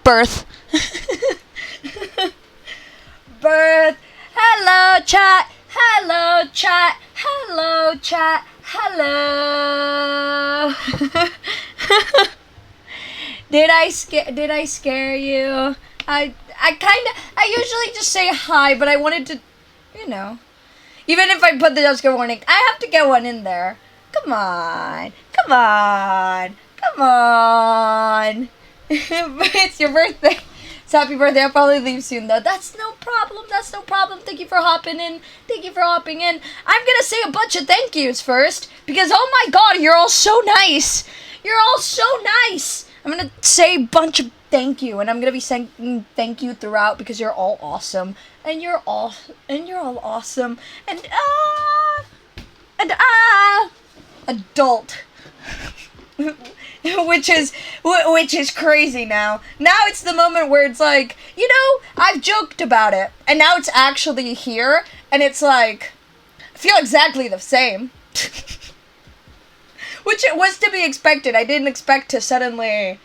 Birth. Birth. Hello, chat. Hello, chat. Hello, chat. Hello. Did I scare you? I usually just say hi, but I wanted to, even if I put the Jessica warning, I have to get one in there. Come on. It's your birthday. It's happy birthday. I'll probably leave soon, though. That's no problem. Thank you for hopping in. I'm gonna say a bunch of thank yous first, because oh my god, you're all so nice. I'm gonna say a bunch of thank you, and I'm gonna be saying thank you throughout because you're all awesome, and you're all awesome, and adult. which is crazy now. Now it's the moment where it's like, I've joked about it, and now it's actually here, and it's like, I feel exactly the same. Which it was to be expected. I didn't expect to suddenly,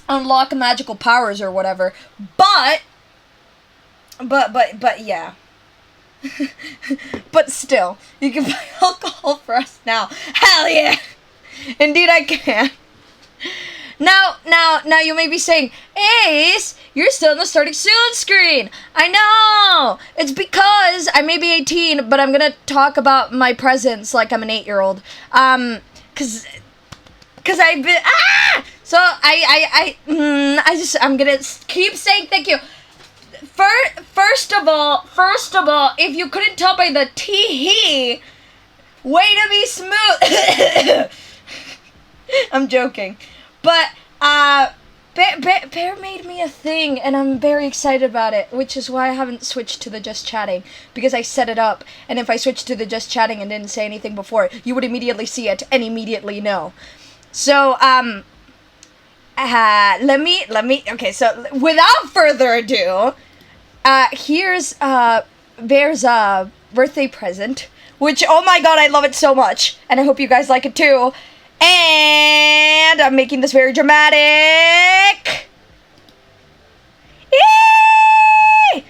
unlock magical powers or whatever. But yeah. But still, you can buy alcohol for us now. Hell yeah! Indeed I can. Now you may be saying, Ace, you're still in the starting soon screen. I know! It's because I may be 18, but I'm gonna talk about my presents like I'm an 8-year-old. Cause I've been, So I'm gonna keep saying thank you. First of all, if you couldn't tell by the tee-hee, way to be smooth. I'm joking. But, Bear made me a thing, and I'm very excited about it, which is why I haven't switched to the just chatting, because I set it up, and if I switched to the just chatting and didn't say anything before, you would immediately see it and immediately know. So, okay, so without further ado, here's, Bear's, birthday present, which, oh my god, I love it so much, and I hope you guys like it too. And I'm making this very dramatic. Eee!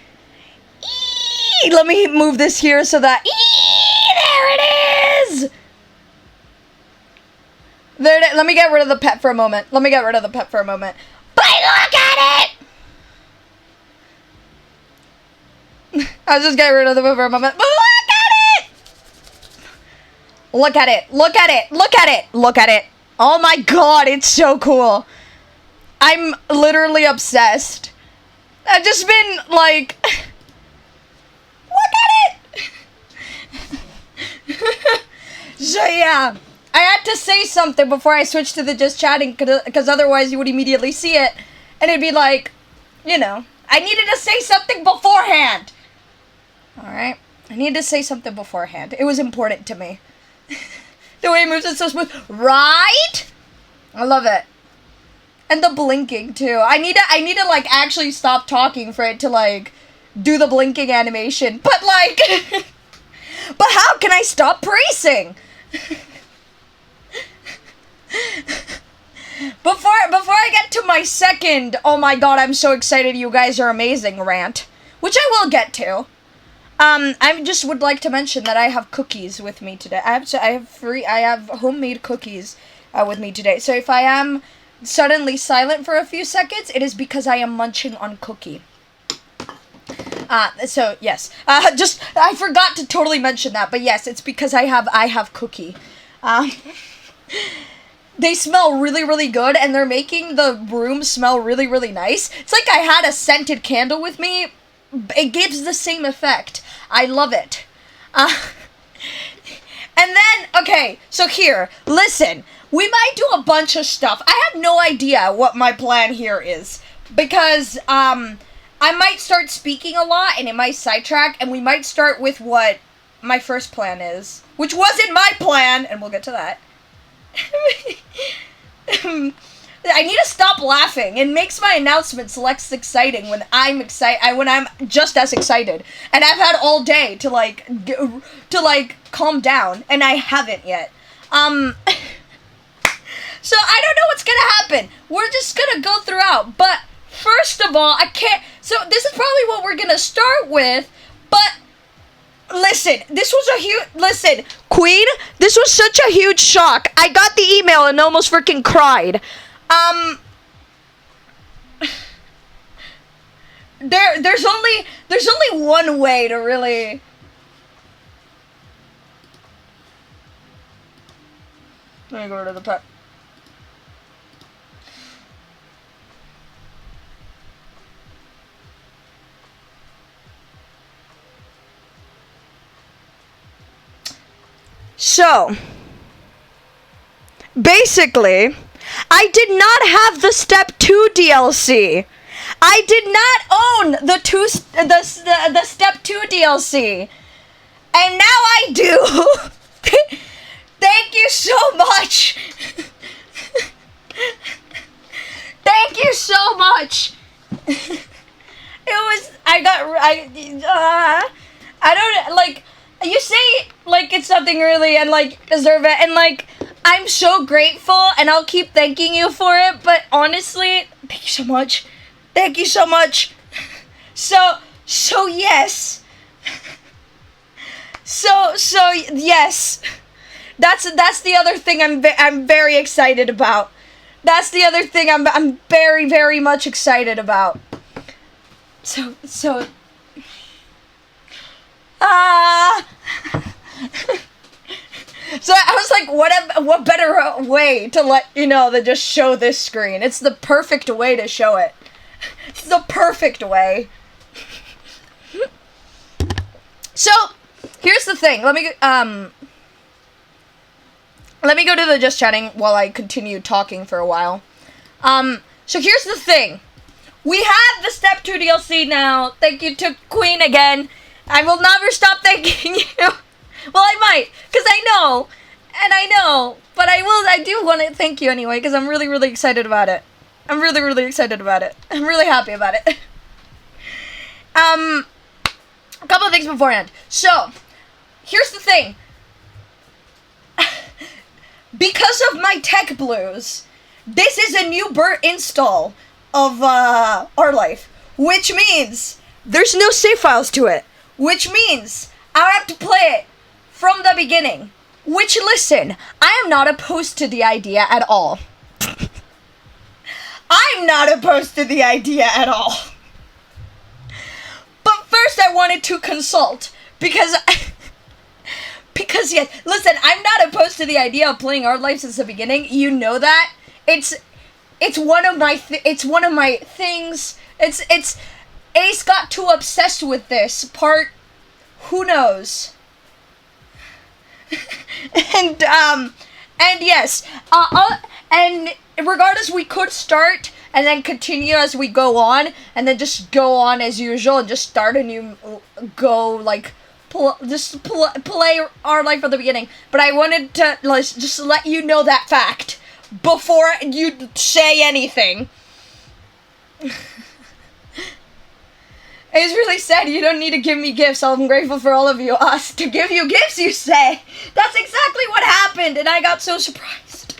Eee! Let me move this here so that... There it is! There it is. Let me get rid of the pet for a moment. But look at it! I was just getting rid of the pet for a moment. But look at it! Look at it! Oh my god, it's so cool. I'm literally obsessed. I've just been like... Look at it! So yeah, I had to say something before I switched to the just chatting, because otherwise you would immediately see it, and it'd be like, I needed to say something beforehand. Alright? I needed to say something beforehand. It was important to me. The way it moves is so smooth. Right? I love it. And the blinking, too. I need to, like, actually stop talking for it to, like, do the blinking animation. But, like... but how can I stop praising? Before I get to my second, oh my god, I'm so excited, you guys are amazing rant, which I will get to. I just would like to mention that I have cookies with me today. I have homemade cookies with me today. So if I am suddenly silent for a few seconds, it is because I am munching on cookie. So yes. I forgot to totally mention that, but yes, it's because I have cookie. They smell really, really good, and they're making the room smell really, really nice. It's like I had a scented candle with me. It gives the same effect. I love it. And then, okay, so here, listen. We might do a bunch of stuff. I have no idea what my plan here is. Because, I might start speaking a lot, and it might sidetrack, and we might start with what my first plan is. Which wasn't my plan, and we'll get to that. I need to stop laughing. It makes my announcements less exciting when I'm when I'm just as excited. And I've had all day to calm down, and I haven't yet. So I don't know what's gonna happen. We're just gonna go throughout. But first of all, I can't. So this is probably what we're gonna start with. But listen, this was a huge. Listen, Queen, this was such a huge shock. I got the email and almost freaking cried. There's only one way to really. Let me go to the pet. So, basically, I did not have the Step 2 DLC. I did not own the Step 2 DLC. And now I do. Thank you so much. Thank you so much. I don't, like, you say, like, it's something really, and, like, deserve it, and, like, I'm so grateful, and I'll keep thanking you for it, but honestly, thank you so much. Thank you so much. So yes. So, yes. That's the other thing I'm very excited about. That's the other thing I'm very, very much excited about. So I was like, what better way to let you know than just show this screen? It's the perfect way to show it. It's the perfect way. So, here's the thing. Let me go to the just chatting while I continue talking for a while. So here's the thing. We have the Step 2 DLC now. Thank you to Queen again. I will never stop thanking you. Well, I might, because I know, but I do want to thank you anyway, because I'm really, really excited about it. I'm really, really excited about it. I'm really happy about it. A couple of things beforehand. So, here's the thing. Because of my tech blues, this is a new install of Our Life, which means there's no save files to it, which means I have to play it from the beginning. Which, listen, I am not opposed to the idea at all. I'm not opposed to the idea at all. But first I wanted to consult, because yes, listen, I'm not opposed to the idea of playing Our Life since the beginning. You know that. It's one of my things. It's Ace got too obsessed with this part. Who knows? and yes, and regardless, we could start and then continue as we go on, and then just go on as usual and just start a new play Our Life from the beginning. But I wanted to just let you know that fact before you say anything. It's really sad. You don't need to give me gifts. I'm grateful for all of you. Us to give you gifts, you say? That's exactly what happened, and I got so surprised.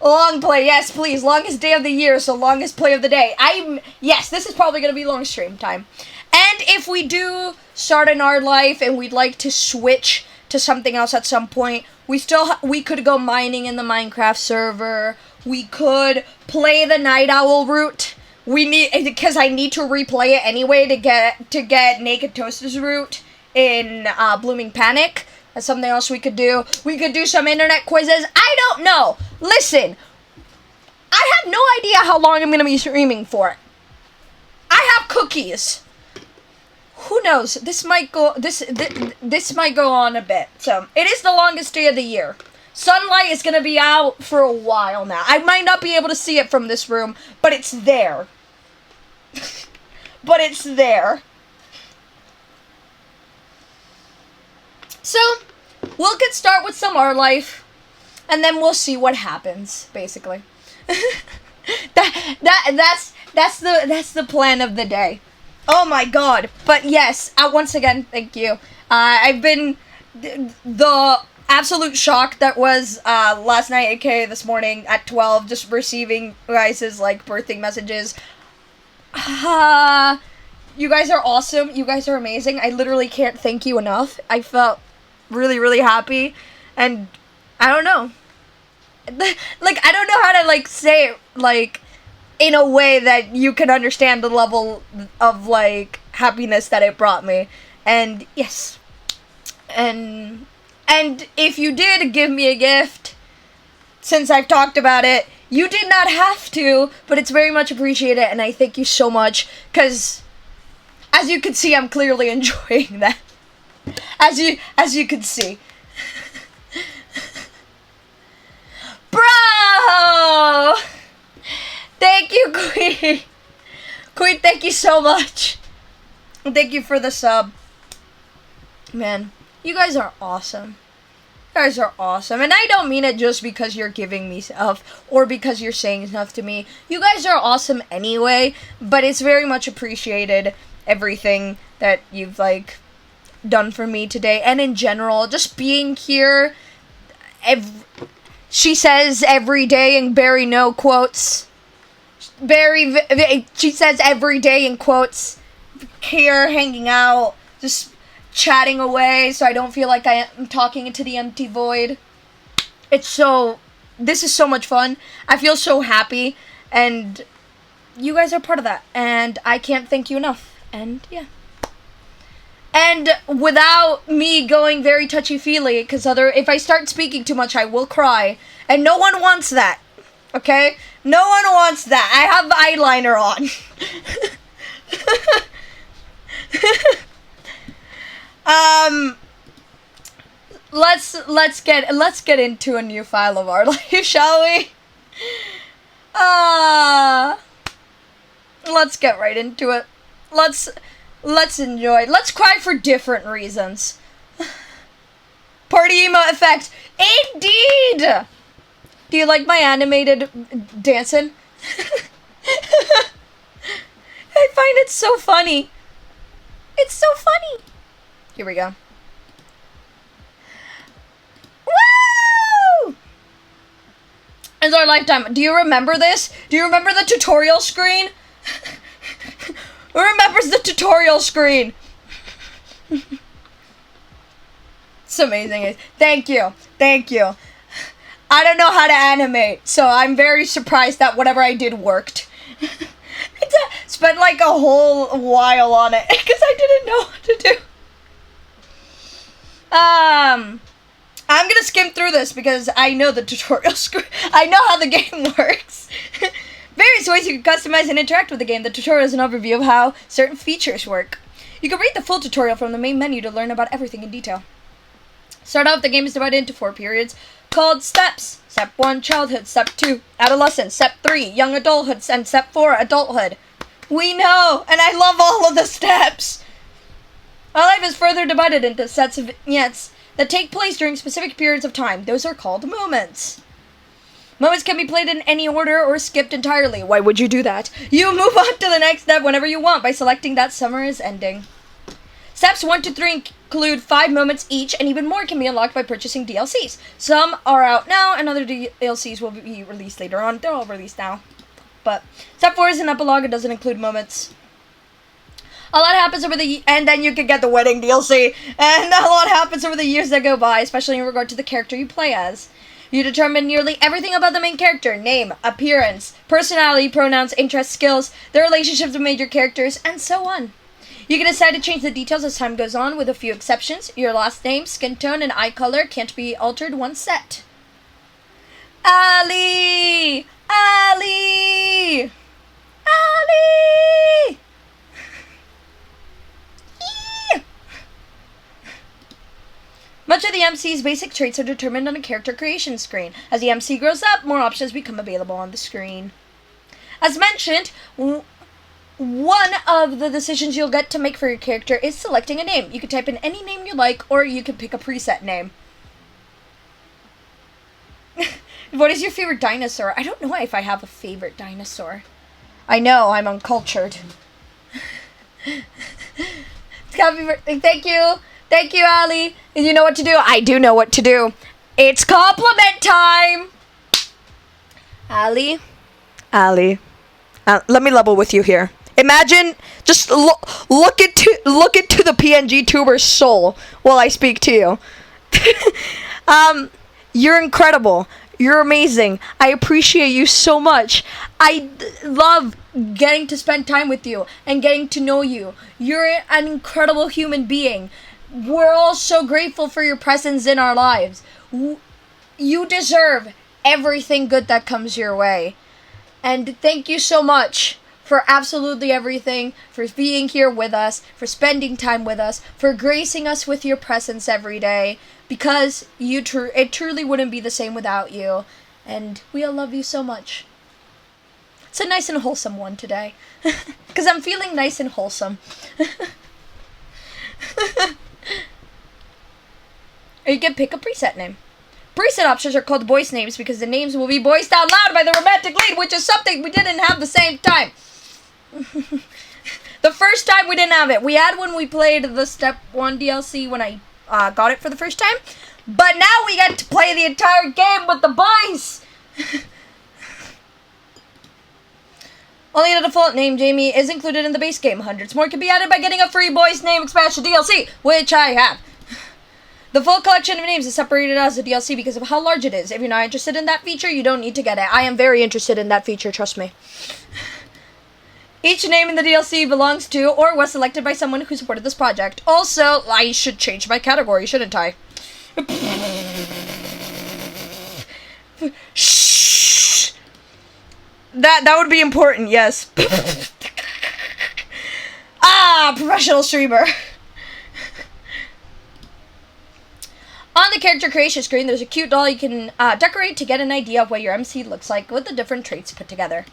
Long play, yes, please. Longest day of the year, so longest play of the day. Yes, this is probably going to be long stream time. And if we do start an Our Life and we'd like to switch to something else at some point, we could go mining in the Minecraft server. We could play the Night Owl route. Because I need to replay it anyway to get Naked Toast's route in Blooming Panic. That's something else we could do. We could do some internet quizzes. I don't know. Listen, I have no idea how long I'm going to be streaming for. I have cookies. Who knows? This might go on a bit. So, it is the longest day of the year. Sunlight is going to be out for a while now. I might not be able to see it from this room, but it's there. But it's there. So, we'll get started with some Our Life, and then we'll see what happens, basically. That's the plan of the day. Oh my god. But yes, once again, thank you. I've been the absolute shock that was last night, aka this morning at 12, just receiving guys' like birthday messages. You guys are awesome. You guys are amazing. I literally can't thank you enough. I felt really, really happy. And I don't know. Like, I don't know how to, like, say it, like, in a way that you can understand the level of, like, happiness that it brought me. And, yes. And if you did give me a gift, since I've talked about it, you did not have to, but it's very much appreciated, and I thank you so much, because, as you can see, I'm clearly enjoying that. As you can see. Bro! Thank you, Queen. Queen, thank you so much. Thank you for the sub. Man, you guys are awesome. You guys are awesome. And I don't mean it just because you're giving me stuff or because you're saying stuff to me. You guys are awesome anyway, but it's very much appreciated, everything that you've, like, done for me today. And in general, just being here. She says every day in Barry no quotes. She says every day in quotes. Here, hanging out, just chatting away so I don't feel like I am talking into the empty void. This is so much fun. I feel so happy, and you guys are part of that, and I can't thank you enough. And yeah. And without me going very touchy-feely, because if I start speaking too much, I will cry. And no one wants that. Okay? No one wants that. I have eyeliner on. Let's get into a new file of our life, shall we? Let's get right into it. Let's enjoy. Let's cry for different reasons. Party emo effect. Indeed! Do you like my animated dancing? I find it so funny. It's so funny. Here we go. Woo! It's our lifetime. Do you remember this? Do you remember the tutorial screen? Who remembers the tutorial screen? It's amazing. Thank you. Thank you. I don't know how to animate, so I'm very surprised that whatever I did worked. Spent like a whole while on it, because I didn't know what to do. I'm gonna skim through this, because I know the tutorial screen. I know how the game works. Various ways you can customize and interact with the game. The tutorial is an overview of how certain features work. You can read the full tutorial from the main menu to learn about everything in detail. Start off, the game is divided into 4 periods called steps. Step 1, childhood. Step 2, adolescence. Step 3, young adulthood. And Step 4, adulthood. We know, and I love all of the steps. Our life is further divided into sets of vignettes that take place during specific periods of time. Those are called moments. Moments can be played in any order or skipped entirely. Why would you do that? You move on to the next step whenever you want by selecting that summarized ending. Steps 1 to 3 include 5 moments each, and even more can be unlocked by purchasing DLCs. Some are out now, and other DLCs will be released later on. They're all released now. But Step 4 is an epilogue. It doesn't include moments. A lot happens over and then you can get the wedding DLC. And a lot happens over the years that go by, especially in regard to the character you play as. You determine nearly everything about the main character: name, appearance, personality, pronouns, interests, skills, the relationships with major characters, and so on. You can decide to change the details as time goes on, with a few exceptions. Your last name, skin tone, and eye color can't be altered once set. Ali! Ali! Ali! Much of the MC's basic traits are determined on a character creation screen. As the MC grows up, more options become available on the screen. As mentioned, one of the decisions you'll get to make for your character is selecting a name. You can type in any name you like, or you can pick a preset name. What is your favorite dinosaur? I don't know if I have a favorite dinosaur. I know, I'm uncultured. It's happy birthday. Thank you. Thank you, Ali. And you know what to do? I do know what to do. It's compliment time! Ali, let me level with you here. Imagine, just look into the PNG tuber's soul while I speak to you. You're incredible. You're amazing. I appreciate you so much. I love getting to spend time with you and getting to know you. You're an incredible human being. We're all so grateful for your presence in our lives. You deserve everything good that comes your way. And thank you so much for absolutely everything, for being here with us, for spending time with us, for gracing us with your presence every day, because it truly wouldn't be the same without you, and we all love you so much. It's a nice and wholesome one today, because I'm feeling nice and wholesome. Or you can pick a preset name. Preset options are called voice names because the names will be voiced out loud by the romantic lead, which is something we didn't have the same time. The first time we didn't have it. We had when we played the Step 1 DLC when I got it for the first time. But now we get to play the entire game with the boys. Only the default name, Jamie, is included in the base game. Hundreds more can be added by getting a free boys name expansion DLC, which I have. The full collection of names is separated as a DLC because of how large it is. If you're not interested in that feature, you don't need to get it. I am very interested in that feature, trust me. Each name in the DLC belongs to or was selected by someone who supported this project. Also, I should change my category, shouldn't I? Shh. That would be important, yes. Professional streamer. On the character creation screen, there's a cute doll you can decorate to get an idea of what your MC looks like with the different traits put together.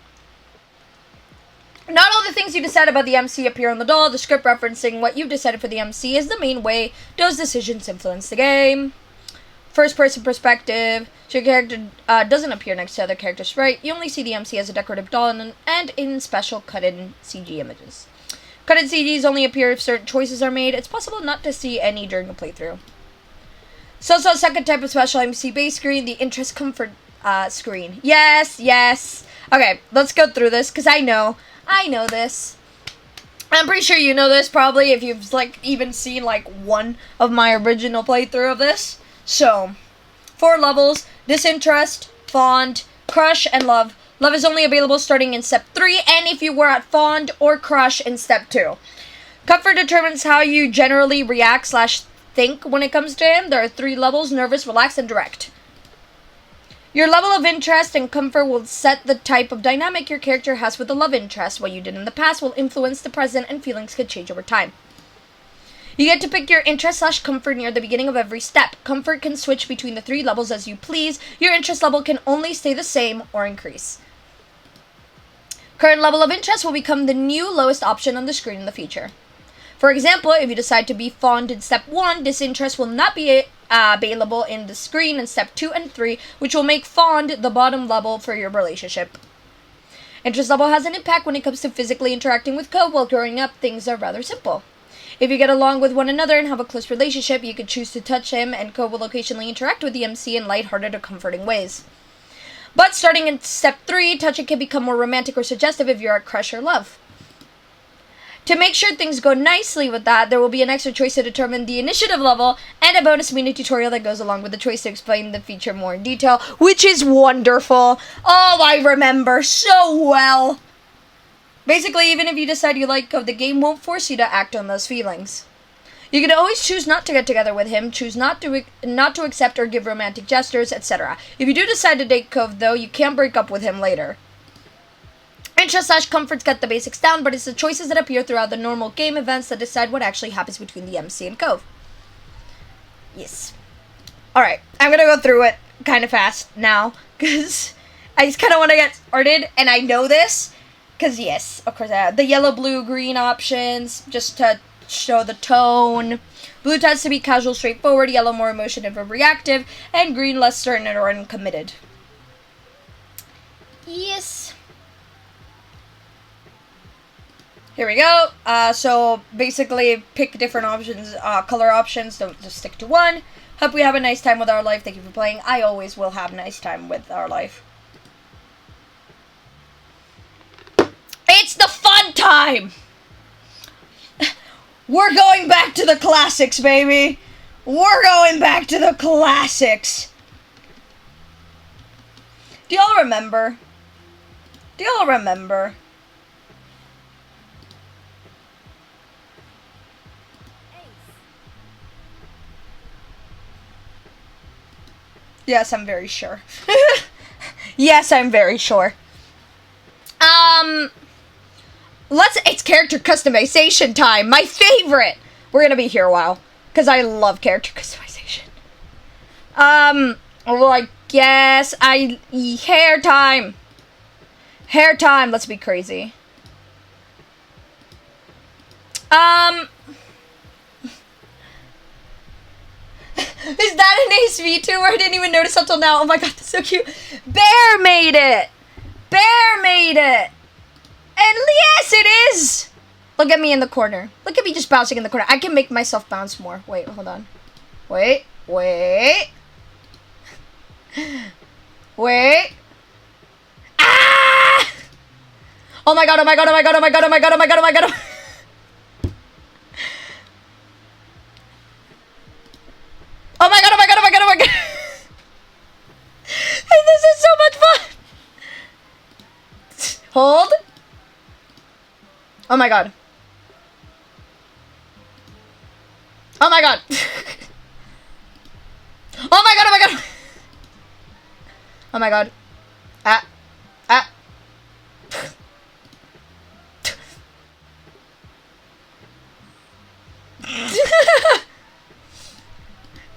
Not all the things you decide about the MC appear on the doll. The script referencing what you've decided for the MC is the main way those decisions influence the game. First-person perspective. So your character doesn't appear next to other characters' sprite. You only see the MC as a decorative doll and in special cut-in CG images. Cut-in CGs only appear if certain choices are made. It's possible not to see any during a playthrough. So second type of special MC base screen, the interest comfort screen. Yes. Okay, let's go through this, because I know this. I'm pretty sure you know this, probably, if you've, even seen, one of my original playthrough of this. So, 4 levels: disinterest, fond, crush, and love. Love is only available starting in step 3, and if you were at fond or crush in step 2. Comfort determines how you generally react / think when it comes to him. There are 3 levels: nervous, relaxed, and direct. Your level of interest and comfort will set the type of dynamic your character has with the love interest. What you did in the past will influence the present, and feelings could change over time. You get to pick your interest / comfort near the beginning of every step. Comfort can switch between the 3 levels as you please. Your interest level can only stay the same or increase. Current level of interest will become the new lowest option on the screen in the future. For example, if you decide to be fond in step 1, disinterest will not be available in the screen in step 2 and 3, which will make fond the bottom level for your relationship. Interest level has an impact when it comes to physically interacting with Cove. While growing up, things are rather simple. If you get along with one another and have a close relationship, you could choose to touch him, and Cove will occasionally interact with the MC in lighthearted or comforting ways. But starting in step 3, touching can become more romantic or suggestive if you're at crush or love. To make sure things go nicely with that, there will be an extra choice to determine the initiative level and a bonus mini tutorial that goes along with the choice to explain the feature more in detail, which is wonderful. Oh, I remember so well. Basically, even if you decide you like Cove, the game won't force you to act on those feelings. You can always choose not to get together with him, choose not to accept or give romantic gestures, etc. If you do decide to date Cove, though, you can't break up with him later. Interest / comforts get the basics down, but it's the choices that appear throughout the normal game events that decide what actually happens between the MC and Cove. Yes. Alright, I'm gonna go through it kind of fast now, because I just kind of want to get started, and I know this, because yes, of course I have the yellow, blue, green options, just to show the tone. Blue tends to be casual, straightforward, yellow more emotional and reactive, and green less certain or uncommitted. Yes. Here we go. So basically, pick different options, color options. Don't just stick to one. Hope we have a nice time with our life. Thank you for playing. I always will have a nice time with our life. It's the fun time! We're going back to the classics, baby! We're going back to the classics! Do y'all remember? Do y'all remember? Yes, I'm very sure. Yes, I'm very sure. It's character customization time. My favorite. We're gonna be here a while because I love character customization. Well, I guess hair time. Hair time. Let's be crazy. Is that an Ace V2? I didn't even notice until now. Oh my god, that's so cute. Bear made it. Bear made it. And yes, it is! Look at me in the corner. Look at me just bouncing in the corner. I can make myself bounce more. Wait, hold on. Wait. Wait. Ah! Oh my god, oh my god, oh my god, oh my god, oh my god, oh my god, oh my god. Oh my god, oh my god, oh my god, oh my god. This is so much fun. Hold. Oh my god. Oh my god. Oh my god, oh my god. Oh my god. Ah.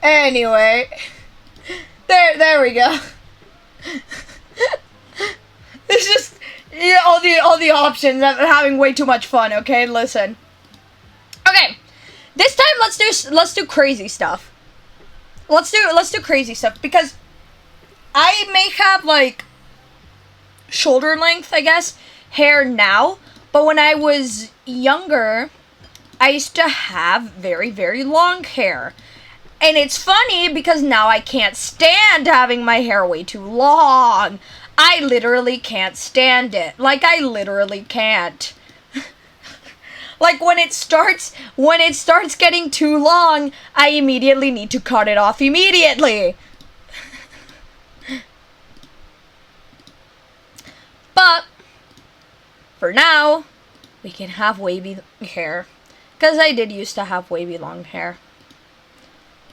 Anyway. There we go. It's just all the options. I'm having way too much fun, okay? Listen. Okay. This time let's do crazy stuff. Let's do crazy stuff because I may have like shoulder length, I guess, hair now, but when I was younger, I used to have very, very long hair. And it's funny because now I can't stand having my hair way too long. I literally can't stand it. Like, I literally can't. Like, when it starts getting too long, I immediately need to cut it off immediately. But, for now, we can have wavy hair. Because I did used to have wavy long hair.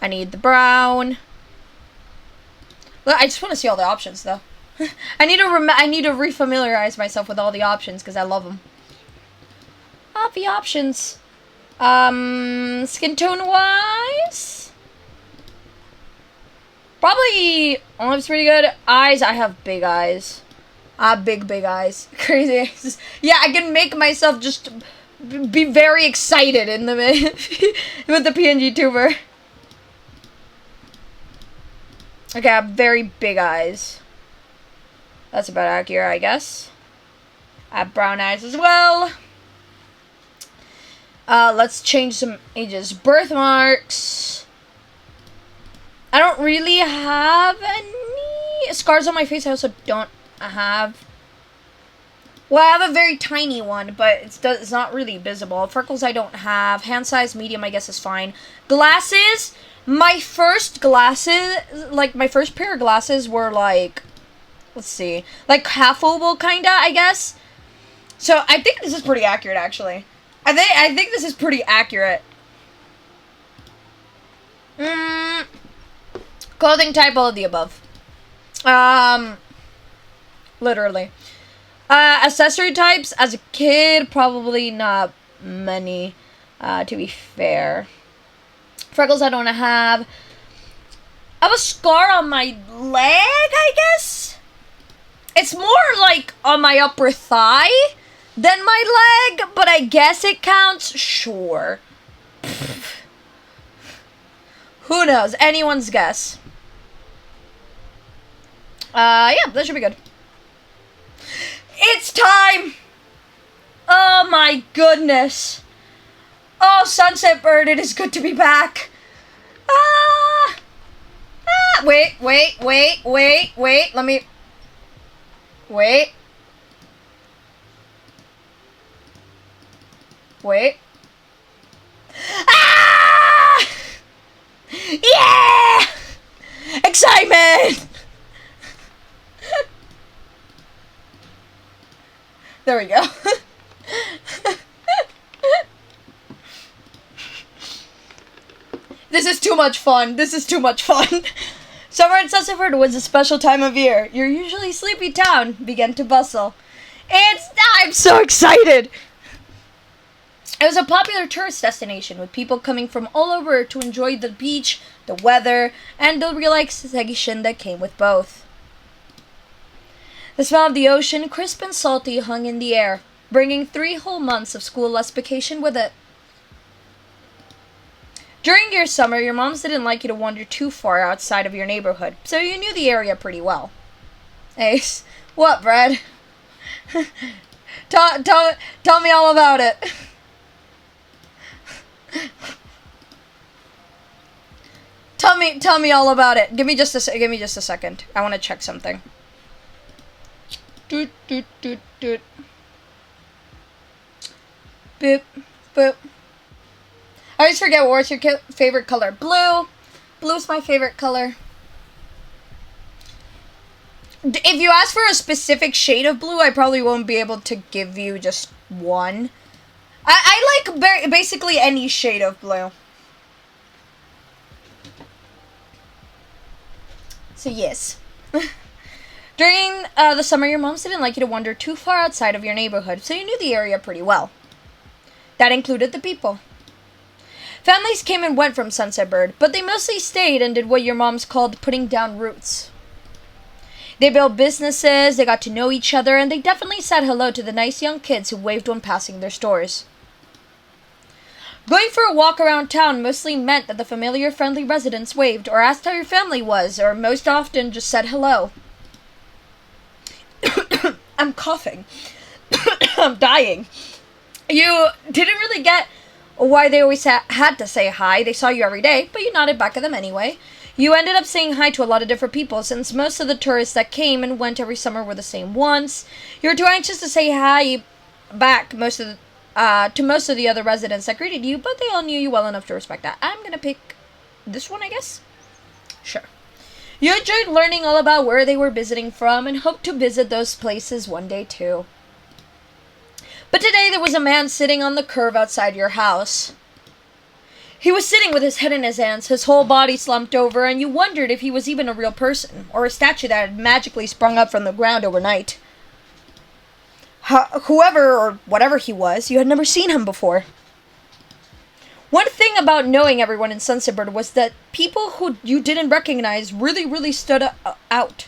I need the brown. Look, I just want to see all the options, though. I need to refamiliarize myself with all the options because I love them. All the options. Skin tone wise, probably olive's pretty good. Eyes, I have big eyes. Big eyes. Crazy eyes. Yeah, I can make myself just be very excited in the with the PNG tuber. Okay, I have very big eyes. That's about accurate, I guess. I have brown eyes as well. Let's change some ages. Birthmarks. I don't really have any scars on my face. I also don't have. Well, I have a very tiny one, but it's not really visible. Freckles I don't have. Hand size, medium, I guess is fine. Glasses. My first glasses, like my first pair of glasses were like, let's see, like half oval kinda, I guess. So I think this is pretty accurate, actually. I think this is pretty accurate. Clothing type, all of the above. Literally. Accessory types, as a kid, probably not many, to be fair. Freckles I don't have. I have a scar on my leg, I guess? It's more like on my upper thigh than my leg, but I guess it counts. Sure. Who knows? Anyone's guess. Yeah, that should be good. It's time! Oh my goodness. Oh, Sunset Bird, it is good to be back. Ah! Ah! Wait. Let me... Wait. Ah! Yeah! Excitement! There we go. This is too much fun. Summer in Sussex was a special time of year. Your usually sleepy town began to bustle. I'm so excited! It was a popular tourist destination with people coming from all over to enjoy the beach, the weather, and the relaxation that came with both. The smell of the ocean, crisp and salty, hung in the air, bringing 3 whole months of school-less vacation with it. During your summer, your moms didn't like you to wander too far outside of your neighborhood, so you knew the area pretty well. Ace, what, Brad? Tell me all about it. Tell me all about it. Give me just a second. I want to check something. Doot. Boop, boop. I always forget, what's your favorite color? Blue. Blue's my favorite color. If you ask for a specific shade of blue, I probably won't be able to give you just one. I like basically any shade of blue. So yes. During the summer, your moms didn't like you to wander too far outside of your neighborhood, so you knew the area pretty well. That included the people. Families came and went from Sunset Bird, but they mostly stayed and did what your moms called putting down roots. They built businesses, they got to know each other, and they definitely said hello to the nice young kids who waved when passing their stores. Going for a walk around town mostly meant that the familiar, friendly residents waved or asked how your family was, or most often just said hello. I'm coughing. I'm dying. You didn't really get why they always had to say hi. They saw you every day, but you nodded back at them anyway. You ended up saying hi to a lot of different people, since most of the tourists that came and went every summer were the same ones. You were too anxious to say hi back to most of the other residents that greeted you, but they all knew you well enough to respect that. I'm gonna pick this one, I guess? Sure. You enjoyed learning all about where they were visiting from and hoped to visit those places one day too. But today there was a man sitting on the curb outside your house. He was sitting with his head in his hands, his whole body slumped over, and you wondered if he was even a real person, or a statue that had magically sprung up from the ground overnight. Whoever or whatever he was, you had never seen him before. One thing about knowing everyone in Sunset Bird was that people who you didn't recognize really stood out.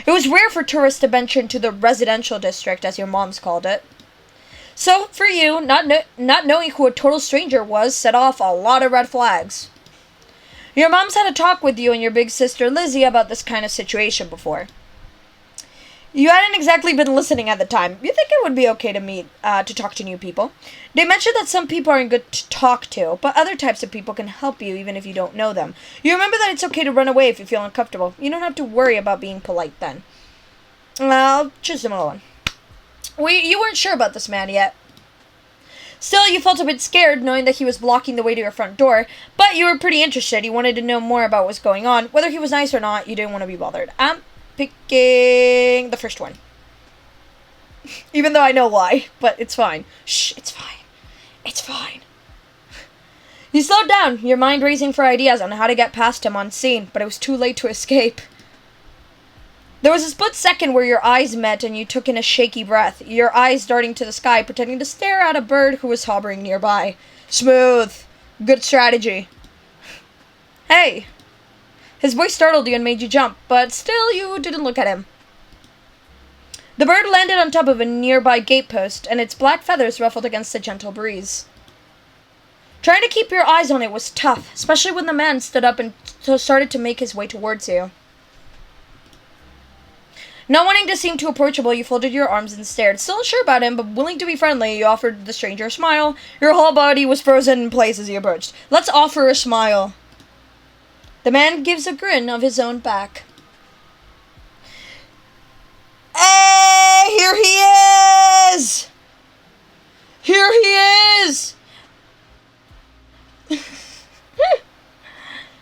It was rare for tourists to venture into the residential district, as your moms called it. So, for you, not knowing who a total stranger was set off a lot of red flags. Your moms had a talk with you and your big sister Lizzie about this kind of situation before. You hadn't exactly been listening at the time. You think it would be okay to talk to new people. They mentioned that some people aren't good to talk to, but other types of people can help you even if you don't know them. You remember that it's okay to run away if you feel uncomfortable. You don't have to worry about being polite then. I'll choose another one. You weren't sure about this man yet. Still, you felt a bit scared knowing that he was blocking the way to your front door, but you were pretty interested. You wanted to know more about what was going on. Whether he was nice or not, you didn't want to be bothered. I'm picking the first one. Even though I know why, but it's fine. Shh, it's fine. It's fine. You slowed down, your mind racing for ideas on how to get past him unseen, but it was too late to escape. There was a split second where your eyes met and you took in a shaky breath, your eyes darting to the sky, pretending to stare at a bird who was hovering nearby. Smooth. Good strategy. Hey. His voice startled you and made you jump, but still you didn't look at him. The bird landed on top of a nearby gatepost, and its black feathers ruffled against the gentle breeze. Trying to keep your eyes on it was tough, especially when the man stood up and started to make his way towards you. Not wanting to seem too approachable, you folded your arms and stared. Still unsure about him, but willing to be friendly, you offered the stranger a smile. Your whole body was frozen in place as he approached. Let's offer a smile. The man gives a grin of his own back. Hey, here he is! Here he is!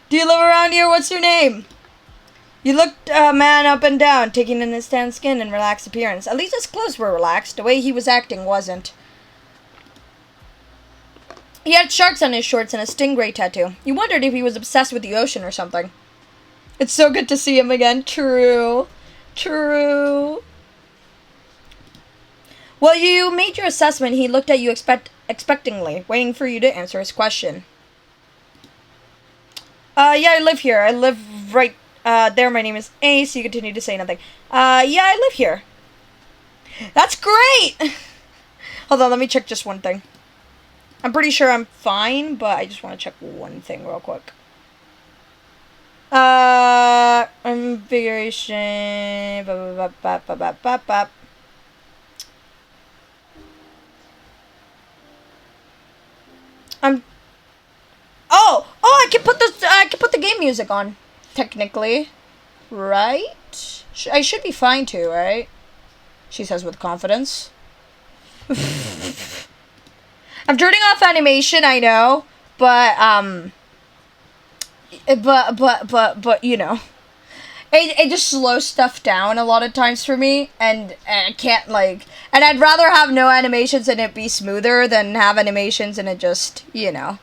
Do you live around here? What's your name? You looked a man up and down, taking in his tanned skin and relaxed appearance. At least his clothes were relaxed. The way he was acting wasn't. He had sharks on his shorts and a stingray tattoo. You wondered if he was obsessed with the ocean or something. It's so good to see him again. True. True. Well, you made your assessment. He looked at you expectingly, waiting for you to answer his question. Yeah, I live here. I live right there. My name is Ace. You continue to say nothing. Yeah, I live here. That's great! Hold on, let me check just one thing. I'm pretty sure I'm fine, but I just want to check one thing real quick. Configuration. I can put this. I can put the game music on. Technically, right? I should be fine too, right? She says with confidence. I'm turning off animation. I know, but you know, it just slows stuff down a lot of times for me, and I can't and I'd rather have no animations and it be smoother than have animations and it just, you know,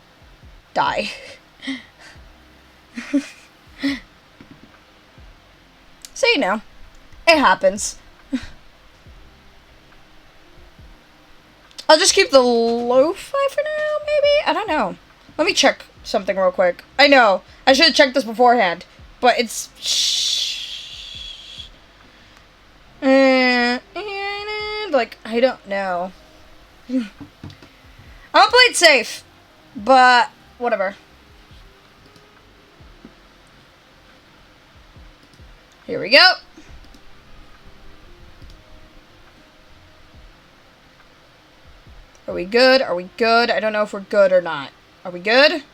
die. So, you know, it happens. I'll just keep the lo-fi for now, maybe? I don't know. Let me check something real quick. I know. I should have checked this beforehand. But it's... I don't know. I'm gonna play it safe. But, whatever. Here we go. Are we good? Are we good? I don't know if we're good or not. Are we good?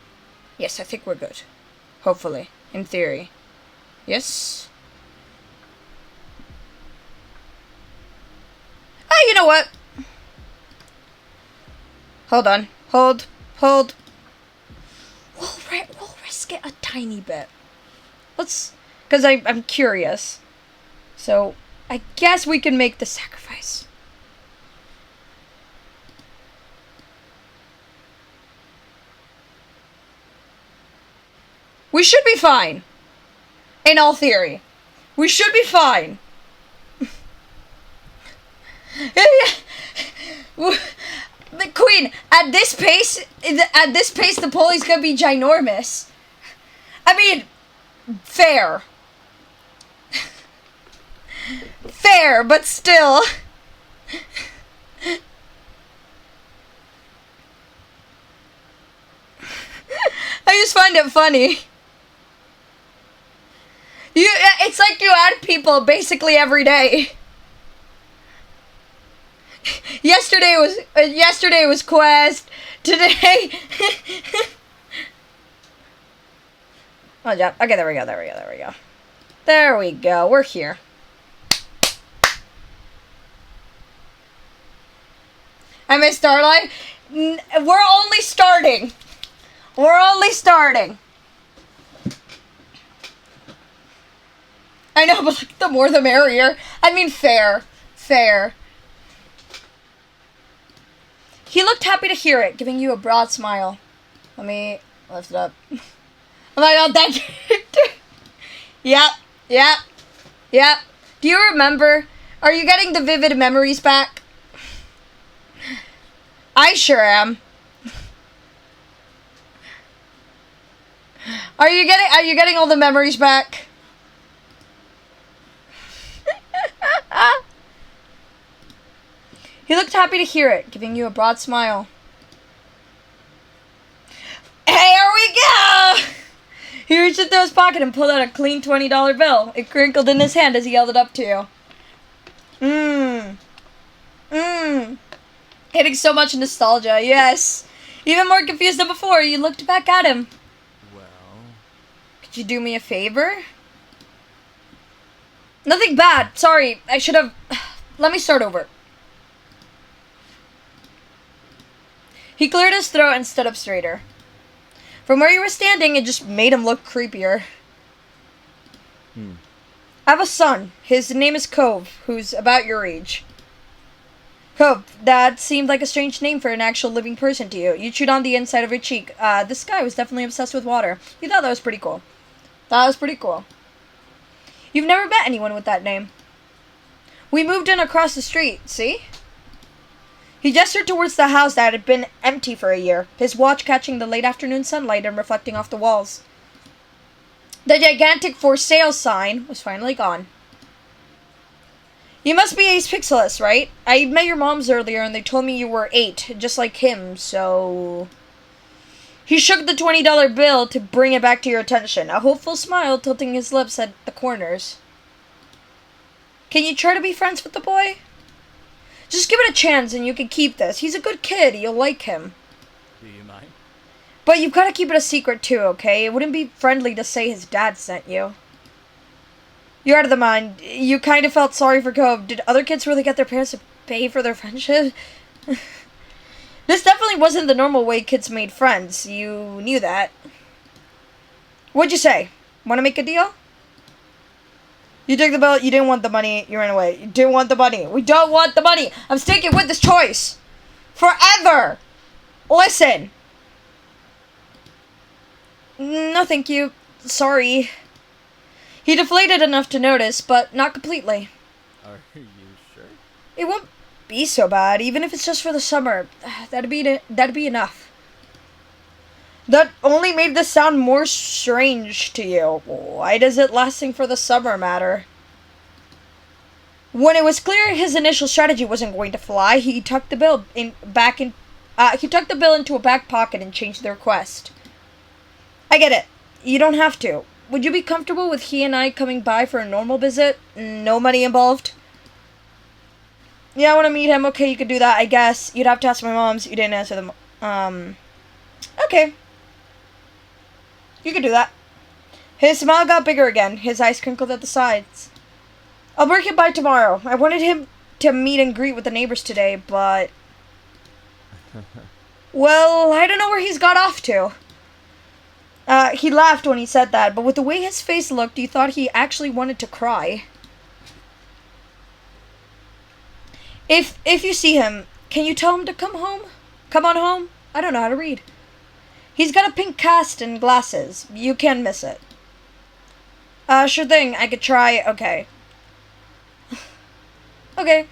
Yes, I think we're good. Hopefully. In theory. Yes? Ah, you know what? Hold on. Hold. We'll risk it a tiny bit. Let's... Because I'm curious. So, I guess we can make the sacrifice. We should be fine. In all theory. We should be fine. The Queen, at this pace, the police gonna be ginormous. I mean, fair. Fair, but still. I just find it funny. It's like you add people basically every day. Yesterday was Quest. Today. Oh, yeah. Okay, there we go. There we go. We're here. I missed Starlight. We're only starting. I know, but the more the merrier. I mean, fair. He looked happy to hear it, giving you a broad smile. Let me lift it up. Oh my god, that character. Yep. Do you remember? Are you getting the vivid memories back? I sure am. Are you getting all the memories back? He looked happy to hear it, giving you a broad smile. Here we go! He reached into his pocket and pulled out a clean $20 bill. It crinkled in his hand as he held it up to you. Hitting so much nostalgia, yes. Even more confused than before, you looked back at him. Well... Could you do me a favor? Nothing bad. Sorry, I should have... Let me start over. He cleared his throat and stood up straighter. From where you were standing, it just made him look creepier. I have a son. His name is Cove, who's about your age. Cove, that seemed like a strange name for an actual living person to you. You chewed on the inside of your cheek. This guy was definitely obsessed with water. You thought that was pretty cool. You've never met anyone with that name. We moved in across the street, see? He gestured towards the house that had been empty for a year, his watch catching the late afternoon sunlight and reflecting off the walls. The gigantic for sale sign was finally gone. You must be Ace Pixelis, right? I met your moms earlier and they told me you were 8, just like him, so... He shook the $20 bill to bring it back to your attention, a hopeful smile tilting his lips at the corners. Can you try to be friends with the boy? Just give it a chance and you can keep this. He's a good kid. You'll like him. Do you mind? But you've got to keep it a secret too, okay? It wouldn't be friendly to say his dad sent you. You're out of the mind. You kind of felt sorry for Cove. Did other kids really get their parents to pay for their friendship? This definitely wasn't the normal way kids made friends. You knew that. What'd you say? Want to make a deal? You took the bill, you didn't want the money, you ran away. You didn't want the money. We don't want the money. I'm sticking with this choice. Forever. Listen. No, thank you. Sorry. He deflated enough to notice, but not completely. Are you sure? It won't be so bad, even if it's just for the summer. That'd be enough. That only made this sound more strange to you. Why does it lasting for the summer matter? When it was clear his initial strategy wasn't going to fly, he tucked the bill into a back pocket and changed the request. I get it. You don't have to. Would you be comfortable with he and I coming by for a normal visit? No money involved? Yeah, I want to meet him. Okay, you could do that, I guess. You'd have to ask my moms. You didn't answer them. Okay. You could do that. His smile got bigger again. His eyes crinkled at the sides. I'll bring him by tomorrow. I wanted him to meet and greet with the neighbors today, but... Well, I don't know where he's got off to. He laughed when he said that, but with the way his face looked, you thought he actually wanted to cry. If you see him, can you tell him to come home? Come on home? I don't know how to read. He's got a pink cast and glasses. You can't miss it. Sure thing. I could try. Okay. Okay.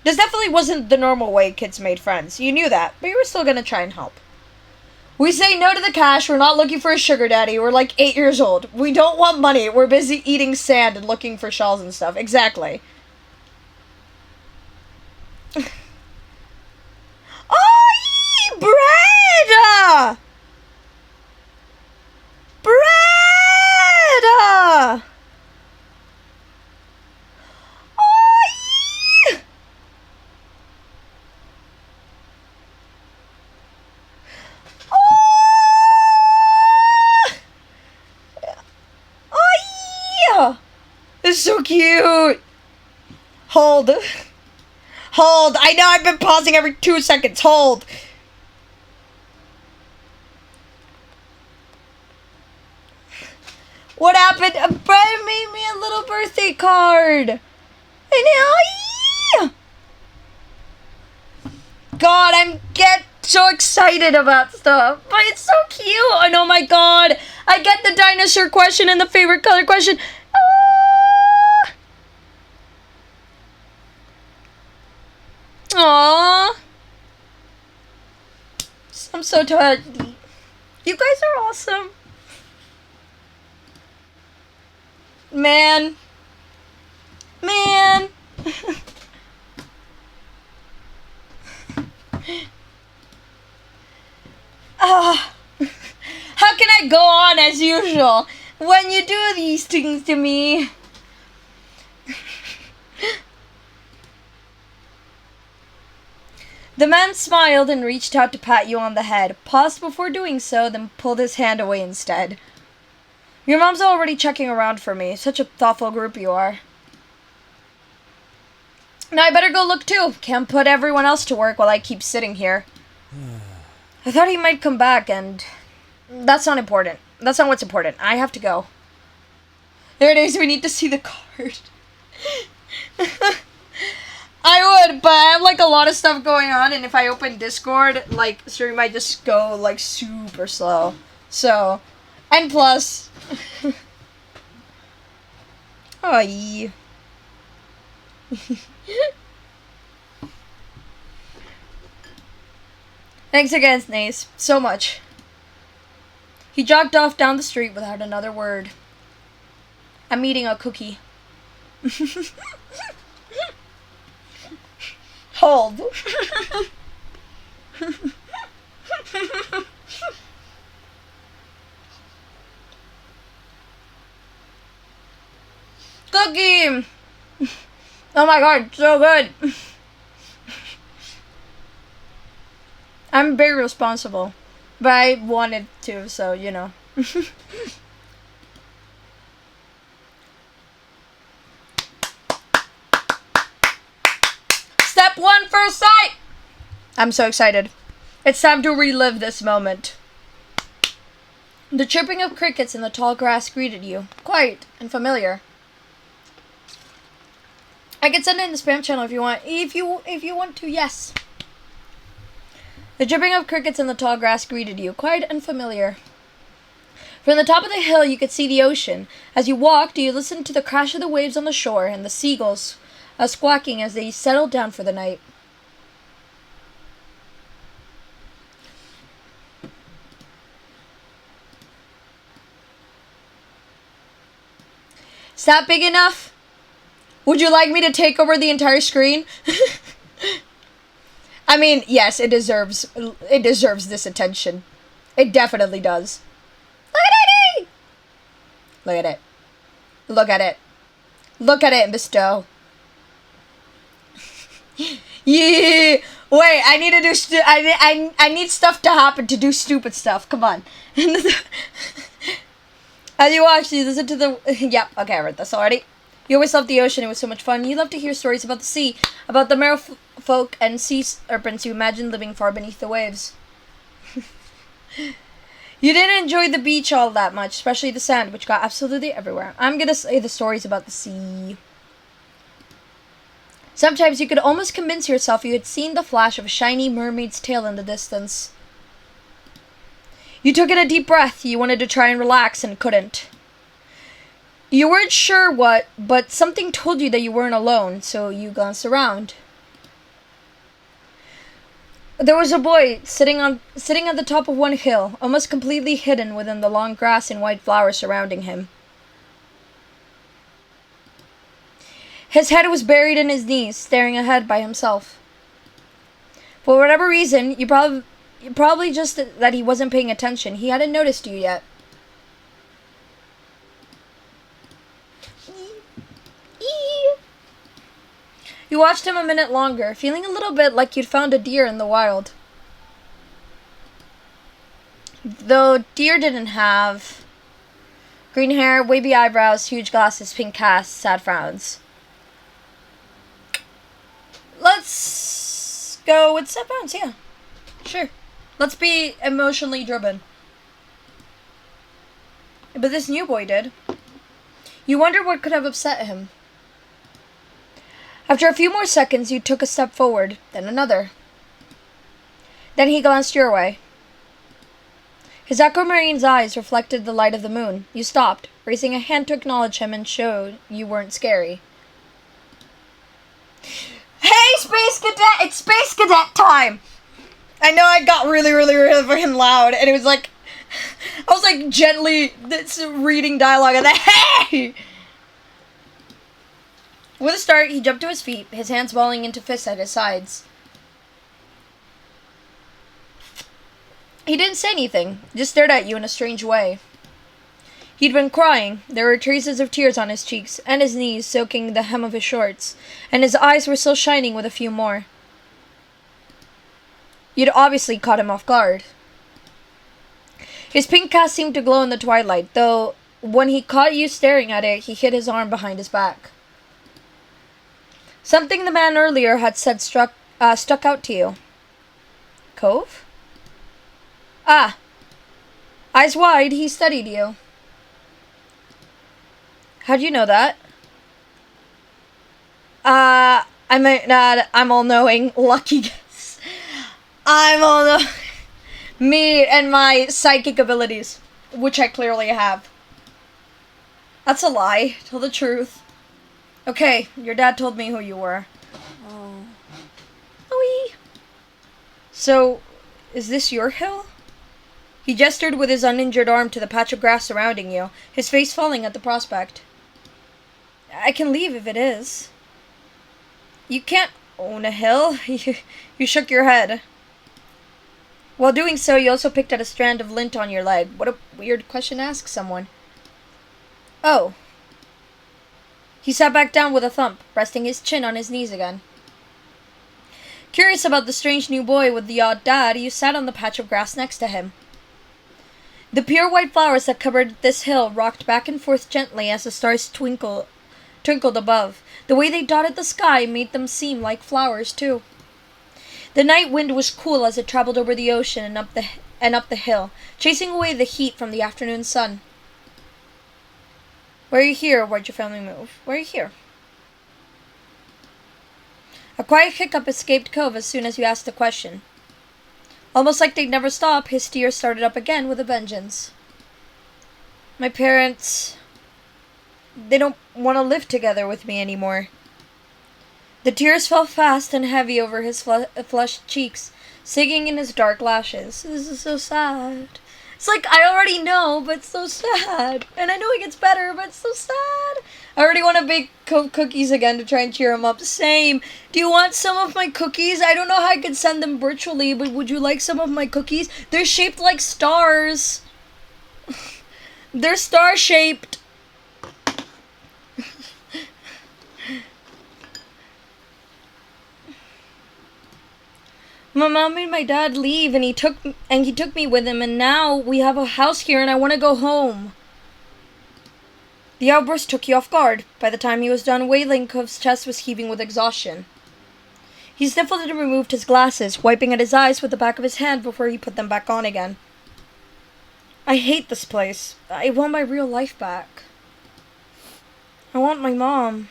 This definitely wasn't the normal way kids made friends. You knew that, but you were still gonna try and help. We say no to the cash. We're not looking for a sugar daddy. We're like 8 years old. We don't want money. We're busy eating sand and looking for shells and stuff. Exactly. Oh, bread! Bread! Oh, yeah! It's so cute! Hold. Hold! I know I've been pausing every 2 seconds. Hold! What happened? Brad made me a little birthday card! I know! God, I'm get so excited about stuff. But it's so cute! And oh my god! I get the dinosaur question and the favorite color question. Aww. I'm so touched. You guys are awesome. Man. How can I go on as usual when you do these things to me? The man smiled and reached out to pat you on the head, paused before doing so, then pulled his hand away instead. Your mom's already checking around for me. Such a thoughtful group you are. Now I better go look too. Can't put everyone else to work while I keep sitting here. I thought he might come back and... That's not important. That's not what's important. I have to go. There it is. We need to see the card. I would, but I have like a lot of stuff going on, and if I open Discord, like, stream might just go like super slow. So, and plus, oh yeah. Thanks again, Snace. So much. He jogged off down the street without another word. I'm eating a cookie. Hold. Cookie! Oh my god, so good. I'm very responsible. But I wanted to, so, you know. Step 1, first sight! I'm so excited. It's time to relive this moment. The chirping of crickets in the tall grass greeted you, quiet and familiar. I can send it in the spam channel if you want. If you want to, yes. The chirping of crickets in the tall grass greeted you, quiet and familiar. From the top of the hill, you could see the ocean. As you walked, you listened to the crash of the waves on the shore and the seagulls squawking as they settled down for the night. Is that big enough? Would you like me to take over the entire screen? I mean, yes, it deserves this attention. It definitely does. Look at it! Look at it. Look at it. Look at it, bestow. Yeah. Wait, I need to do I need stuff to happen to do stupid stuff. Come on. As you watch, you listen to the... Yep, okay, I read this already. You always loved the ocean. It was so much fun. You love to hear stories about the sea, about the merfolk and sea serpents you imagine living far beneath the waves. You didn't enjoy the beach all that much, especially the sand, which got absolutely everywhere. I'm gonna say the stories about the sea. Sometimes you could almost convince yourself you had seen the flash of a shiny mermaid's tail in the distance. You took in a deep breath. You wanted to try and relax and couldn't. You weren't sure what, but something told you that you weren't alone, so you glanced around. There was a boy sitting at the top of one hill, almost completely hidden within the long grass and white flowers surrounding him. His head was buried in his knees, staring ahead by himself. For whatever reason, you probably just that he wasn't paying attention. He hadn't noticed you yet. You watched him a minute longer, feeling a little bit like you'd found a deer in the wild. Though deer didn't have green hair, wavy eyebrows, huge glasses, pink casts, sad frowns. Let's go with sad frowns, yeah. Sure. Let's be emotionally driven. But this new boy did. You wonder what could have upset him. After a few more seconds, you took a step forward, then another. Then he glanced your way. His aquamarine's eyes reflected the light of the moon. You stopped, raising a hand to acknowledge him and showed you weren't scary. Hey, Space Cadet! It's Space Cadet time! I know I got really loud, and it was like... I was like gently reading dialogue, and then, hey! With a start, he jumped to his feet, his hands balling into fists at his sides. He didn't say anything, just stared at you in a strange way. He'd been crying. There were traces of tears on his cheeks, and his knees soaking the hem of his shorts, and his eyes were still shining with a few more. You'd obviously caught him off guard. His pink cast seemed to glow in the twilight, though when he caught you staring at it, he hid his arm behind his back. Something the man earlier had said stuck out to you. Cove? Ah. Eyes wide, he studied you. How'd you know that? I might not. I'm all-knowing. Lucky guess. I'm all-knowing. Me and my psychic abilities, which I clearly have. That's a lie. Tell the truth. Okay, your dad told me who you were. Oh. Owie. So, is this your hill? He gestured with his uninjured arm to the patch of grass surrounding you, his face falling at the prospect. I can leave if it is. You can't own a hill. You shook your head. While doing so, you also picked at a strand of lint on your leg. What a weird question to ask someone. Oh. He sat back down with a thump, resting his chin on his knees again. Curious about the strange new boy with the odd dad, you sat on the patch of grass next to him. The pure white flowers that covered this hill rocked back and forth gently as the stars twinkled above. The way they dotted the sky made them seem like flowers, too. The night wind was cool as it traveled over the ocean and up the hill, chasing away the heat from the afternoon sun. Why are you here? Why'd your family move? Why are you here? A quiet hiccup escaped Cove as soon as you asked the question. Almost like they'd never stop, his tears started up again with a vengeance. My parents... they don't want to live together with me anymore. The tears fell fast and heavy over his flushed cheeks, sinking in his dark lashes. This is so sad. It's like, I already know, but it's so sad. And I know it gets better, but it's so sad. I already want to bake cookies again to try and cheer him up. Same. Do you want some of my cookies? I don't know how I could send them virtually, but would you like some of my cookies? They're shaped like stars. They're star-shaped. My mom made my dad leave, and he took me with him, and now we have a house here, and I want to go home. The outburst took you off guard. By the time he was done wailing, Cove's chest was heaving with exhaustion. He sniffled and removed his glasses, wiping at his eyes with the back of his hand before he put them back on again. I hate this place. I want my real life back. I want my mom.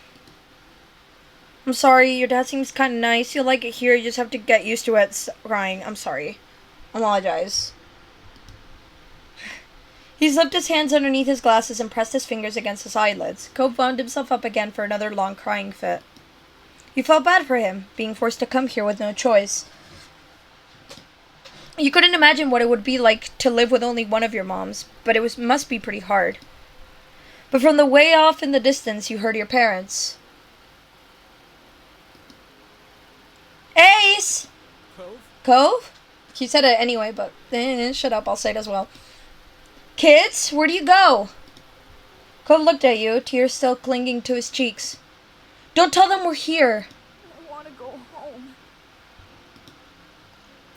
I'm sorry, your dad seems kind of nice. You'll like it here, you just have to get used to it. Crying. I'm sorry. I apologize. He slipped his hands underneath his glasses and pressed his fingers against his eyelids. Cove wound himself up again for another long crying fit. You felt bad for him, being forced to come here with no choice. You couldn't imagine what it would be like to live with only one of your moms, but it must be pretty hard. But from the way off in the distance, you heard your parents. Ace! Cove? Cove? He said it anyway, but shut up, I'll say it as well. Kids, where do you go? Cove looked at you, tears still clinging to his cheeks. Don't tell them we're here. I want to go home.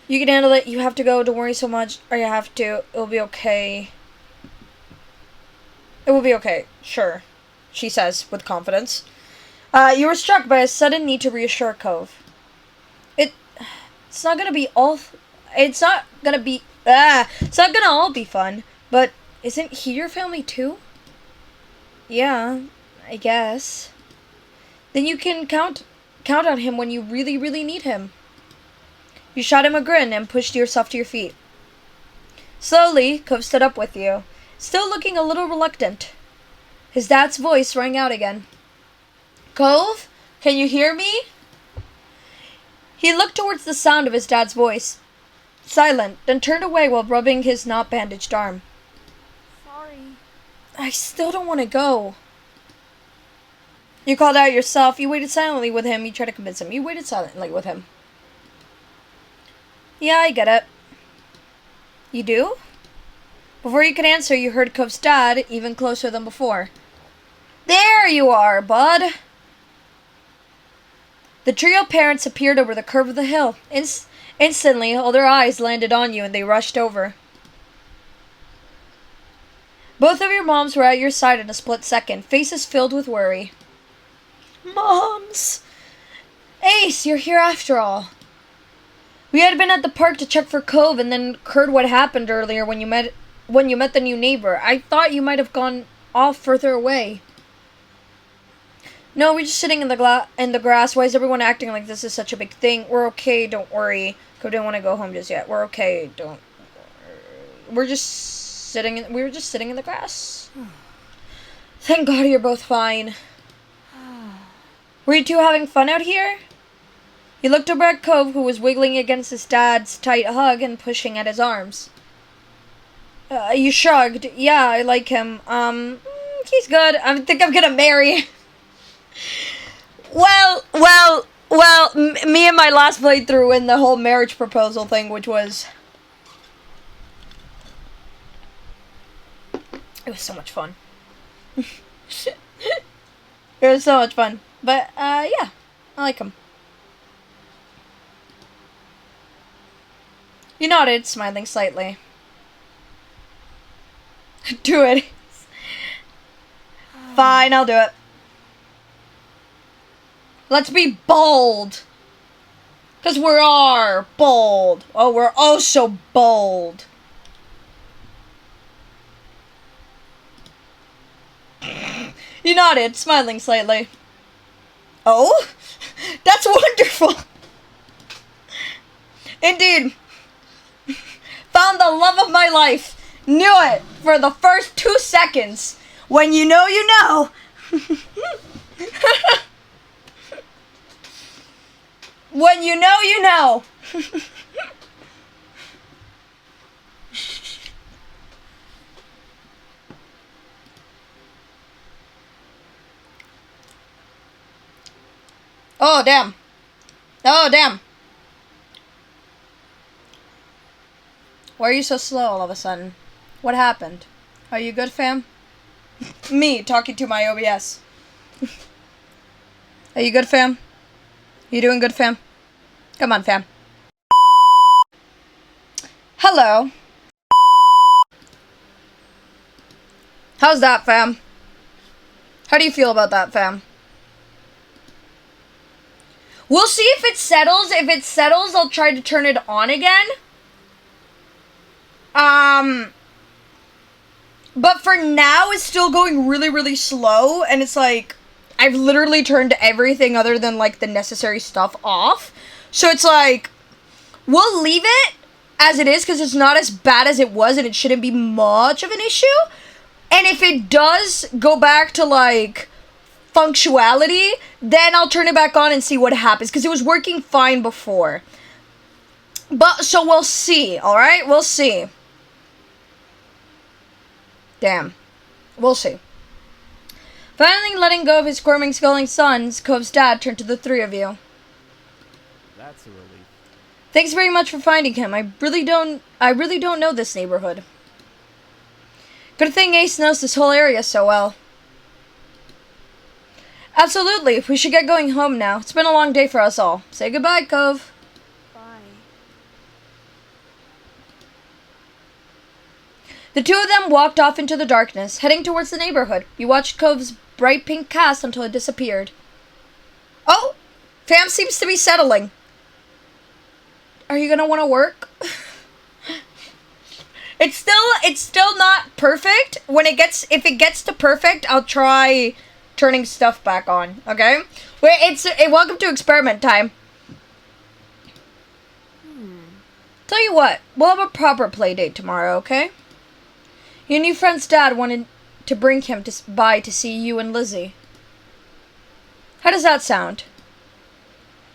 You can handle it. You have to go. Don't worry so much. Or you have to. It'll be okay. It will be okay. Sure, she says with confidence. You were struck by a sudden need to reassure Cove. It's not gonna be all... It's not gonna be... It's not gonna all be fun. But isn't he your family too? Yeah, I guess. Then you can count on him when you really, really need him. You shot him a grin and pushed yourself to your feet. Slowly, Cove stood up with you, still looking a little reluctant. His dad's voice rang out again. Cove, can you hear me? He looked towards the sound of his dad's voice, silent, then turned away while rubbing his not bandaged arm. Sorry. I still don't want to go. You called out yourself. You waited silently with him. You tried to convince him. You waited silently with him. Yeah, I get it. You do? Before you could answer, you heard Cove's dad, even closer than before. There you are, bud. The trio of parents appeared over the curve of the hill, Instantly, all their eyes landed on you and they rushed over. Both of your moms were at your side in a split second, faces filled with worry. Moms! Ace, you're here after all. We had been at the park to check for Cove and then heard what happened earlier when you met the new neighbor. I thought you might have gone off further away. No, we're just sitting in the grass. Why is everyone acting like this is such a big thing? We're okay, don't worry. Cove didn't want to go home just yet. We're okay, don't. We were just sitting in the grass. Thank God you're both fine. Were you two having fun out here? He looked over at Cove, who was wiggling against his dad's tight hug and pushing at his arms. You shrugged. Yeah, I like him. He's good. I think I'm gonna marry. Well, me and my last playthrough in the whole marriage proposal thing, which was... It was so much fun. It was so much fun. But, yeah. I like him. You nodded, smiling slightly. Do it. Fine, I'll do it. Let's be bold. Because we are bold. Oh, we're oh so bold. You nodded, smiling slightly. Oh? That's wonderful. Indeed. Found the love of my life. Knew it for the first 2 seconds. When you know, you know. When you know, you know. Oh, damn. Oh, damn. Why are you so slow all of a sudden? What happened? Are you good, fam? Me, talking to my OBS. Are you good, fam? You doing good, fam? Come on, fam. Hello. How's that, fam? How do you feel about that, fam? We'll see if it settles. If it settles, I'll try to turn it on again. But for now, it's still going really, really slow. And it's like, I've literally turned everything other than, like, the necessary stuff off. So it's like, we'll leave it as it is because it's not as bad as it was and it shouldn't be much of an issue. And if it does go back to, like, functionality, then I'll turn it back on and see what happens. Because it was working fine before. But, so we'll see, alright? We'll see. Damn. We'll see. Finally letting go of his squirming, sculling sons, Cove's dad turned to the three of you. That's a relief. Thanks very much for finding him. I really don't know this neighborhood. Good thing Ace knows this whole area so well. Absolutely. We should get going home now. It's been a long day for us all. Say goodbye, Cove. Bye. The two of them walked off into the darkness, heading towards the neighborhood. You watched Cove's bright pink cast until it disappeared. Oh! Fam seems to be settling. Are you gonna want to work? It's still not perfect. If it gets to perfect, I'll try turning stuff back on. Okay? Welcome to experiment time. Tell you what, we'll have a proper play date tomorrow, okay? Your new friend's dad wanted to bring him by to see you and Lizzie. How does that sound?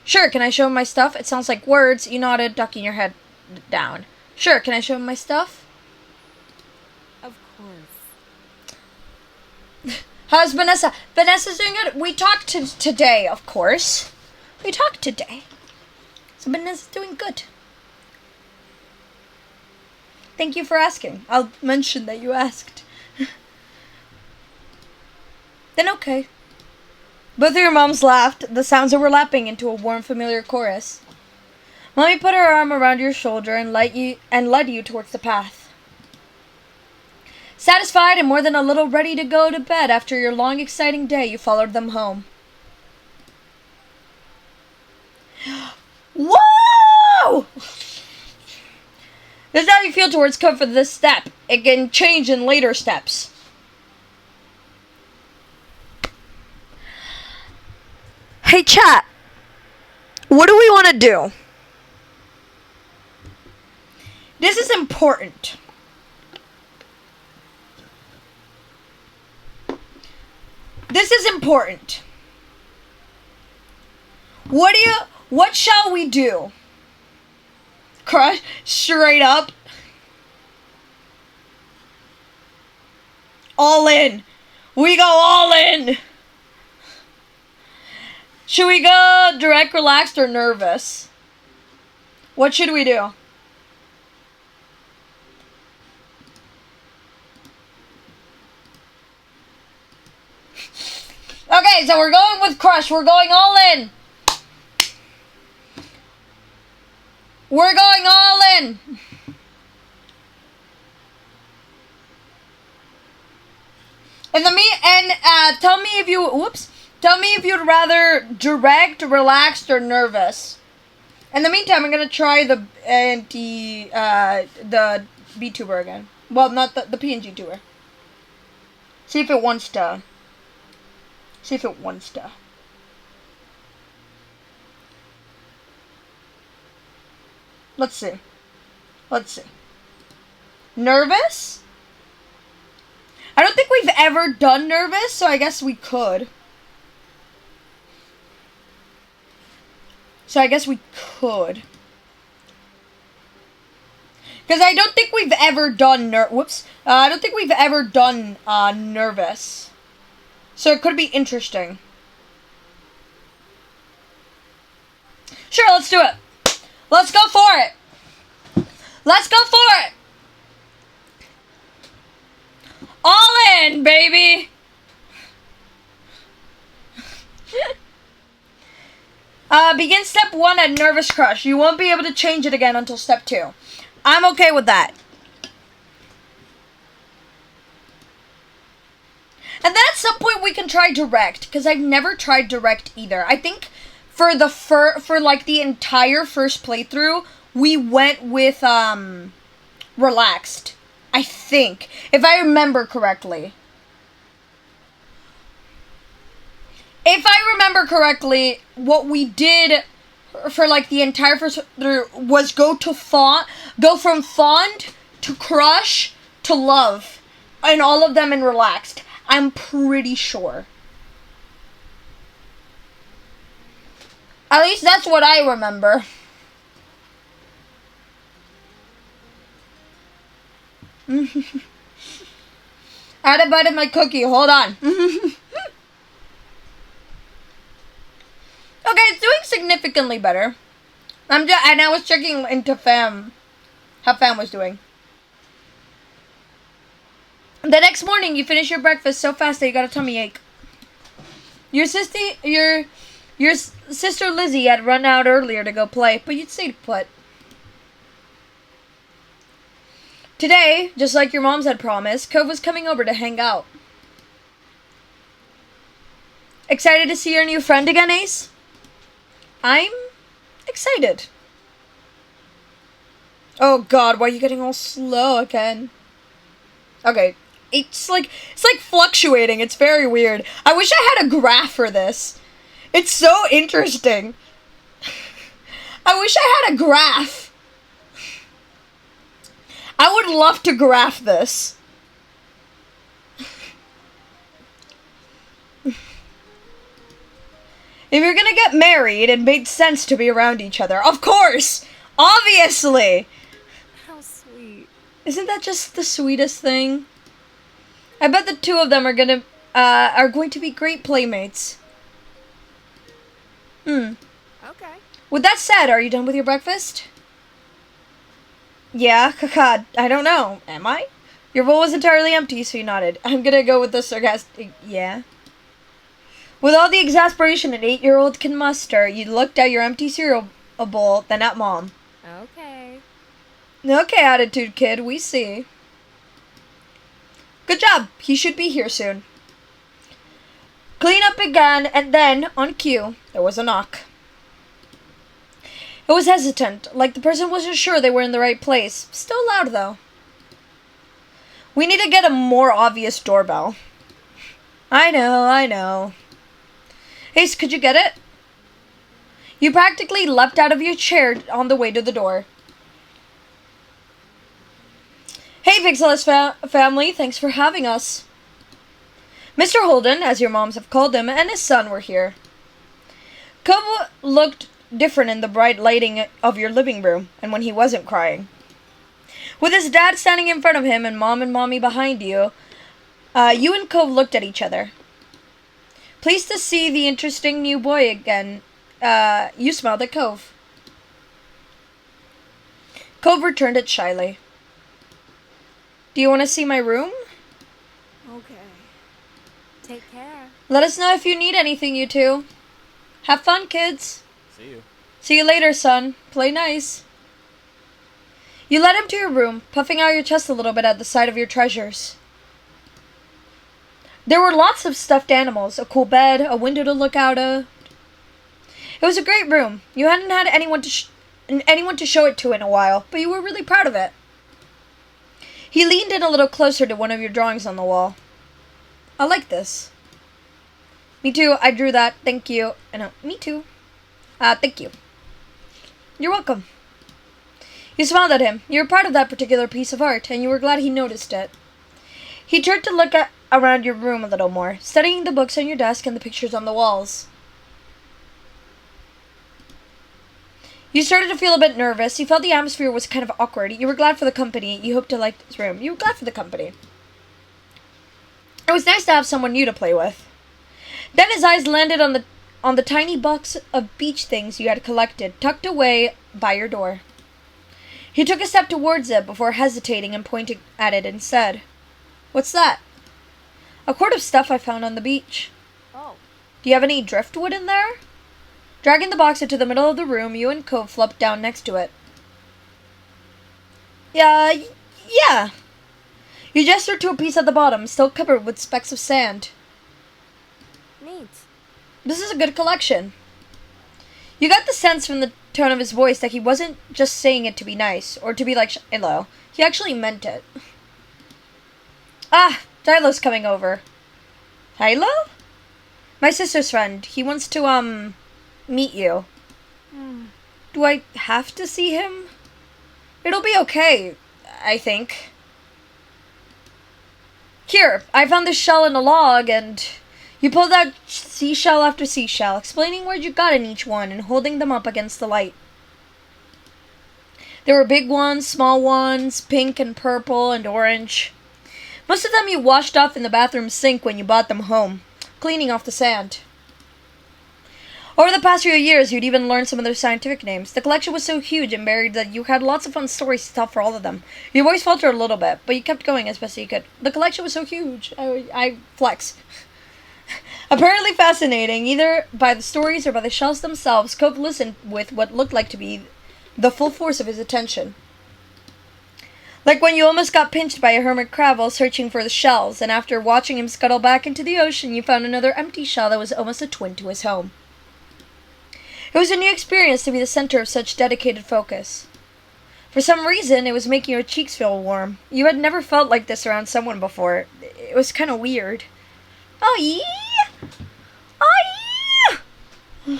Sure, can I show him my stuff? It sounds like words. You nodded, ducking your head down. Sure, can I show him my stuff? Of course. How's Vanessa? Vanessa's doing good. We talked today, of course. We talked today. So Vanessa's doing good. Thank you for asking. I'll mention that you asked. Then okay. Both of your moms laughed, the sounds overlapping into a warm, familiar chorus. Mommy put her arm around your shoulder and led you towards the path. Satisfied and more than a little ready to go to bed after your long, exciting day, you followed them home. Whoa! This is how you feel towards comfort this step. It can change in later steps. Hey, chat. What do we want to do? This is important. This is important. What shall we do? Crush straight up. All in. We go all in. Should we go direct, relaxed, or nervous? What should we do? Okay, so we're going with crush. We're going all in. We're going all in. Tell me if you'd rather direct, relaxed, or nervous. In the meantime, I'm gonna try the VTuber again. Well, not the PNG tuber. See if it wants to. Let's see. Nervous? I don't think we've ever done nervous, so I guess we could. Because I don't think we've ever done I don't think we've ever done nervous. So it could be interesting. Sure, let's do it. Let's go for it. All in, baby. Begin step 1 at nervous crush. You won't be able to change it again until step 2. I'm okay with that. And then at some point we can try direct, because I've never tried direct either. I think for the entire first playthrough, we went with relaxed. I think, if I remember correctly. What we did for the entire first playthrough was go from fond to crush to love, and all of them in relaxed. I'm pretty sure. At least that's what I remember. I had a bite of my cookie. Hold on. Okay, it's doing significantly better. And I was checking into Fam, how Fam was doing. The next morning, you finish your breakfast so fast that you got a tummy ache. Your sister Lizzie had run out earlier to go play, but you'd stayed put. Today, just like your moms had promised, Cove was coming over to hang out. Excited to see your new friend again, Ace? I'm excited. Oh god, why are you getting all slow again? Okay. It's like fluctuating. It's very weird. I wish I had a graph for this. It's so interesting. I wish I had a graph. I would love to graph this. If you're gonna get married, it made sense to be around each other. Of course! Obviously! How sweet. Isn't that just the sweetest thing? I bet the two of them are going to be great playmates. Okay. With that said, are you done with your breakfast? Yeah, caca, I don't know. Am I? Your bowl was entirely empty, so you nodded. I'm gonna go with the sarcastic, yeah. With all the exasperation an 8-year-old can muster, you looked at your empty cereal than at Mom. Okay. Okay, attitude kid, we see. Good job. He should be here soon. Clean up again, and then, on cue, there was a knock. It was hesitant, like the person wasn't sure they were in the right place. Still loud, though. We need to get a more obvious doorbell. I know. Ace, could you get it? You practically leapt out of your chair on the way to the door. Hey, Pixelus family, thanks for having us. Mr. Holden, as your moms have called him, and his son were here. Cove looked different in the bright lighting of your living room, and when he wasn't crying. With his dad standing in front of him and Mom and Mommy behind you, you and Cove looked at each other. Pleased to see the interesting new boy again, you smiled at Cove. Cove returned it shyly. Do you want to see my room? Okay. Take care. Let us know if you need anything, you two. Have fun, kids. See you. See you later, son. Play nice. You led him to your room, puffing out your chest a little bit at the sight of your treasures. There were lots of stuffed animals, a cool bed, a window to look out of. It was a great room. You hadn't had anyone to show it to in a while, but you were really proud of it. He leaned in a little closer to one of your drawings on the wall. I like this. Me too. I drew that. Thank you. No, me too. Thank you. You're welcome. You smiled at him. You were proud of that particular piece of art, and you were glad he noticed it. He turned to look around your room a little more, studying the books on your desk and the pictures on the walls. You started to feel a bit nervous. You felt the atmosphere was kind of awkward. You were glad for the company. You hoped to like his room. You were glad for the company. It was nice to have someone new to play with. Then his eyes landed on the tiny box of beach things you had collected, tucked away by your door. He took a step towards it before hesitating and pointing at it and said, "What's that?" "A quart of stuff I found on the beach." Oh. "Do you have any driftwood in there?" Dragging the box into the middle of the room, you and Cove flopped down next to it. Yeah. You gestured to a piece at the bottom, still covered with specks of sand. Neat. This is a good collection. You got the sense from the tone of his voice that he wasn't just saying it to be nice, or to be like Shiloh. He actually meant it. Ah, Dilo's coming over. Hilo? My sister's friend. He wants to, meet you. Do I have to see him? It'll be okay, I think. Here, I found this shell in a log, and you pulled out seashell after seashell, explaining where you got in each one and holding them up against the light. There were big ones, small ones, pink and purple and orange. Most of them you washed off in the bathroom sink when you brought them home, cleaning off the sand. Over the past few years, you'd even learned some of their scientific names. The collection was so huge and varied that you had lots of fun stories to tell for all of them. Your voice faltered a little bit, but you kept going as best you could. The collection was so huge. I flex. Apparently fascinating, either by the stories or by the shells themselves, Cove listened with what looked like to be the full force of his attention. Like when you almost got pinched by a hermit crab while searching for the shells, and after watching him scuttle back into the ocean, you found another empty shell that was almost a twin to his home. It was a new experience to be the center of such dedicated focus. For some reason, it was making your cheeks feel warm. You had never felt like this around someone before. It was kind of weird. Oh, yeah! Oh, yeah!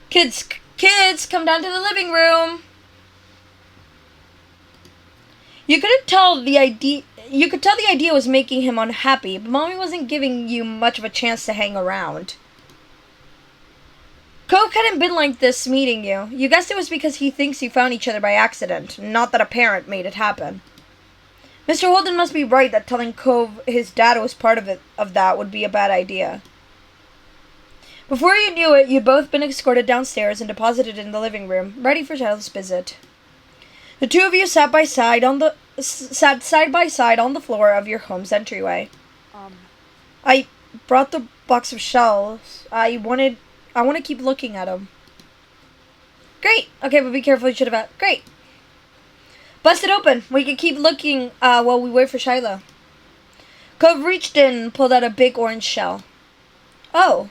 Kids, come down to the living room. You could tell the idea was making him unhappy, but Mommy wasn't giving you much of a chance to hang around. Coke hadn't been like this meeting you. You guessed it was because he thinks you found each other by accident, not that a parent made it happen. Mr. Holden must be right that telling Cove his dad was part of that would be a bad idea. Before you knew it, you'd both been escorted downstairs and deposited in the living room, ready for Child's visit. The two of you sat side by side on the floor of your home's entryway. I brought the box of shells. I wanted I want to keep looking at him. Great. Okay, but be careful. You should have. Great. Bust it open. We can keep looking while we wait for Shiloh. Cove reached in and pulled out a big orange shell. Oh.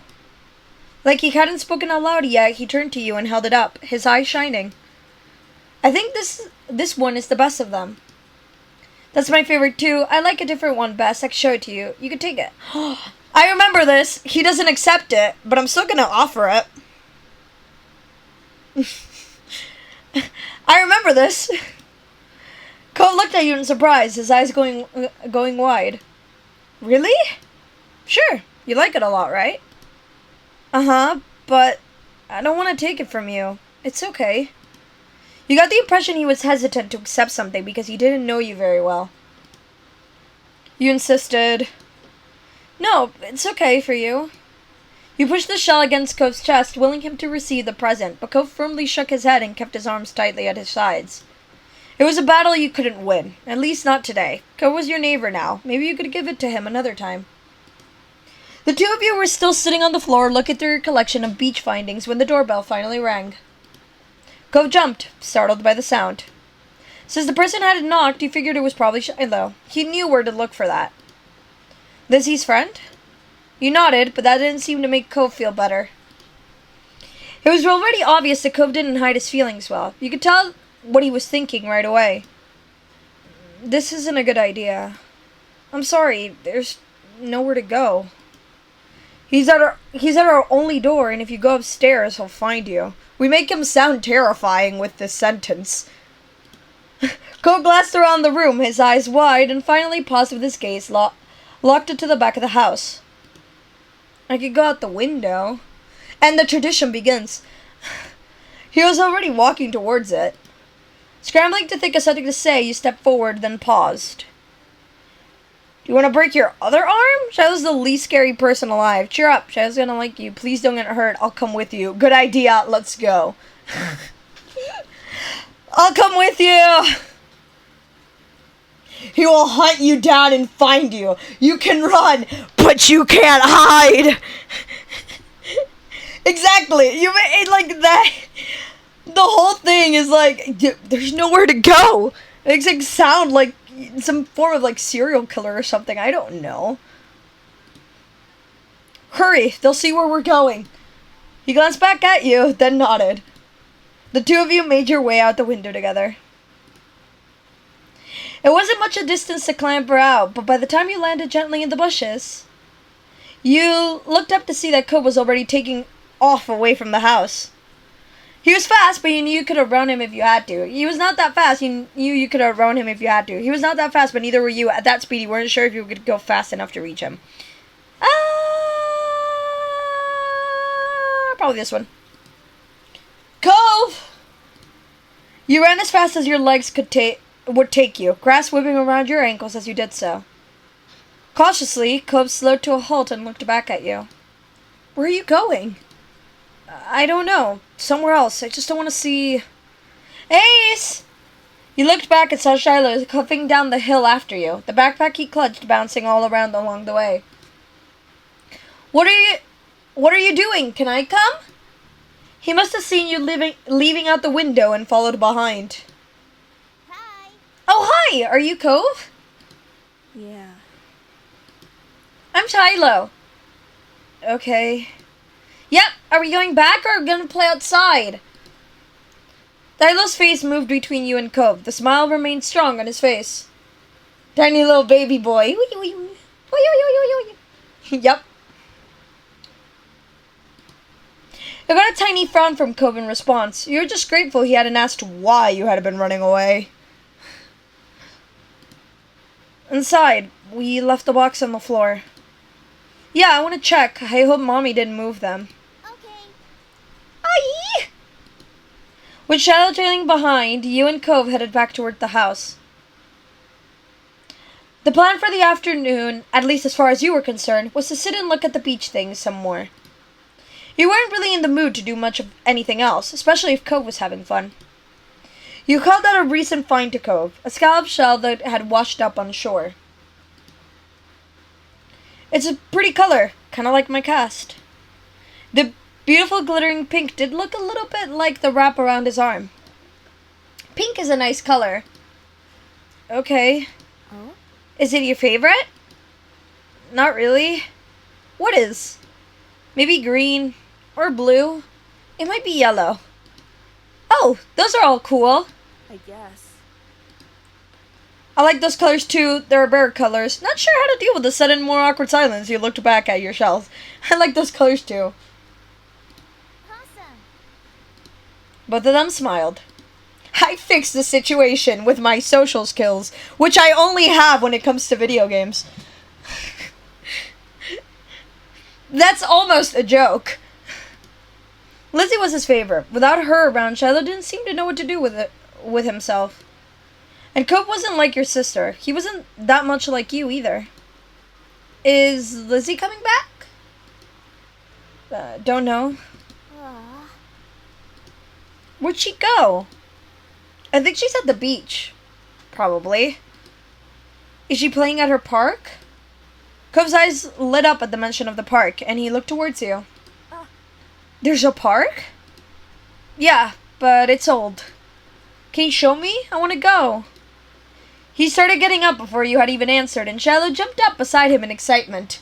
Like he hadn't spoken out loud yet, he turned to you and held it up, his eyes shining. I think this one is the best of them. That's my favorite too. I like a different one best. I can show it to you. You can take it. I remember this. He doesn't accept it, but I'm still gonna offer it. I remember this. Cove looked at you in surprise, his eyes going wide. Really? Sure. You like it a lot, right? Uh-huh, but I don't want to take it from you. It's okay. You got the impression he was hesitant to accept something because he didn't know you very well. You insisted. No, it's okay for you. You pushed the shell against Cove's chest, willing him to receive the present, but Cove firmly shook his head and kept his arms tightly at his sides. It was a battle you couldn't win, at least not today. Cove was your neighbor now. Maybe you could give it to him another time. The two of you were still sitting on the floor looking through your collection of beach findings when the doorbell finally rang. Cove jumped, startled by the sound. Since the person hadn't knocked, he figured it was probably Shiloh. He knew where to look for that. Lizzie's friend? You nodded, but that didn't seem to make Cove feel better. It was already obvious that Cove didn't hide his feelings well. You could tell what he was thinking right away. This isn't a good idea. I'm sorry, there's nowhere to go. He's at our only door, and if you go upstairs, he'll find you. We make him sound terrifying with this sentence. Cove glanced around the room, his eyes wide, and finally paused with his gaze locked into the back of the house. I could go out the window. And the tradition begins. He was already walking towards it. Scrambling to think of something to say, you stepped forward, then paused. Do you want to break your other arm? Shiloh's the least scary person alive. Cheer up. Shiloh's gonna like you. Please don't get hurt. I'll come with you. Good idea. Let's go. I'll come with you. He will hunt you down and find you. You can run, but you can't hide. Exactly. You made like that. The whole thing is like, there's nowhere to go. It makes it sound like some form of like serial killer or something. I don't know. Hurry, they'll see where we're going. He glanced back at you, then nodded. The two of you made your way out the window together. It wasn't much a distance to clamber out, but by the time you landed gently in the bushes, you looked up to see that Cove was already taking off away from the house. He was fast, but you knew you could outrun him if you had to. He was not that fast. You knew you could outrun him if you had to. He was not that fast, but neither were you. At that speed, you weren't sure if you could go fast enough to reach him. Probably this one. Cove! You ran as fast as your legs would take you, grass whipping around your ankles as you did so. Cautiously, Cove slowed to a halt and looked back at you. Where are you going? I don't know. Somewhere else. I just don't want to see... Ace! You looked back and saw Shiloh cuffing down the hill after you, the backpack he clutched bouncing all around along the way. What are you doing? Can I come? He must have seen you leaving out the window and followed behind. Hi. Oh, hi! Are you Cove? Yeah. I'm Shiloh. Okay. Yep, are we going back or are we gonna play outside? Shiloh's face moved between you and Cove. The smile remained strong on his face. Tiny little baby boy. Yep. I got a tiny frown from Cove in response. You were just grateful he hadn't asked why you had been running away. Inside, we left the box on the floor. Yeah, I want to check. I hope Mommy didn't move them. Okay. Aye! With Shiloh trailing behind, you and Cove headed back toward the house. The plan for the afternoon, at least as far as you were concerned, was to sit and look at the beach things some more. You weren't really in the mood to do much of anything else, especially if Cove was having fun. You called out a recent find to Cove, a scallop shell that had washed up on shore. It's a pretty color, kind of like my cast. The Beautiful glittering pink did look a little bit like the wrap around his arm. Pink is a nice color. Okay. Oh? Is it your favorite? Not really. What is? Maybe green or blue? It might be yellow. Oh, those are all cool. I guess. I like those colors too. They're rare colors. Not sure how to deal with the sudden, more awkward silence. You looked back at your shells. I like those colors too. Awesome. Both of them smiled. I fixed the situation with my social skills, which I only have when it comes to video games. That's almost a joke. Lizzie was his favorite. Without her around, Shiloh didn't seem to know what to do with himself. And Cope wasn't like your sister. He wasn't that much like you either. Is Lizzie coming back? Don't know. Aw. Where'd she go? I think she's at the beach. Probably. Is she playing at her park? Cove's eyes lit up at the mention of the park, and he looked towards you. There's a park? Yeah, but it's old. Can you show me? I want to go. He started getting up before you had even answered, and Shiloh jumped up beside him in excitement.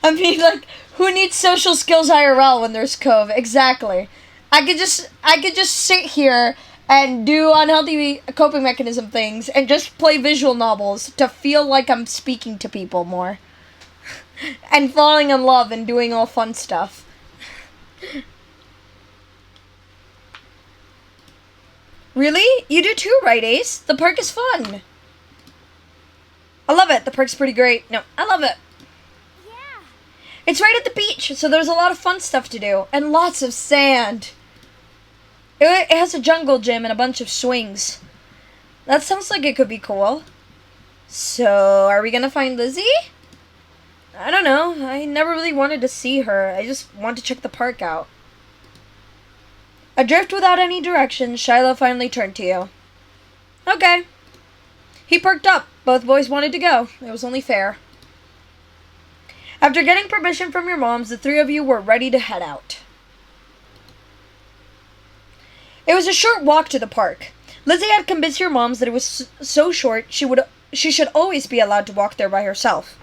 I mean, like, who needs social skills IRL when there's Cove? Exactly. I could just sit here and do unhealthy coping mechanism things and just play visual novels to feel like I'm speaking to people more. And falling in love and doing all fun stuff. Really? You do too, right, Ace? The park is fun. I love it. The park's pretty great. No, I love it. Yeah. It's right at the beach, so there's a lot of fun stuff to do. And lots of sand. It has a jungle gym and a bunch of swings. That sounds like it could be cool. So, are we gonna find Lizzie? I don't know. I never really wanted to see her. I just want to check the park out. Adrift without any direction, Shiloh finally turned to you. Okay. He perked up. Both boys wanted to go. It was only fair. After getting permission from your moms, the three of you were ready to head out. It was a short walk to the park. Lizzie had convinced your moms that it was so short she should always be allowed to walk there by herself.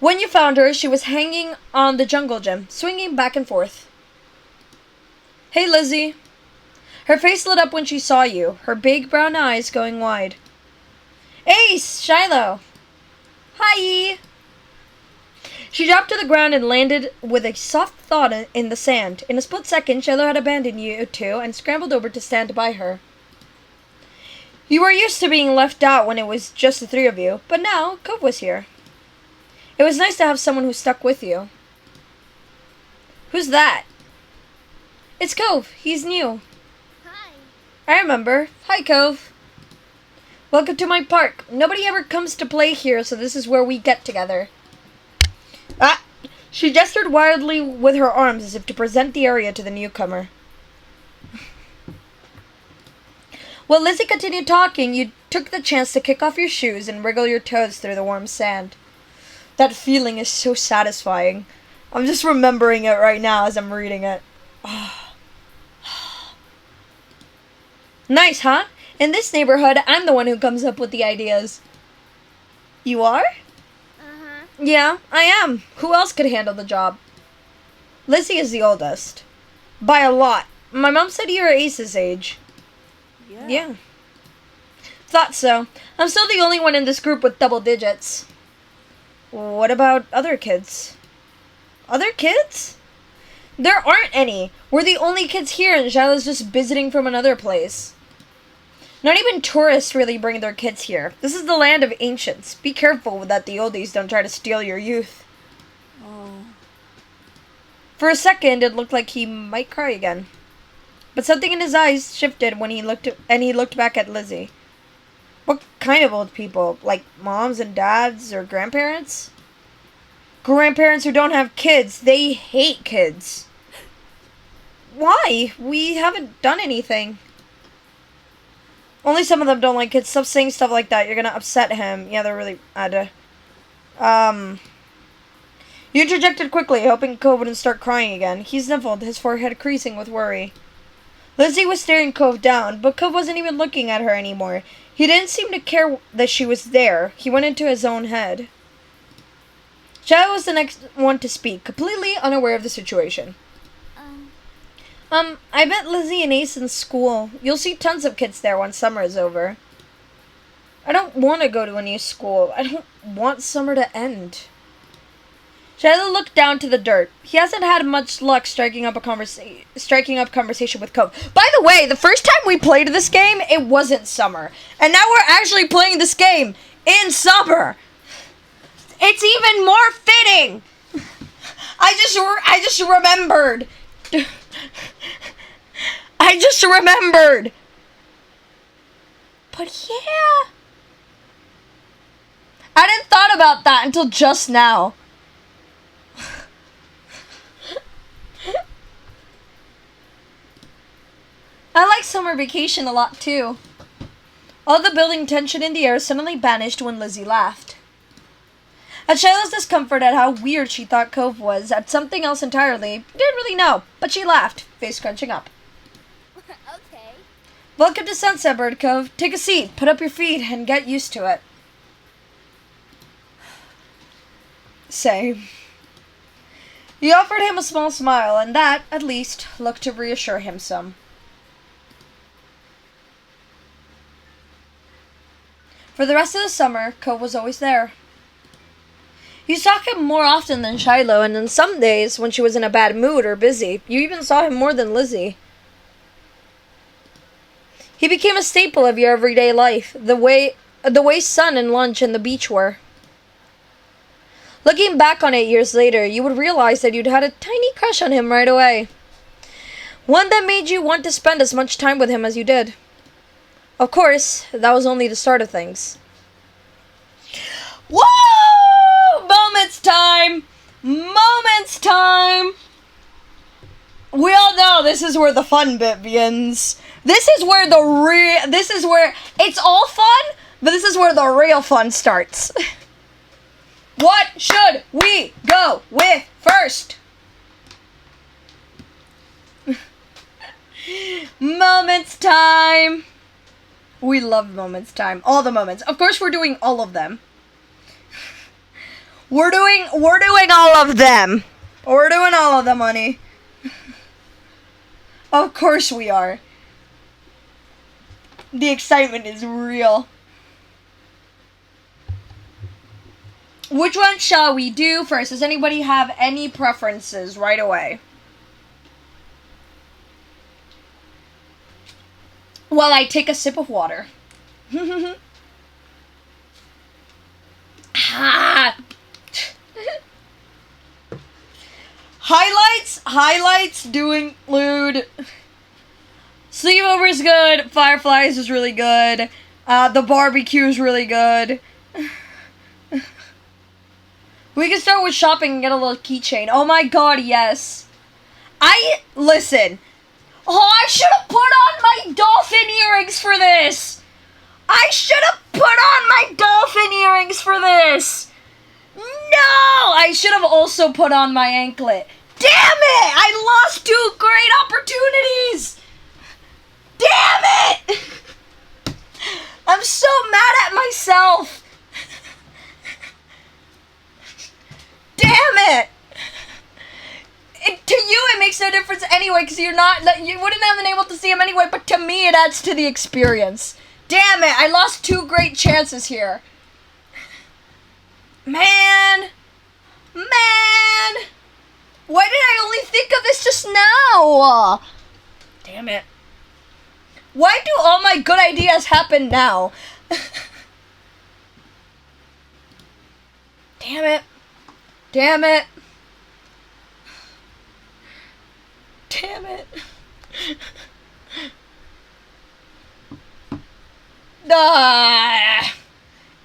When you found her, she was hanging on the jungle gym, swinging back and forth. Hey, Lizzie. Her face lit up when she saw you, her big brown eyes going wide. Ace! Shiloh! Hi! She dropped to the ground and landed with a soft thud in the sand. In a split second, Shiloh had abandoned you two and scrambled over to stand by her. You were used to being left out when it was just the three of you, but now Cove was here. It was nice to have someone who stuck with you. Who's that? It's Cove. He's new. Hi. I remember. Hi, Cove. Welcome to my park. Nobody ever comes to play here, so this is where we get together. Ah! She gestured wildly with her arms as if to present the area to the newcomer. While Lizzie continued talking, you took the chance to kick off your shoes and wriggle your toes through the warm sand. That feeling is so satisfying. I'm just remembering it right now as I'm reading it. Nice, huh? In this neighborhood, I'm the one who comes up with the ideas. You are? Uh-huh. Yeah, I am. Who else could handle the job? Lizzie is the oldest. By a lot. My mom said you're Ace's age. Yeah. Thought so. I'm still the only one in this group with double digits. What about other kids? Other kids? There aren't any. We're the only kids here and Shiloh's just visiting from another place. Not even tourists really bring their kids here. This is the land of ancients. Be careful that the oldies don't try to steal your youth. Oh. For a second, it looked like he might cry again. But something in his eyes shifted when he looked back at Lizzie. What kind of old people? Like moms and dads or grandparents? Grandparents who don't have kids. They hate kids. Why? We haven't done anything. Only some of them don't like kids. Stop saying stuff like that. You're gonna upset him. Yeah, they're really He interjected quickly, hoping Cove wouldn't start crying again. He sniffled, his forehead creasing with worry. Lizzie was staring Cove down, but Cove wasn't even looking at her anymore. He didn't seem to care that she was there. He went into his own head. Shiloh was the next one to speak, completely unaware of the situation. I met Lizzie and Ace in school. You'll see tons of kids there once summer is over. I don't want to go to a new school. I don't want summer to end. Shiloh looked down to the dirt. He hasn't had much luck striking up conversation with Cove. By the way, the first time we played this game, it wasn't summer. And now we're actually playing this game in summer. It's even more fitting. I just remembered. I just remembered. But yeah. I didn't thought about that until just now. I like summer vacation a lot too. All the building tension in the air suddenly vanished when Lizzie laughed. At Shiloh's discomfort at how weird she thought Cove was, at something else entirely, didn't really know, but she laughed, face crunching up. Okay. Welcome to Sunset, Bird Cove. Take a seat, put up your feet, and get used to it. Same. He offered him a small smile, and that, at least, looked to reassure him some. For the rest of the summer, Cove was always there. You saw him more often than Shiloh, and on some days, when she was in a bad mood or busy, you even saw him more than Lizzie. He became a staple of your everyday life, the way sun and lunch and the beach were. Looking back on it years later, you would realize that you'd had a tiny crush on him right away. One that made you want to spend as much time with him as you did. Of course, that was only the start of things. Woo! Moments time! Moments time! We all know this is where the fun bit begins. This is where it's all fun, but this is where the real fun starts. What should we go with first? Moments time. We love moments time. All the moments. Of course, we're doing all of them. We're doing all of them. We're doing all of them, honey. Of course we are. The excitement is real. Which one shall we do first? Does anybody have any preferences right away? While I take a sip of water. Highlights do include Sleepover is good, Fireflies is really good, the barbecue is really good. We can start with shopping and get a little keychain. Oh my god, yes. Listen. Oh, I should have put on my dolphin earrings for this. I should have put on my dolphin earrings for this. No, I should have also put on my anklet. Damn it! I lost 2 great opportunities. Damn it! I'm so mad at myself. Damn it! To you, it makes no difference anyway, because you wouldn't have been able to see him anyway, but to me, it adds to the experience. Damn it, I lost 2 great chances here. Man! Why did I only think of this just now? Damn it. Why do all my good ideas happen now? Damn it. Damn it. Damn it.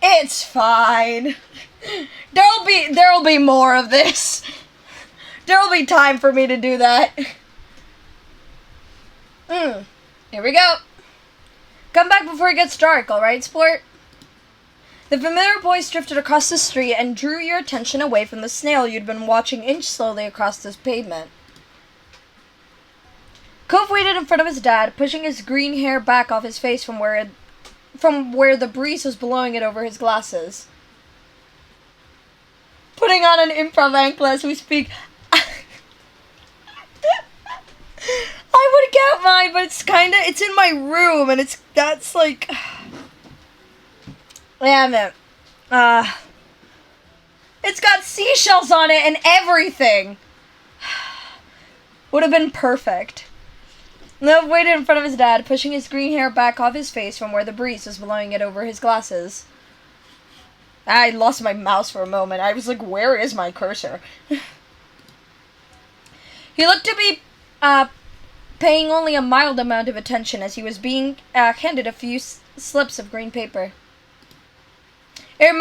It's fine. There'll be more of this. There'll be time for me to do that. Here we go. Come back before it gets dark, alright, sport? The familiar voice drifted across the street and drew your attention away from the snail you'd been watching inch slowly across the pavement. Cove waited in front of his dad, pushing his green hair back off his face from where the breeze was blowing it over his glasses. Putting on an improv ankle as we speak. I would get mine, but it's in my room, and that's like... Damn it. It's got seashells on it and everything. Would have been perfect. Nov waited in front of his dad, pushing his green hair back off his face from where the breeze was blowing it over his glasses. I lost my mouse for a moment. I was like, where is my cursor? He looked to be paying only a mild amount of attention as he was being handed a few slips of green paper. It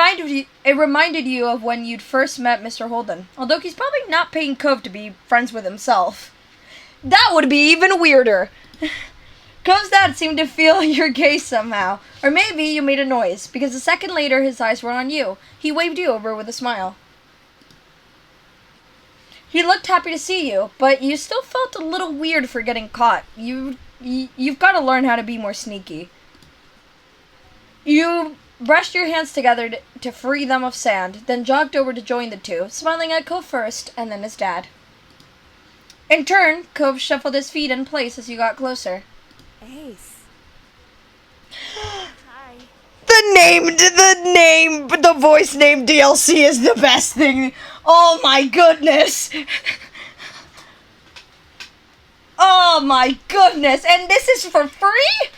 reminded you of when you'd first met Mr. Holden, although he's probably not paying Cove to be friends with himself. That would be even weirder. Cove's dad seemed to feel your gaze somehow, or maybe you made a noise, because a second later his eyes were on you. He waved you over with a smile. He looked happy to see you, but you still felt a little weird for getting caught. You've got to learn how to be more sneaky. You brushed your hands together to free them of sand, then jogged over to join the two, smiling at Cove first, and then his dad. In turn, Cove shuffled his feet in place as you got closer. Ace. Hi. The voice name DLC is the best thing. Oh my goodness. Oh my goodness. And this is for free?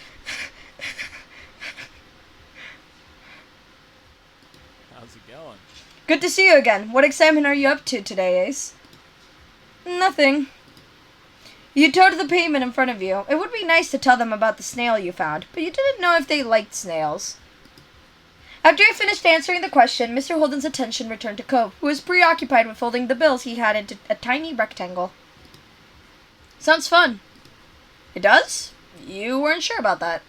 How's it going? Good to see you again. What excitement are you up to today, Ace? Nothing. You towed the pavement in front of you. It would be nice to tell them about the snail you found, but you didn't know if they liked snails. After you finished answering the question, Mr. Holden's attention returned to Cove, who was preoccupied with folding the bills he had into a tiny rectangle. Sounds fun. It does? You weren't sure about that.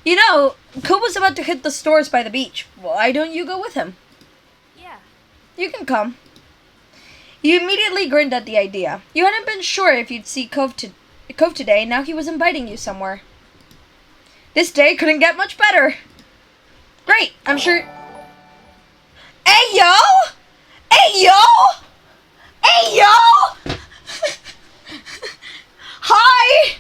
You know, Cove was about to hit the stores by the beach. Why don't you go with him? Yeah. You can come. You immediately grinned at the idea. You hadn't been sure if you'd see Cove today, and now he was inviting you somewhere. This day couldn't get much better. Great, I'm sure... Hey, yo! Hey, yo! Hey, yo! Hi!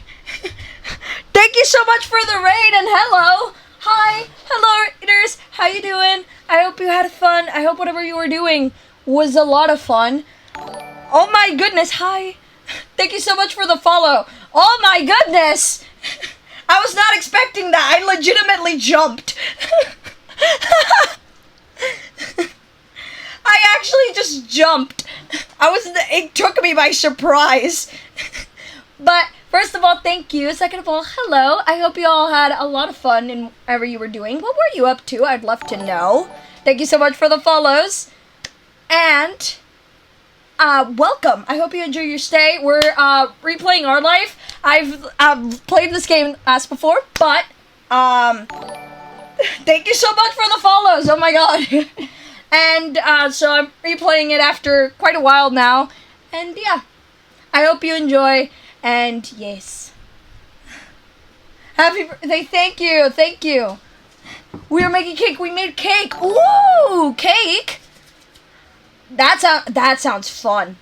Thank you so much for the raid, and hello! Hi! Hello, readers! How you doing? I hope you had fun. I hope whatever you were doing was a lot of fun. Oh my goodness, hi! Thank you so much for the follow. Oh my goodness! I was not expecting that. I legitimately jumped. I actually just jumped. It took me by surprise. But first of all, thank you. Second of all, hello. I hope you all had a lot of fun in whatever you were doing. What were you up to? I'd love to know. Thank you so much for the follows. And welcome. I hope you enjoy your stay. We're replaying our life. I've played this game as before, but thank you so much for the follows. Oh my god. And so I'm replaying it after quite a while now. And yeah, I hope you enjoy. And yes, happy birthday. Thank you. Thank you. We are making cake. We made cake. Ooh, cake. That sounds fun.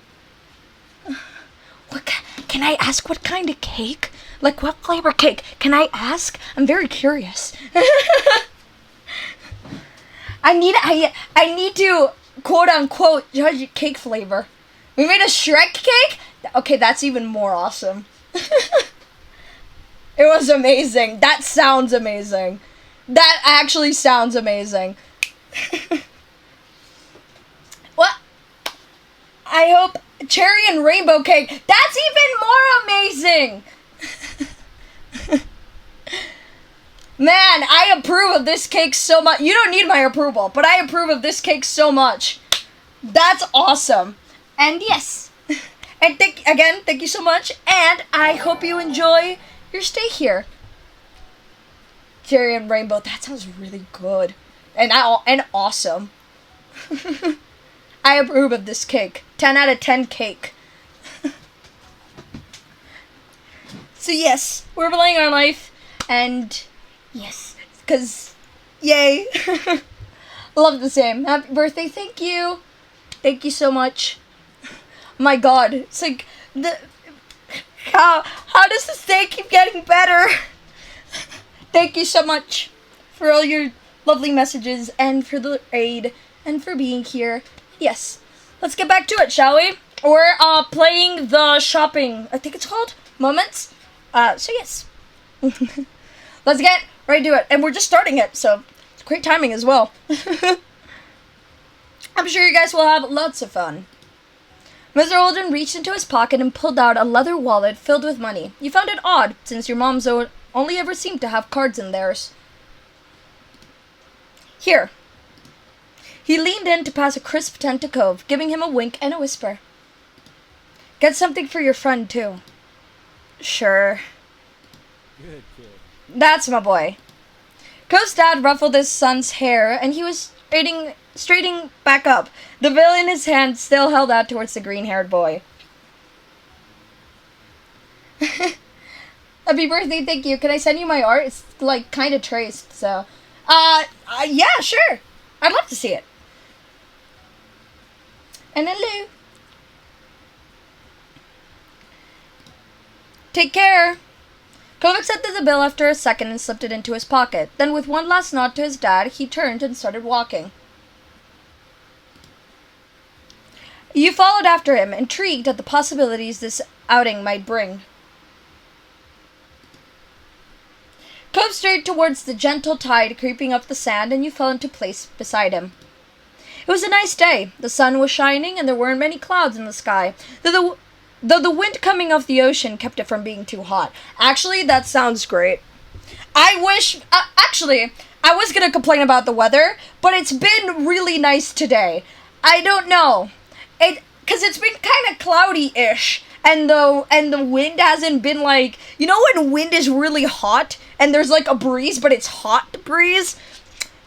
Can I ask what kind of cake? Like what flavor cake? Can I ask? I'm very curious. I need to quote unquote judge cake flavor. We made a Shrek cake? Okay, that's even more awesome. It was amazing. That sounds amazing. That actually sounds amazing. What? I hope cherry and rainbow cake. That's even more amazing. Man, I approve of this cake so much. You don't need my approval, but I approve of this cake so much. That's awesome. And yes. And thank you so much. And I hope you enjoy your stay here. Cherry and rainbow. That sounds really good. and awesome. I approve of this cake. 10 out of 10 cake. So yes, we're playing our life, and yes, because yay. Love the same. Happy birthday, thank you. Thank you so much. My god, it's like how does this day keep getting better? Thank you so much for all your lovely messages and for the aid and for being here. Yes. Let's get back to it, shall we? We're playing the shopping, I think it's called Moments. So yes. Let's get right to it. And we're just starting it, so it's great timing as well. I'm sure you guys will have lots of fun. Mr. Holden reached into his pocket and pulled out a leather wallet filled with money. You found it odd, since your mom's only ever seemed to have cards in theirs. Here. He leaned in to pass a crisp 10 to Cove, giving him a wink and a whisper. Get something for your friend, too. Sure. Good kid. That's my boy. Cove's dad ruffled his son's hair, and he was straightening back up, the bill in his hand still held out towards the green-haired boy. Happy birthday, thank you. Can I send you my art? It's, like, kind of traced, so... yeah, sure. I'd love to see it. And hello. Take care. Cove accepted the bill after a second and slipped it into his pocket. Then, with one last nod to his dad, he turned and started walking. You followed after him, intrigued at the possibilities this outing might bring. Cove strayed towards the gentle tide creeping up the sand, and you fell into place beside him. It was a nice day. The sun was shining, and there weren't many clouds in the sky, though the wind coming off the ocean kept it from being too hot. Actually, that sounds great. I wish... actually, I was gonna complain about the weather, but it's been really nice today. I don't know. Because it's been kind of cloudy-ish, and the wind hasn't been like... You know when wind is really hot, and there's like a breeze, but it's hot breeze?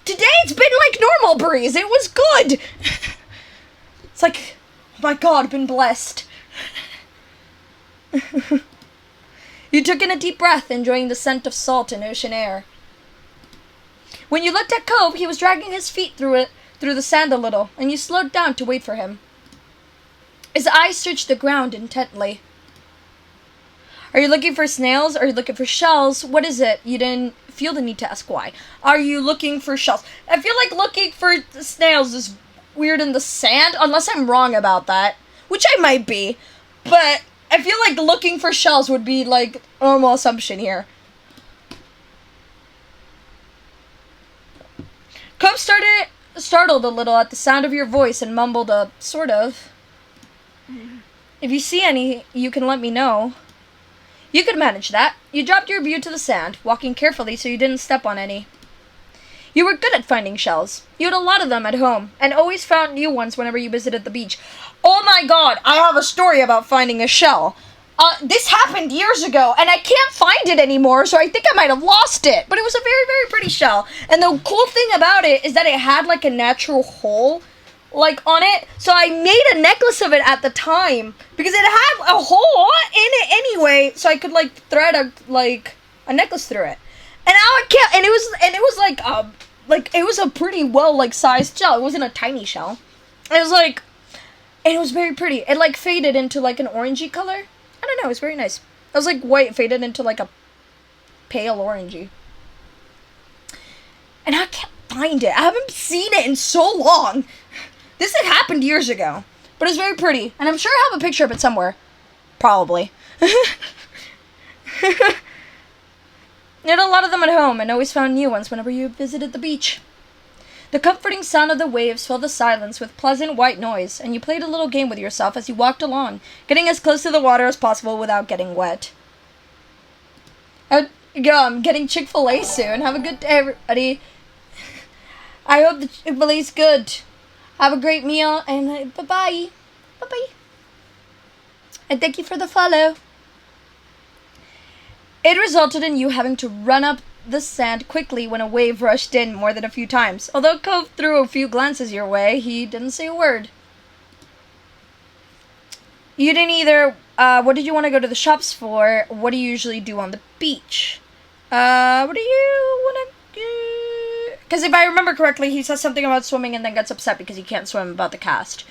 Today it's been like normal breeze. It was good. It's like, oh my god, been blessed. You took in a deep breath, enjoying the scent of salt and ocean air. When you looked at Cove, he was dragging his feet through the sand a little, and you slowed down to wait for him. His eyes searched the ground intently. Are you looking for snails? Are you looking for shells? What is it? You didn't feel the need to ask why. Are you looking for shells? I feel like looking for snails is weird in the sand, unless I'm wrong about that. Which I might be. But I feel like looking for shells would be like a normal assumption here. Cub startled a little at the sound of your voice and mumbled a sort of. If you see any, you can let me know. You could manage that. You dropped your view to the sand, walking carefully so you didn't step on any. You were good at finding shells. You had a lot of them at home, and always found new ones whenever you visited the beach. Oh my god, I have a story about finding a shell. This happened years ago, and I can't find it anymore, so I think I might have lost it. But it was a very, very pretty shell. And the cool thing about it is that it had, like, a natural hole, like, on it. So I made a necklace of it at the time, because it had a hole in it anyway, so I could, like, thread a necklace through it. And now I can't, and it was like, it was a pretty well, like, sized shell. It wasn't a tiny shell. It was, like, and it was very pretty. It, like, faded into, like, an orangey color. I don't know, it was very nice. It was, like, white faded into, like, a pale orangey. And I can't find it. I haven't seen it in so long. This had happened years ago. But it was very pretty. And I'm sure I have a picture of it somewhere. Probably. You had a lot of them at home, and always found new ones whenever you visited the beach. The comforting sound of the waves filled the silence with pleasant white noise, and you played a little game with yourself as you walked along, getting as close to the water as possible without getting wet. I'm getting Chick-fil-A soon. Have a good day, everybody. I hope the Chick-fil-A's good. Have a great meal, and bye-bye. Bye-bye. And thank you for the follow. It resulted in you having to run up the sand quickly when a wave rushed in more than a few times. Although Cove threw a few glances your way, he didn't say a word. You didn't either. What did you want to go to the shops for? What do you usually do on the beach? What do you want to do? Because if I remember correctly, he says something about swimming and then gets upset because he can't swim about the cast.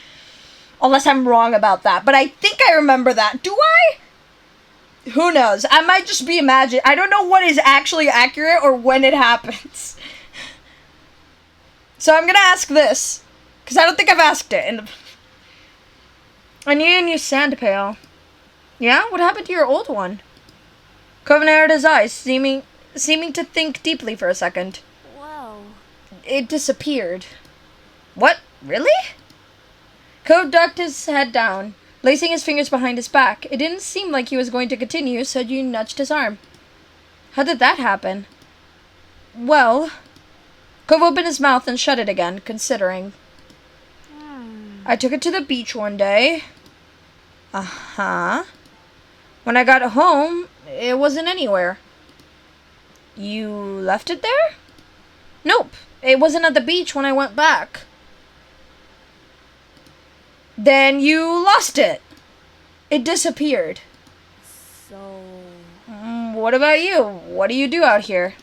Unless I'm wrong about that. But I think I remember that. Do I? Who knows? I might just be imagining. I don't know what is actually accurate or when it happens. So I'm going to ask this. Because I don't think I've asked it. I need a new sand pail. Yeah? What happened to your old one? Cove narrowed his eyes, seeming to think deeply for a second. Whoa. It disappeared. What? Really? Cove ducked his head down, lacing his fingers behind his back. It didn't seem like he was going to continue, so you nudged his arm. How did that happen? Well... Cove opened his mouth and shut it again, considering. I took it to the beach one day. Uh-huh. When I got home, it wasn't anywhere. You left it there? Nope. It wasn't at the beach when I went back. Then you lost it. It disappeared. So... What about you? What do you do out here?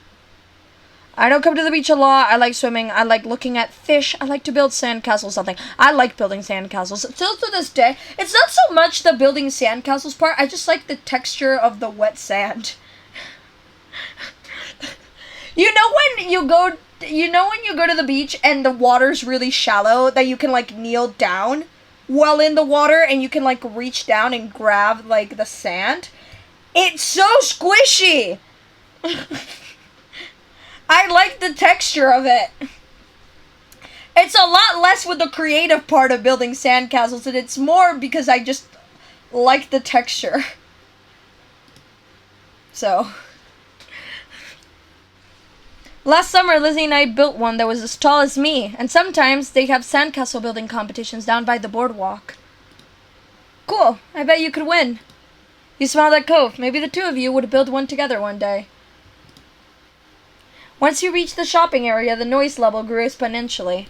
I don't come to the beach a lot. I like swimming. I like looking at fish. I like to build sandcastles, something. I like building sandcastles. Still to this day, it's not so much the building sandcastles part. I just like the texture of the wet sand. You know when you go to the beach and the water's really shallow that you can like kneel down while in the water and you can like reach down and grab like the sand? It's so squishy. I like the texture of it. It's a lot less with the creative part of building sandcastles, and it's more because I just like the texture. So. Last summer, Lizzie and I built one that was as tall as me, and sometimes they have sandcastle building competitions down by the boardwalk. Cool, I bet you could win. You smiled at Cove. Maybe the two of you would build one together one day. Once you reached the shopping area, the noise level grew exponentially.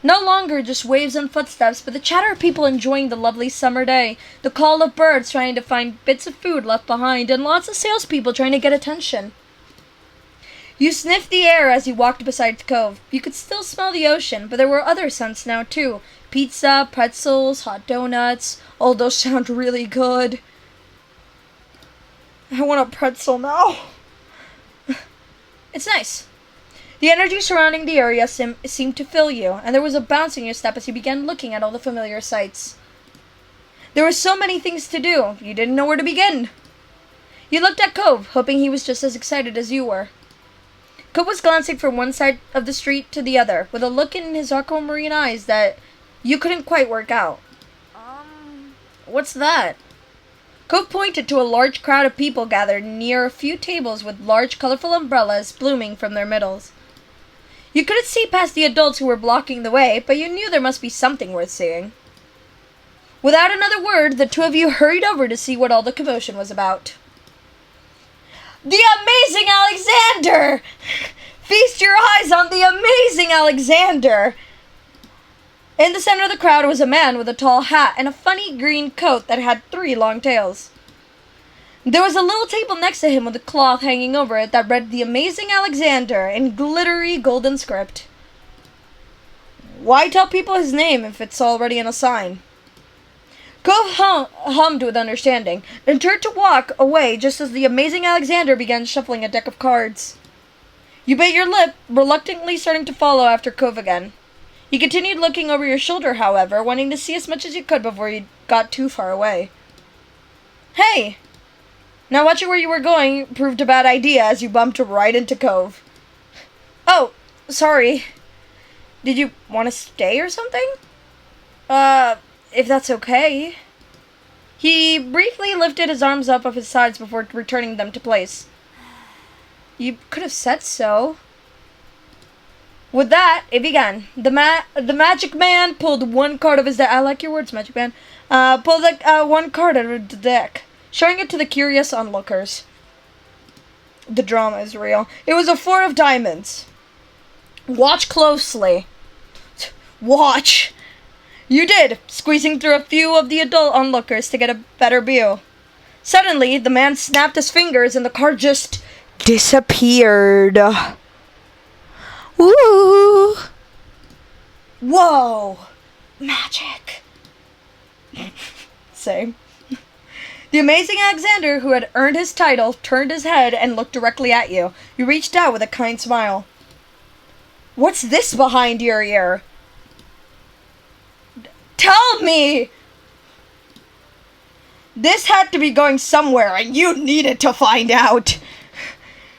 No longer just waves and footsteps, but the chatter of people enjoying the lovely summer day, the call of birds trying to find bits of food left behind, and lots of salespeople trying to get attention. You sniffed the air as you walked beside the Cove. You could still smell the ocean, but there were other scents now too. Pizza, pretzels, hot donuts. All those sound really good. I want a pretzel now. It's nice. The energy surrounding the area seemed to fill you, and there was a bounce in your step as you began looking at all the familiar sights. There were so many things to do, you didn't know where to begin. You looked at Cove, hoping he was just as excited as you were. Cove was glancing from one side of the street to the other, with a look in his aquamarine eyes that you couldn't quite work out. What's that? Cove pointed to a large crowd of people gathered near a few tables with large colorful umbrellas blooming from their middles. You couldn't see past the adults who were blocking the way, but you knew there must be something worth seeing. Without another word, the two of you hurried over to see what all the commotion was about. The amazing Alexander! Feast your eyes on the amazing Alexander! In the center of the crowd was a man with a tall hat and a funny green coat that had 3 long tails. There was a little table next to him with a cloth hanging over it that read The Amazing Alexander in glittery golden script. Why tell people his name if it's already in a sign? Cove hummed with understanding, and turned to walk away just as the Amazing Alexander began shuffling a deck of cards. You bit your lip, reluctantly starting to follow after Cove again. You continued looking over your shoulder, however, wanting to see as much as you could before you got too far away. Hey! Now watching where you were going proved a bad idea as you bumped right into Cove. Oh, sorry. Did you want to stay or something? If that's okay. He briefly lifted his arms up of his sides before returning them to place. You could have said so. With that, it began. The magic man pulled one card of his deck. I like your words, magic man. Pulled one card out of the deck, showing it to the curious onlookers. The drama is real. It was a 4 of diamonds. Watch closely. Watch. You did, squeezing through a few of the adult onlookers to get a better view. Suddenly, the man snapped his fingers and the card just disappeared. Woo! Whoa! Magic. Same. The amazing Alexander, who had earned his title, turned his head and looked directly at you. You reached out with a kind smile. What's this behind your ear? Tell me! This had to be going somewhere, and you needed to find out.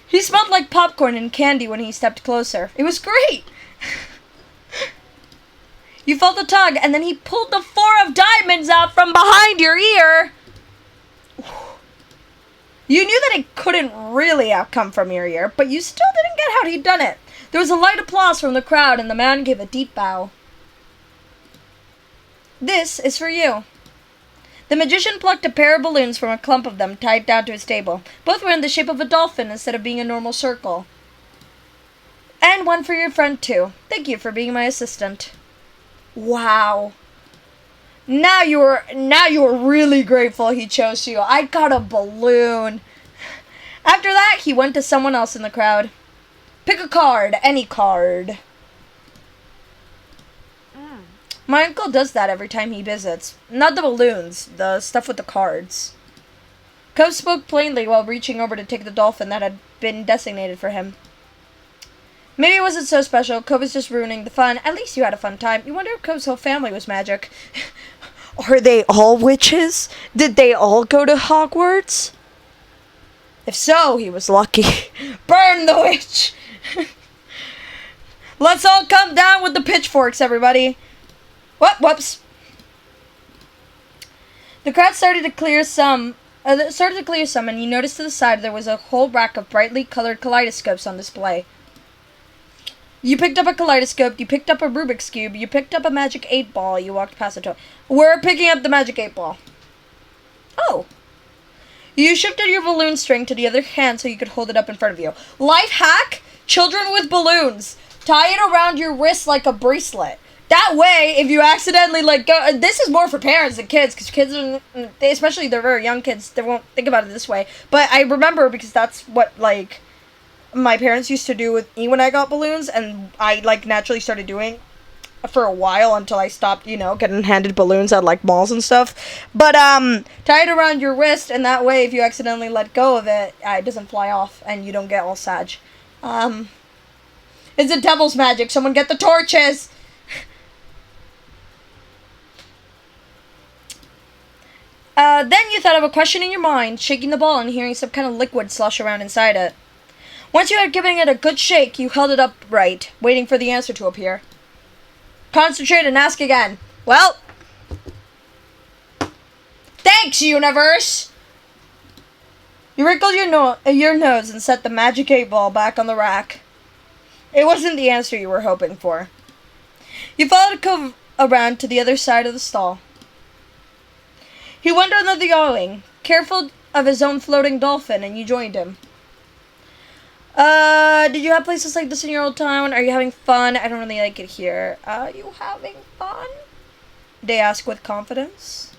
He smelled like popcorn and candy when he stepped closer. It was great! You felt a tug, and then he pulled the 4 of diamonds out from behind your ear. You knew that it couldn't really have come from your ear, but you still didn't get how he'd done it. There was a light applause from the crowd, and the man gave a deep bow. This is for you. The magician plucked a pair of balloons from a clump of them tied down to his table. Both were in the shape of a dolphin instead of being a normal circle. And one for your friend, too. Thank you for being my assistant. Wow. Now you were really grateful he chose you. I got a balloon. After that, he went to someone else in the crowd. Pick a card, any card. My uncle does that every time he visits. Not the balloons, the stuff with the cards. Cove spoke plainly while reaching over to take the dolphin that had been designated for him. Maybe it wasn't so special. Cove was just ruining the fun. At least you had a fun time. You wonder if Cove's whole family was magic. Are they all witches? Did they all go to Hogwarts? If so, he was lucky. Burn the witch! Let's all come down with the pitchforks, everybody. Whoops. The crowd started to clear some, and you noticed to the side there was a whole rack of brightly colored kaleidoscopes on display. You picked up a kaleidoscope, you picked up a Rubik's Cube, you picked up a magic 8-ball, you walked past the door. We're picking up the magic 8-ball. Oh. You shifted your balloon string to the other hand so you could hold it up in front of you. Life hack? Children with balloons. Tie it around your wrist like a bracelet. That way, if you accidentally go... This is more for parents than kids, because kids, especially they're very young kids, they won't think about it this way. But I remember, because that's what, my parents used to do with me when I got balloons, and I, naturally started doing for a while until I stopped, getting handed balloons at, malls and stuff. But, tie it around your wrist, and that way, if you accidentally let go of it, it doesn't fly off, and you don't get all sag. It's a devil's magic. Someone get the torches! Then you thought of a question in your mind, shaking the ball and hearing some kind of liquid slosh around inside it. Once you had given it a good shake, you held it upright, waiting for the answer to appear. Concentrate and ask again. Well, thanks, universe! You wrinkled your nose and set the magic 8-ball back on the rack. It wasn't the answer you were hoping for. You followed Cove around to the other side of the stall. He went under the awning, careful of his own floating dolphin, and you joined him. Did you have places like this in your old town? Are you having fun? I don't really like it here. Are you having fun? They asked with confidence.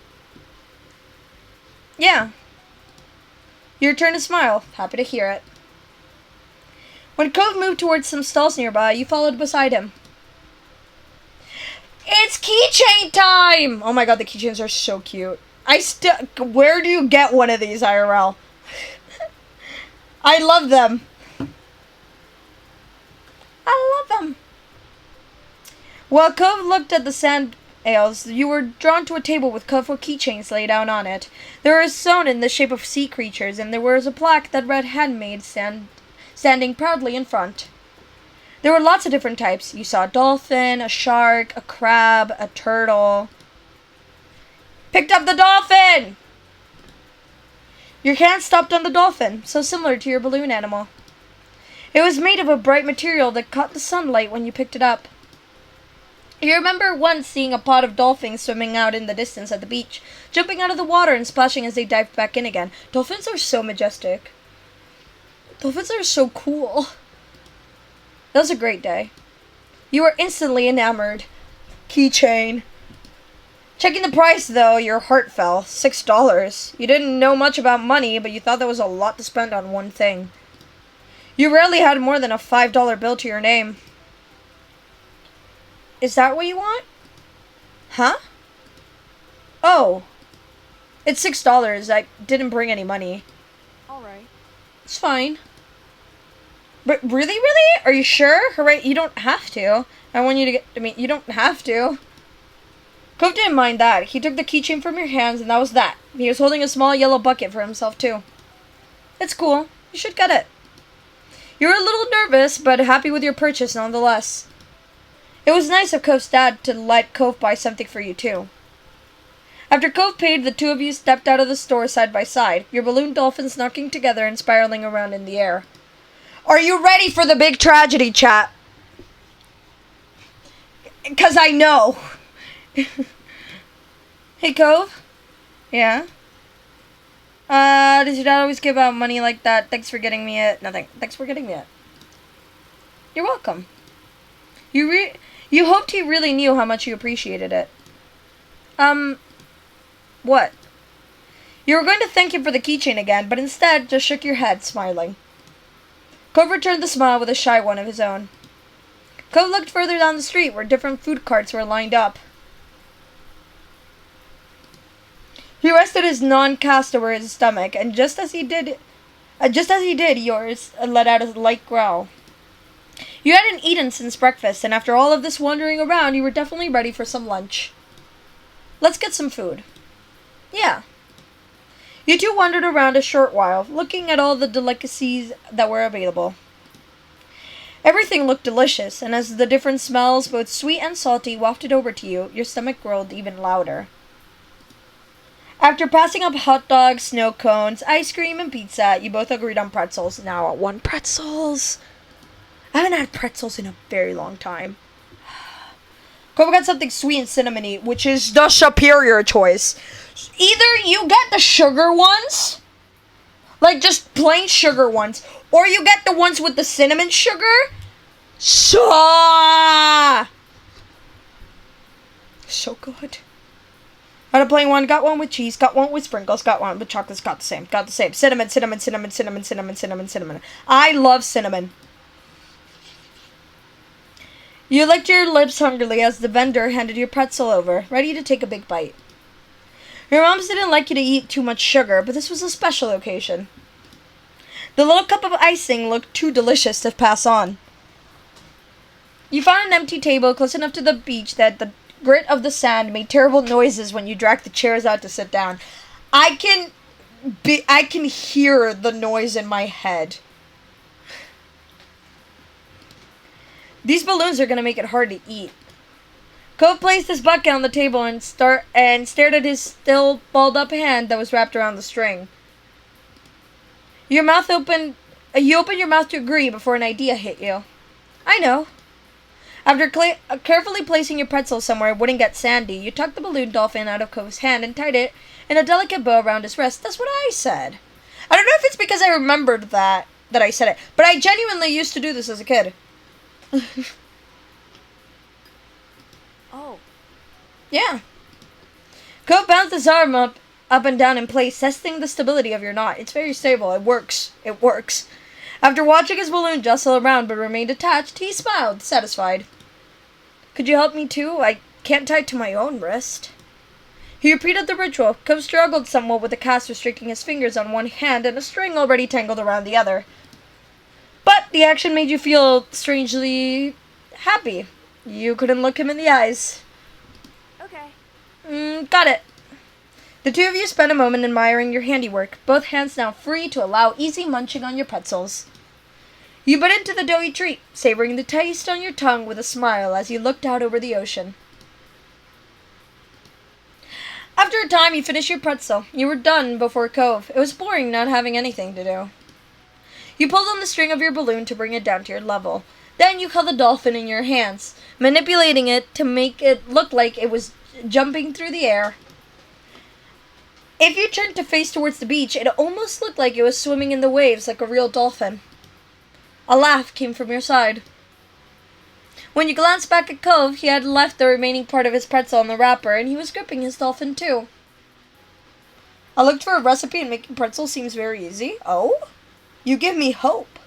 Yeah. You returned a smile. Happy to hear it. When Cove moved towards some stalls nearby, you followed beside him. It's keychain time! Oh my god, the keychains are so cute. Where do you get one of these, IRL? I love them. I love them. While Cove looked at the sand ales, you were drawn to a table with colorful keychains laid out on it. They were sewn in the shape of sea creatures, and there was a plaque that read handmade standing proudly in front. There were lots of different types. You saw a dolphin, a shark, a crab, a turtle. Picked up the dolphin! Your hand stopped on the dolphin, so similar to your balloon animal. It was made of a bright material that caught the sunlight when you picked it up. You remember once seeing a pod of dolphins swimming out in the distance at the beach, jumping out of the water and splashing as they dived back in again. Dolphins are so majestic. Dolphins are so cool. That was a great day. You were instantly enamored. Keychain. Checking the price, though, your heart fell. $6. You didn't know much about money, but you thought that was a lot to spend on one thing. You rarely had more than a $5 bill to your name. Is that what you want? Huh? Oh. It's $6. I didn't bring any money. Alright. It's fine. But really? Are you sure? Hooray, you don't have to. I want you to you don't have to. Cove didn't mind that. He took the keychain from your hands and that was that. He was holding a small yellow bucket for himself too. It's cool. You should get it. You were a little nervous, but happy with your purchase nonetheless. It was nice of Cove's dad to let Cove buy something for you too. After Cove paid, the two of you stepped out of the store side by side, your balloon dolphins knocking together and spiraling around in the air. Are you ready for the big tragedy, chat? 'Cause I know. Hey, Cove? Yeah? Does your dad always give out money like that? Thanks for getting me it. Nothing. Thanks for getting me it. You're welcome. You hoped he really knew how much you appreciated it. What? You were going to thank him for the keychain again, but instead just shook your head, smiling. Cove returned the smile with a shy one of his own. Cove looked further down the street where different food carts were lined up. He rested his non-cast over his stomach, and just as he did, yours let out a light growl. You hadn't eaten since breakfast, and after all of this wandering around, you were definitely ready for some lunch. Let's get some food. Yeah. You two wandered around a short while, looking at all the delicacies that were available. Everything looked delicious, and as the different smells, both sweet and salty, wafted over to you, your stomach growled even louder. After passing up hot dogs, snow cones, ice cream, and pizza, you both agreed on pretzels. Now I want pretzels. I haven't had pretzels in a very long time. Cove got something sweet and cinnamony, which is the superior choice. Either you get the sugar ones, like just plain sugar ones, or you get the ones with the cinnamon sugar. So good. Got a plain one, got one with cheese, got one with sprinkles, got one with chocolates, got the same. Cinnamon. I love cinnamon. You licked your lips hungrily as the vendor handed your pretzel over, ready to take a big bite. Your moms didn't like you to eat too much sugar, but this was a special occasion. The little cup of icing looked too delicious to pass on. You found an empty table close enough to the beach that the grit of the sand made terrible noises when you dragged the chairs out to sit down. I can hear the noise in my head. These balloons are going to make it hard to eat. Cove placed his bucket on the table and stared at his still balled up hand that was wrapped around the string. You opened your mouth to agree before an idea hit you. I know. After carefully placing your pretzel somewhere it wouldn't get sandy, you tucked the balloon dolphin out of Cove's hand and tied it in a delicate bow around his wrist. That's what I said. I don't know if it's because I remembered that I said it, but I genuinely used to do this as a kid. Oh. Yeah. Cove bounced his arm up and down in place, testing the stability of your knot. It's very stable. It works. After watching his balloon jostle around but remained attached, he smiled, satisfied. Could you help me too? I can't tie it to my own wrist. He repeated the ritual. Cove struggled somewhat with the cast restricting his fingers on one hand and a string already tangled around the other. But the action made you feel strangely happy. You couldn't look him in the eyes. Okay. Got it. The two of you spent a moment admiring your handiwork, both hands now free to allow easy munching on your pretzels. You bit into the doughy treat, savoring the taste on your tongue with a smile as you looked out over the ocean. After a time, you finished your pretzel. You were done before Cove. It was boring not having anything to do. You pulled on the string of your balloon to bring it down to your level. Then you held the dolphin in your hands, manipulating it to make it look like it was jumping through the air. If you turned to face towards the beach, it almost looked like it was swimming in the waves like a real dolphin. A laugh came from your side. When you glanced back at Cove, he had left the remaining part of his pretzel in the wrapper, and he was gripping his dolphin too. I looked for a recipe, and making pretzels seems very easy. Oh? You give me hope.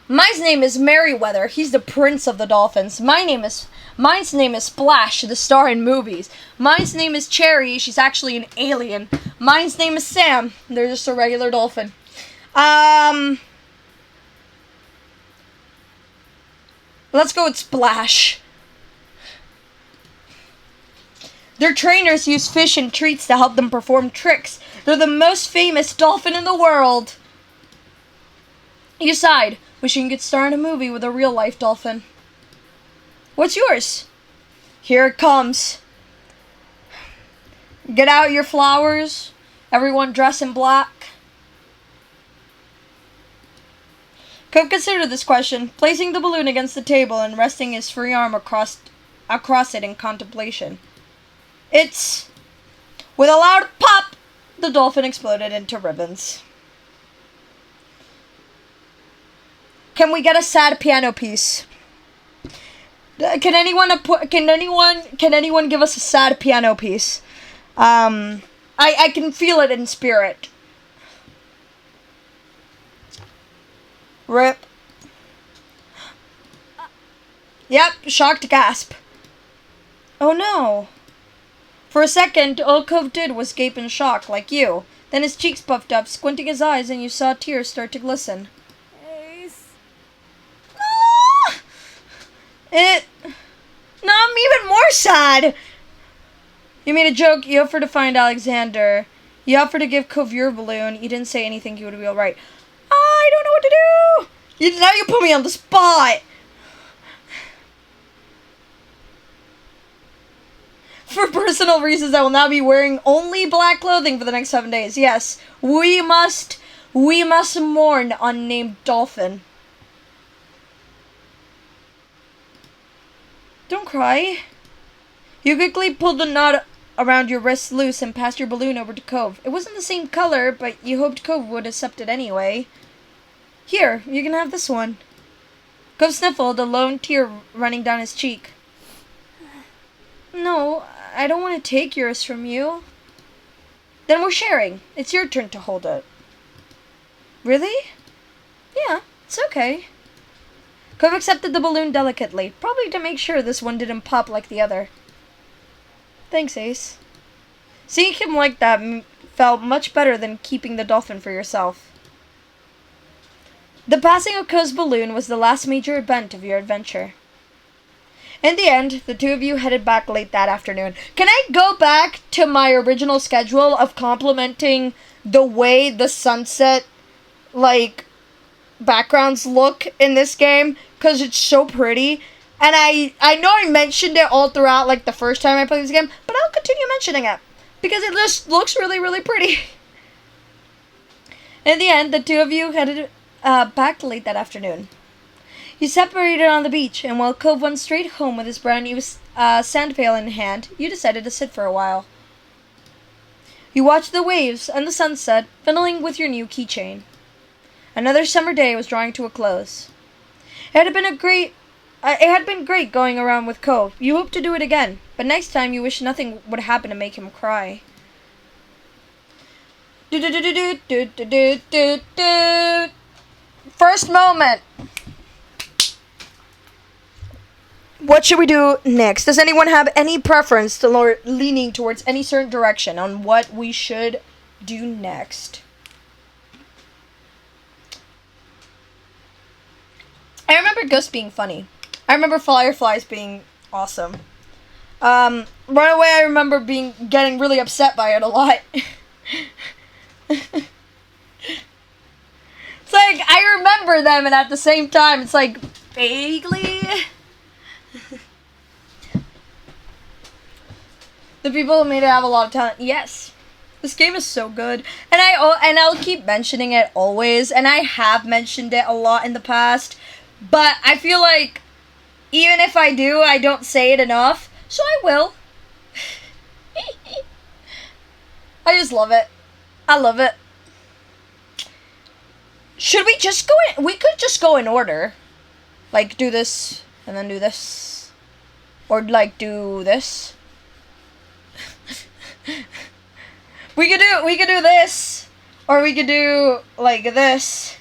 Mine's name is Merryweather. He's the prince of the dolphins. Mine's name is Splash, the star in movies. Mine's name is Cherry. She's actually an alien. Mine's name is Sam. They're just a regular dolphin. Let's go with Splash. Their trainers use fish and treats to help them perform tricks. They're the most famous dolphin in the world. You sighed, wishing you could star in a movie with a real-life dolphin. What's yours? Here it comes. Get out your flowers. Everyone dress in black. Cove considered this question, placing the balloon against the table and resting his free arm across it in contemplation. With a loud pop, the dolphin exploded into ribbons. Can we get a sad piano piece? Can anyone give us a sad piano piece? I can feel it in spirit. Rip. Yep, shocked gasp. Oh no. For a second, all Cove did was gape in shock, like you. Then his cheeks puffed up, squinting his eyes, and you saw tears start to glisten. Ace. No, I'm even more sad. You made a joke. You offered to find Alexander. You offered to give Cove your balloon. You didn't say anything. He would be all right. I don't know what to do. Now you put me on the spot. For personal reasons, I will now be wearing only black clothing for the next 7 days. Yes, we must mourn unnamed dolphin. Don't cry. You quickly pulled the knot around your wrist loose and passed your balloon over to Cove. It wasn't the same color, but you hoped Cove would accept it anyway. Here, you can have this one. Cove sniffled, a lone tear running down his cheek. No, I don't want to take yours from you. Then we're sharing. It's your turn to hold it. Really? Yeah, it's okay. Cove accepted the balloon delicately, probably to make sure this one didn't pop like the other. Thanks, Ace. Seeing him like that felt much better than keeping the dolphin for yourself. The passing of Cove's balloon was the last major event of your adventure. In the end, the two of you headed back late that afternoon. Can I go back to my original schedule of complimenting the way the sunset, backgrounds look in this game? Because it's so pretty. And I know I mentioned it all throughout, the first time I played this game, but I'll continue mentioning it. Because it just looks really, really pretty. In the end, the two of you headed back late that afternoon. You separated on the beach, and while Cove went straight home with his brand new sand pail in hand, you decided to sit for a while. You watched the waves and the sunset, fiddling with your new keychain. Another summer day was drawing to a close. It had been great going around with Cove. You hoped to do it again, but next time you wished nothing would happen to make him cry. First moment. What should we do next? Does anyone have any preference to leaning towards any certain direction on what we should do next? I remember Ghost being funny. I remember Fireflies being awesome. Runaway, I remember getting really upset by it a lot. It's I remember them, and at the same time, it's vaguely. The people who made it have a lot of talent. Yes, this game is so good, and I'll keep mentioning it always, and I have mentioned it a lot in the past, but I feel like even if I do, I don't say it enough, so I will. I just love it. I love it. Should we just go in? We could just go in order. Like, do this, and then do this. Or, like, do this. We could do this. Or we could do, like, this.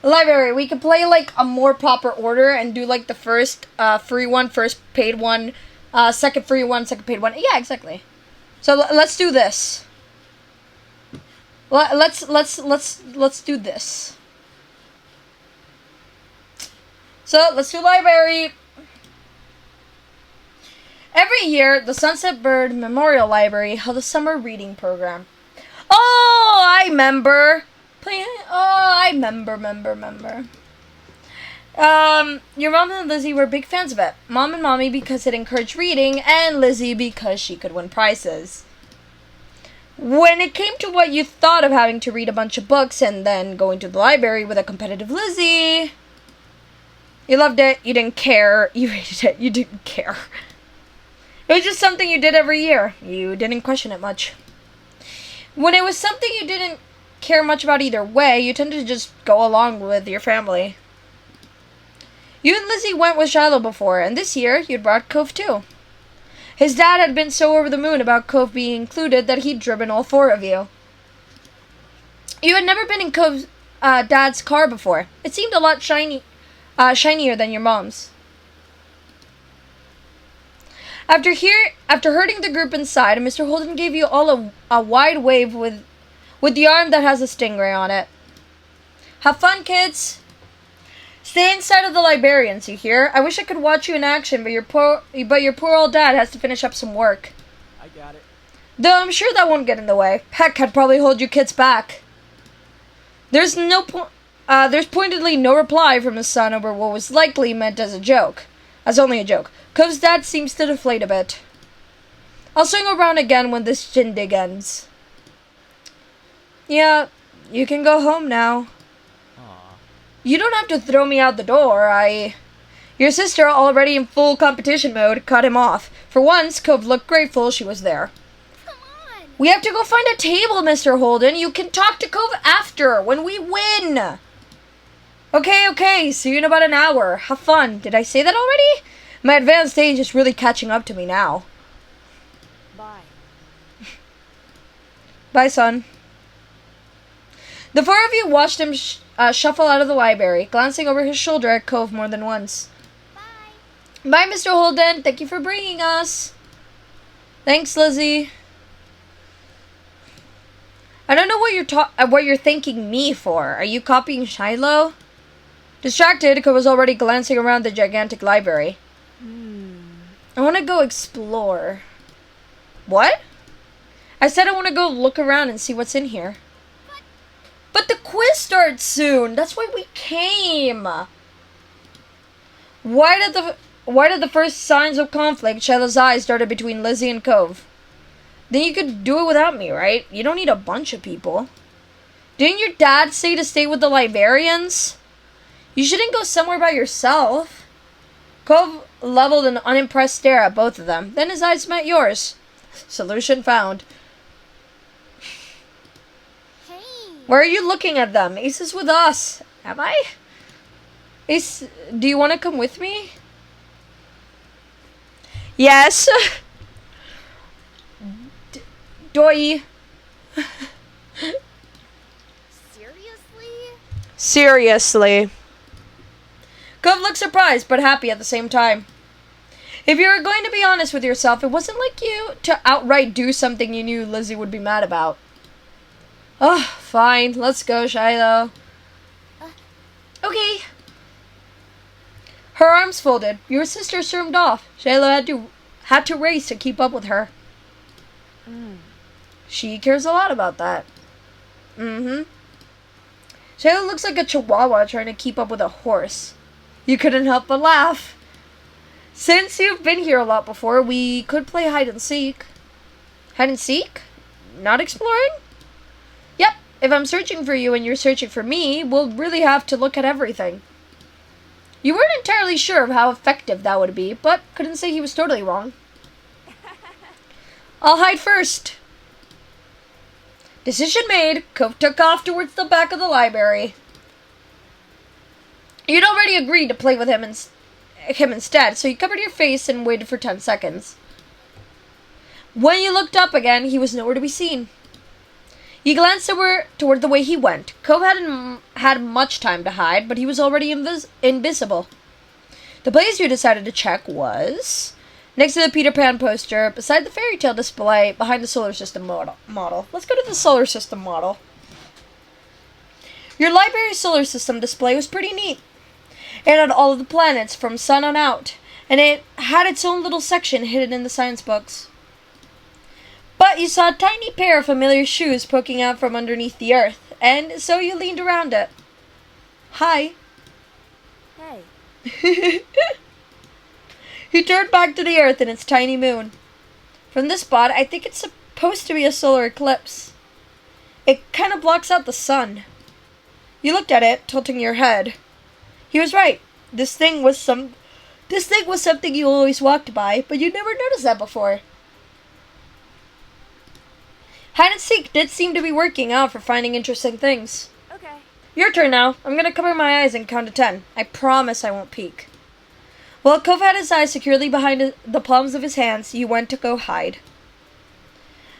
Library, we could play, like, a more proper order and do, like, the first free one, first paid one, second free one, second paid one. Yeah, exactly. So, let's do this. Let's do this. So, let's do library. Every year, the Sunset Bird Memorial Library held a summer reading program. Oh, I remember. Remember. Your mom and Lizzie were big fans of it. Mom and Mommy because it encouraged reading, and Lizzie because she could win prizes. When it came to what you thought of having to read a bunch of books and then going to the library with a competitive Lizzie, you loved it, you didn't care, you hated it, you didn't care. It was just something you did every year. You didn't question it much. When it was something you didn't care much about either way, you tended to just go along with your family. You and Lizzie went with Shiloh before, and this year you'd brought Cove too. His dad had been so over the moon about Cove being included that he'd driven all four of you. You had never been in Cove's dad's car before. It seemed a lot shinier than your mom's. After herding the group inside, Mr. Holden gave you all a wide wave with the arm that has a stingray on it. Have fun, kids! Stay inside of the librarians, you hear? I wish I could watch you in action, but your poor old dad has to finish up some work. I got it. Though I'm sure that won't get in the way. Heck, I'd probably hold you kids back. There's pointedly no reply from his son over what was likely meant as only a joke. Cove's dad seems to deflate a bit. I'll swing around again when this shindig ends. Yeah, you can go home now. Aw. You don't have to throw me out the door, Your sister, already in full competition mode, cut him off. For once, Cove looked grateful she was there. Come on. We have to go find a table, Mr. Holden. You can talk to Cove after, when we win. Okay, see you in about an hour. Have fun. Did I say that already? My advanced age is really catching up to me now. Bye. Bye, son. The four of you watched him shuffle out of the library, glancing over his shoulder at Cove more than once. Bye. Bye, Mr. Holden. Thank you for bringing us. Thanks, Lizzie. I don't know what you're thanking me for. Are you copying Shiloh? Distracted, Cove was already glancing around the gigantic library. I want to go explore. What? I said I want to go look around and see what's in here. But the quiz starts soon. That's why we came. Why did the first signs of conflict Shiloh's eyes darted between Lizzie and Cove? Then you could do it without me, right? You don't need a bunch of people. Didn't your dad say to stay with the librarians? You shouldn't go somewhere by yourself. Cove leveled an unimpressed stare at both of them. Then his eyes met yours. Solution found. Hey. Why are you looking at them? Ace is with us. Am I? Ace, do you want to come with me? Yes. Doi. Seriously. Cove looked surprised, but happy at the same time. If you were going to be honest with yourself, it wasn't like you to outright do something you knew Lizzie would be mad about. Oh, fine. Let's go, Shiloh. Okay. Her arms folded. Your sister stormed off. Shiloh had to race to keep up with her. She cares a lot about that. Shiloh looks like a chihuahua trying to keep up with a horse. You couldn't help but laugh. Since you've been here a lot before, we could play hide and seek. Hide and seek? Not exploring? Yep, if I'm searching for you and you're searching for me, we'll really have to look at everything. You weren't entirely sure of how effective that would be, but couldn't say he was totally wrong. I'll hide first. Decision made. Cove took off towards the back of the library. You'd already agreed to play with him instead, so you covered your face and waited for 10 seconds. When you looked up again, he was nowhere to be seen. You glanced toward the way he went. Cove hadn't had much time to hide, but he was already invisible. The place you decided to check was next to the Peter Pan poster, beside the fairy tale display, behind the solar system model. Let's go to the solar system model. Your library's solar system display was pretty neat. It had all of the planets from sun on out, and it had its own little section hidden in the science books. But you saw a tiny pair of familiar shoes poking out from underneath the earth, and so you leaned around it. Hi. Hey. He turned back to the earth and its tiny moon. From this spot, I think it's supposed to be a solar eclipse. It kind of blocks out the sun. You looked at it, tilting your head. He was right. This thing was something you always walked by, but you never noticed that before. Hide and seek did seem to be working out for finding interesting things. Okay. Your turn now. I'm gonna cover my eyes and count to 10. I promise I won't peek. While Cove had his eyes securely behind the palms of his hands, you went to go hide.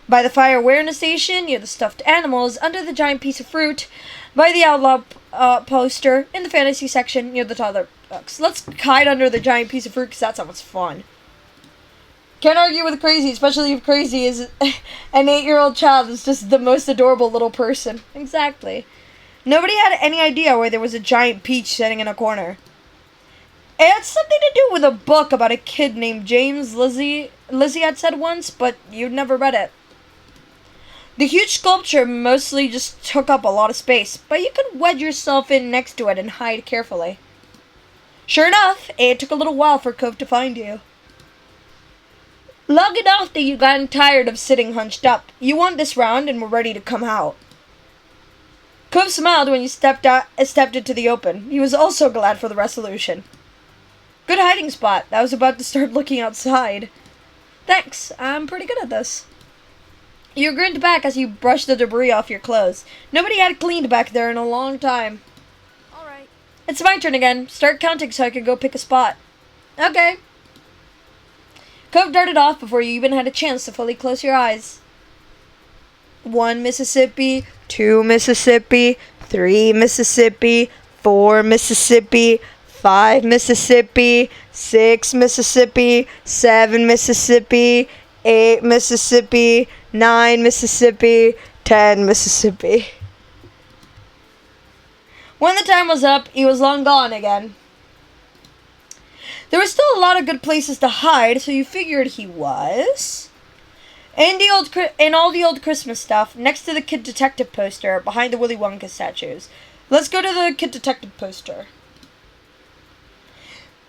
By the fire awareness station, near the stuffed animals, under the giant piece of fruit, by the outlaw poster, in the fantasy section, near the toddler books. Let's hide under the giant piece of fruit, because that sounds fun. Can't argue with Crazy, especially if Crazy is an 8-year-old child who's just the most adorable little person. Exactly. Nobody had any idea where there was a giant peach sitting in a corner. It had something to do with a book about a kid named James, Lizzie had said once, but you'd never read it. The huge sculpture mostly just took up a lot of space, but you could wedge yourself in next to it and hide carefully. Sure enough, it took a little while for Cove to find you. Long enough that you got tired of sitting hunched up. You won this round and were ready to come out. Cove smiled when you stepped into the open. He was also glad for the resolution. Good hiding spot. I was about to start looking outside. Thanks. I'm pretty good at this. You grinned back as you brushed the debris off your clothes. Nobody had cleaned back there in a long time. All right. It's my turn again. Start counting so I can go pick a spot. Okay. Cove darted off before you even had a chance to fully close your eyes. 1 Mississippi, 2 Mississippi, 3 Mississippi, 4 Mississippi, 5 Mississippi, 6 Mississippi, 7 Mississippi, 8 Mississippi, 9 Mississippi, 10 Mississippi. When the time was up, he was long gone again. There were still a lot of good places to hide, so you figured he was in all the old Christmas stuff, next to the Kid Detective poster, behind the Willy Wonka statues. Let's go to the Kid Detective poster.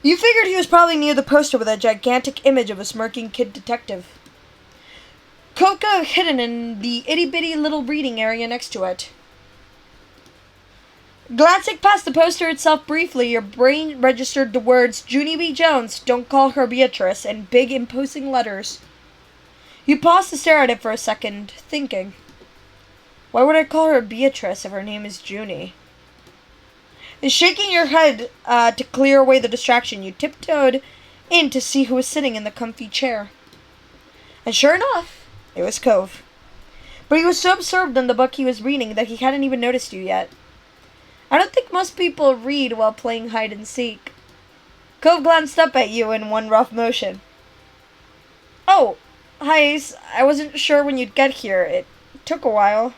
You figured he was probably near the poster with a gigantic image of a smirking Kid Detective. Cove got hidden in the itty-bitty little reading area next to it. Glancing past the poster itself briefly, your brain registered the words, Junie B. Jones, don't call her Beatrice, in big imposing letters. You paused to stare at it for a second, thinking, why would I call her Beatrice if her name is Junie? And shaking your head to clear away the distraction, you tiptoed in to see who was sitting in the comfy chair. And sure enough, it was Cove. But he was so absorbed in the book he was reading that he hadn't even noticed you yet. I don't think most people read while playing hide and seek. Cove glanced up at you in one rough motion. Oh, hi Ace. I wasn't sure when you'd get here. It took a while.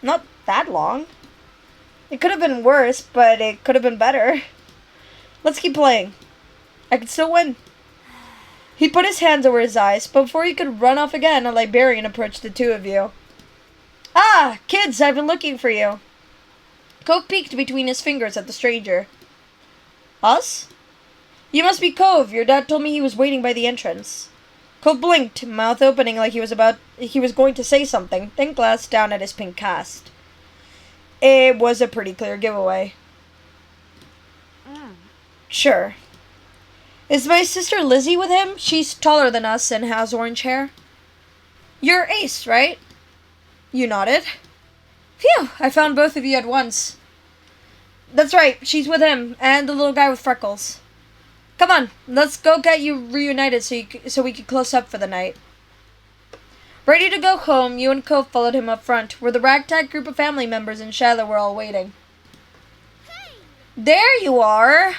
Not that long. It could have been worse, but it could have been better. Let's keep playing. I could still win. He put his hands over his eyes, but before he could run off again, a librarian approached the two of you. Ah, kids, I've been looking for you. Cove peeked between his fingers at the stranger. Us? You must be Cove. Your dad told me he was waiting by the entrance. Cove blinked, mouth opening like he was going to say something, then glanced down at his pink cast. It was a pretty clear giveaway. Sure. Is my sister Lizzie with him? She's taller than us and has orange hair. You're Ace, right? You nodded. Phew, I found both of you at once. That's right, she's with him, and the little guy with freckles. Come on, let's go get you reunited so we can close up for the night. Ready to go home, you and Cove followed him up front, where the ragtag group of family members and Shiloh were all waiting. Hey! There you are!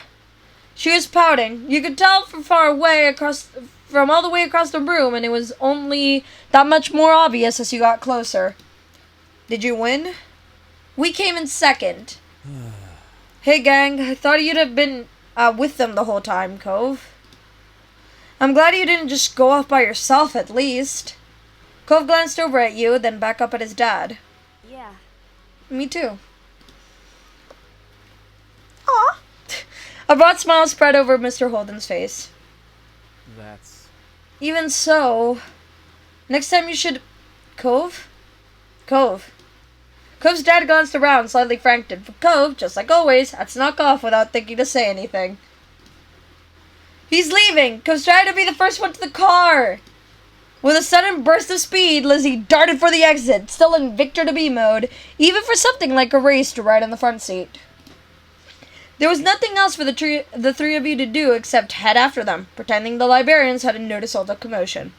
She was pouting. You could tell from all the way across the room, and it was only that much more obvious as you got closer. Did you win? We came in second. Hey gang, I thought you'd have been with them the whole time, Cove. I'm glad you didn't just go off by yourself at least. Cove glanced over at you, then back up at his dad. Yeah. Me too. Aw. A broad smile spread over Mr. Holden's face. That's... Even so, next time you should... Cove? Cove. Cove's dad glanced around, slightly frantic, but Cove, just like always, had snuck off without thinking to say anything. He's leaving! Cove's trying to be the first one to the car! With a sudden burst of speed, Lizzie darted for the exit, still in Victor-to-be mode, even for something like a race to ride in the front seat. There was nothing else for the three of you to do except head after them, pretending the librarians hadn't noticed all the commotion.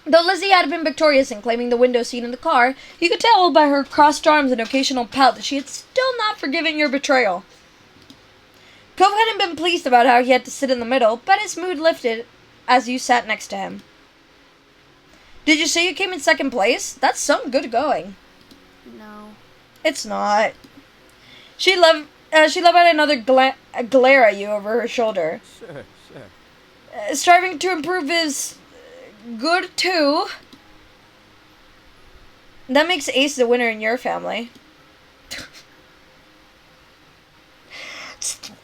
Though Lizzie had been victorious in claiming the window seat in the car, you could tell by her crossed arms and occasional pout that she had still not forgiven your betrayal. Cove hadn't been pleased about how he had to sit in the middle, but his mood lifted as you sat next to him. Did you say you came in second place? That's some good going. No. It's not. She let another glare at you over her shoulder. Sure. Striving to improve is good too. That makes Ace the winner in your family.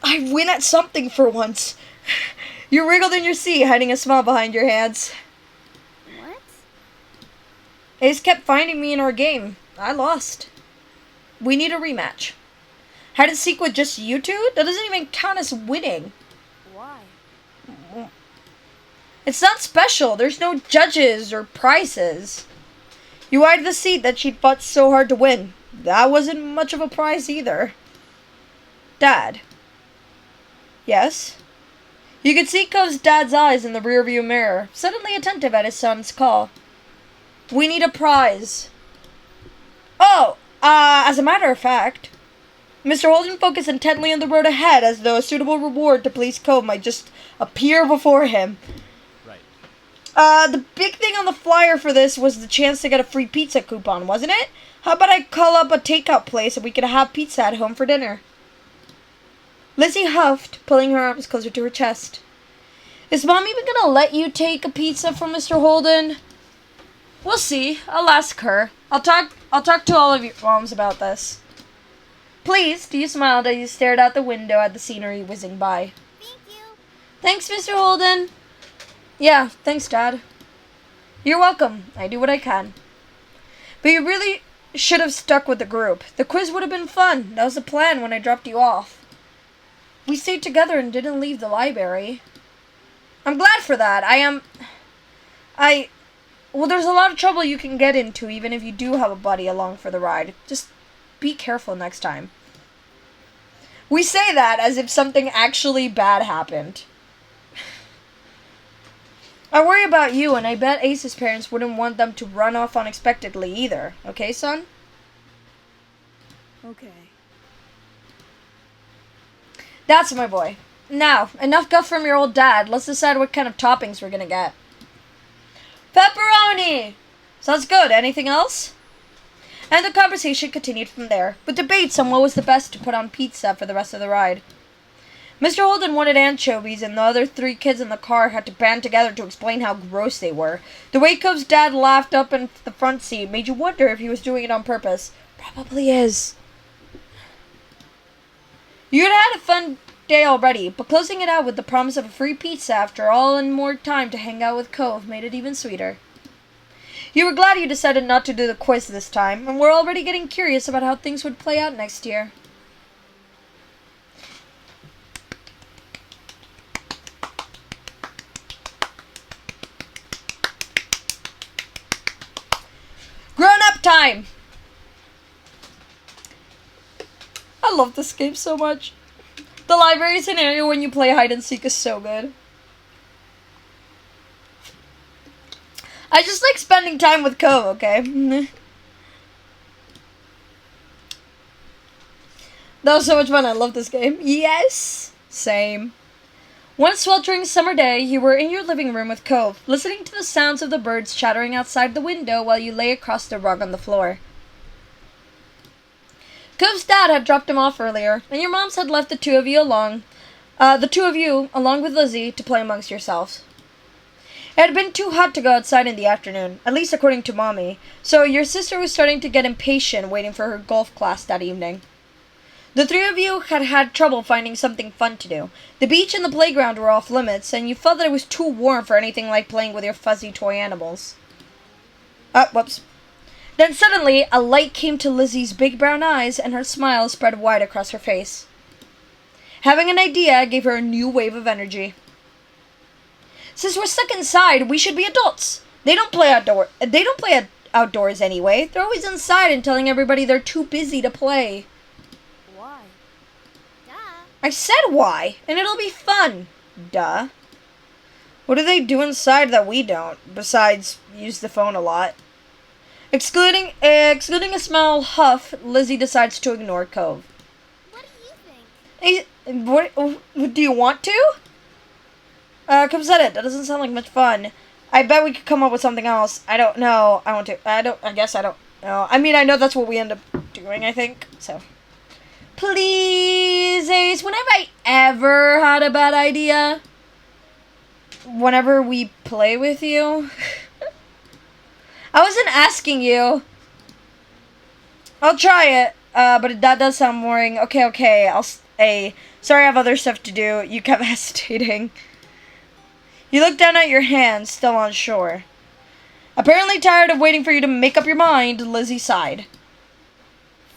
I win at something for once. You wriggled in your seat, hiding a smile behind your hands. What? Ace kept finding me in our game. I lost. We need a rematch. Hide and seek with just you two? That doesn't even count as winning. Why? It's not special. There's no judges or prizes. You eyed the seat that she'd fought so hard to win. That wasn't much of a prize either. Dad. Yes? You could see Cove's dad's eyes in the rearview mirror, suddenly attentive at his son's call. We need a prize. Oh, as a matter of fact. Mr. Holden focused intently on the road ahead as though a suitable reward to please Cove might just appear before him. Right. The big thing on the flyer for this was the chance to get a free pizza coupon, wasn't it? How about I call up a takeout place and we could have pizza at home for dinner? Lizzie huffed, pulling her arms closer to her chest. Is Mom even gonna let you take a pizza from Mr. Holden? We'll see. I'll ask her. I'll talk to all of your moms about this. Pleased, you smiled as you stared out the window at the scenery whizzing by. Thank you. Thanks, Mr. Holden. Yeah, thanks, Dad. You're welcome. I do what I can. But you really should have stuck with the group. The quiz would have been fun. That was the plan when I dropped you off. We stayed together and didn't leave the library. I'm glad for that. Well, there's a lot of trouble you can get into even if you do have a buddy along for the ride. Just be careful next time. We say that as if something actually bad happened. I worry about you, and I bet Ace's parents wouldn't want them to run off unexpectedly either. Okay, son? Okay. That's my boy. Now, enough guff from your old dad. Let's decide what kind of toppings we're gonna get. Pepperoni! Sounds good. Anything else? And the conversation continued from there, with debates on what was the best to put on pizza for the rest of the ride. Mr. Holden wanted anchovies, and the other three kids in the car had to band together to explain how gross they were. The way Cove's dad laughed up in the front seat made you wonder if he was doing it on purpose. Probably is. You'd had a fun day already, but closing it out with the promise of a free pizza after all and more time to hang out with Cove made it even sweeter. You were glad you decided not to do the quiz this time, and were already getting curious about how things would play out next year. time. I love this game so much. The library scenario when you play hide and seek is so good. I just like spending time with Cove, okay? That was so much fun. I love this game. Yes! Same. One sweltering summer day, you were in your living room with Cove, listening to the sounds of the birds chattering outside the window while you lay across the rug on the floor. Cove's dad had dropped him off earlier, and your moms had left the two of you, along with Lizzie, to play amongst yourselves. It had been too hot to go outside in the afternoon, at least according to Mommy, so your sister was starting to get impatient waiting for her golf class that evening. The three of you had had trouble finding something fun to do. The beach and the playground were off limits, and you felt that it was too warm for anything like playing with your fuzzy toy animals. Whoops. Then suddenly, a light came to Lizzie's big brown eyes, and her smile spread wide across her face. Having an idea gave her a new wave of energy. Since we're stuck inside, we should be adults. They don't play outdoors anyway. They're always inside and telling everybody they're too busy to play. Why? Duh. I said why, and it'll be fun. Duh. What do they do inside that we don't, besides use the phone a lot? Excluding a small huff, Lizzie decides to ignore Cove. What do you think? What do you want to? Cove said it. That doesn't sound like much fun. I bet we could come up with something else. I don't know. I guess I don't know. I mean, I know that's what we end up doing, I think. So. Please, Ace. When have I ever had a bad idea? Whenever we play with you? I wasn't asking you. I'll try it, but that does sound boring. Okay. Sorry, I have other stuff to do. You kept hesitating. You looked down at your hands, still unsure. Apparently tired of waiting for you to make up your mind, Lizzie sighed.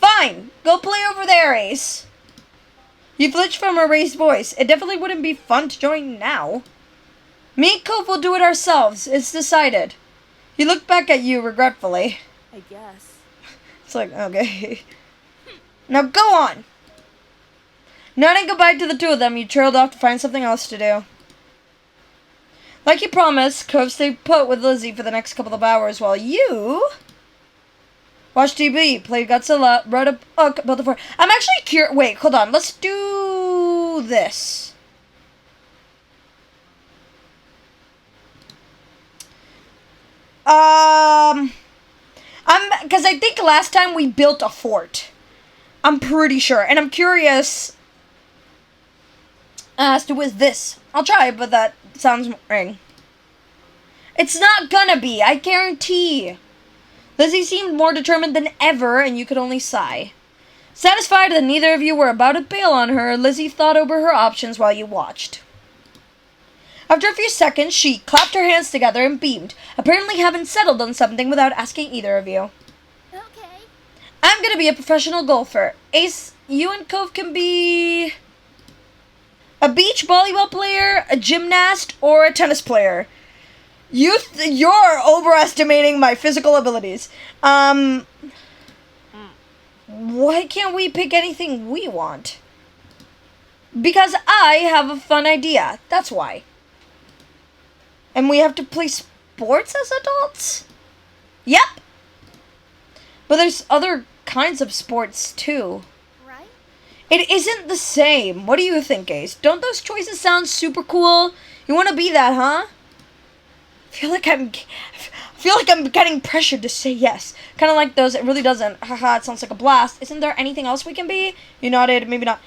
Fine, go play over there, Ace. You flinched from her raised voice. It definitely wouldn't be fun to join now. Me and Cove will do it ourselves. It's decided. He looked back at you regretfully. I guess. It's like, okay. Now go on. Nodding goodbye to the two of them, you trailed off to find something else to do. Like you promised, Cove stayed put with Lizzie for the next couple of hours while you watched TV, played Godzilla, wrote a book about the fort. I'm actually curious. Wait, hold on. Let's do this. Because I think last time we built a fort. I'm pretty sure. And I'm curious as to with this. I'll try, but that sounds boring. It's not gonna be, I guarantee. Lizzie seemed more determined than ever, and you could only sigh. Satisfied that neither of you were about to bail on her, Lizzie thought over her options while you watched. After a few seconds, she clapped her hands together and beamed, apparently having settled on something without asking either of you. Okay. I'm gonna be a professional golfer. Ace, you and Cove can be a beach volleyball player, a gymnast, or a tennis player. You're overestimating my physical abilities. Why can't we pick anything we want? Because I have a fun idea. That's why. And we have to play sports as adults? Yep. But there's other kinds of sports, too. Right? It isn't the same. What do you think, Ace? Don't those choices sound super cool? You want to be that, huh? I feel like I'm getting pressured to say yes. Kind of like those, it really doesn't. Haha, it sounds like a blast. Isn't there anything else we can be? You nodded, maybe not.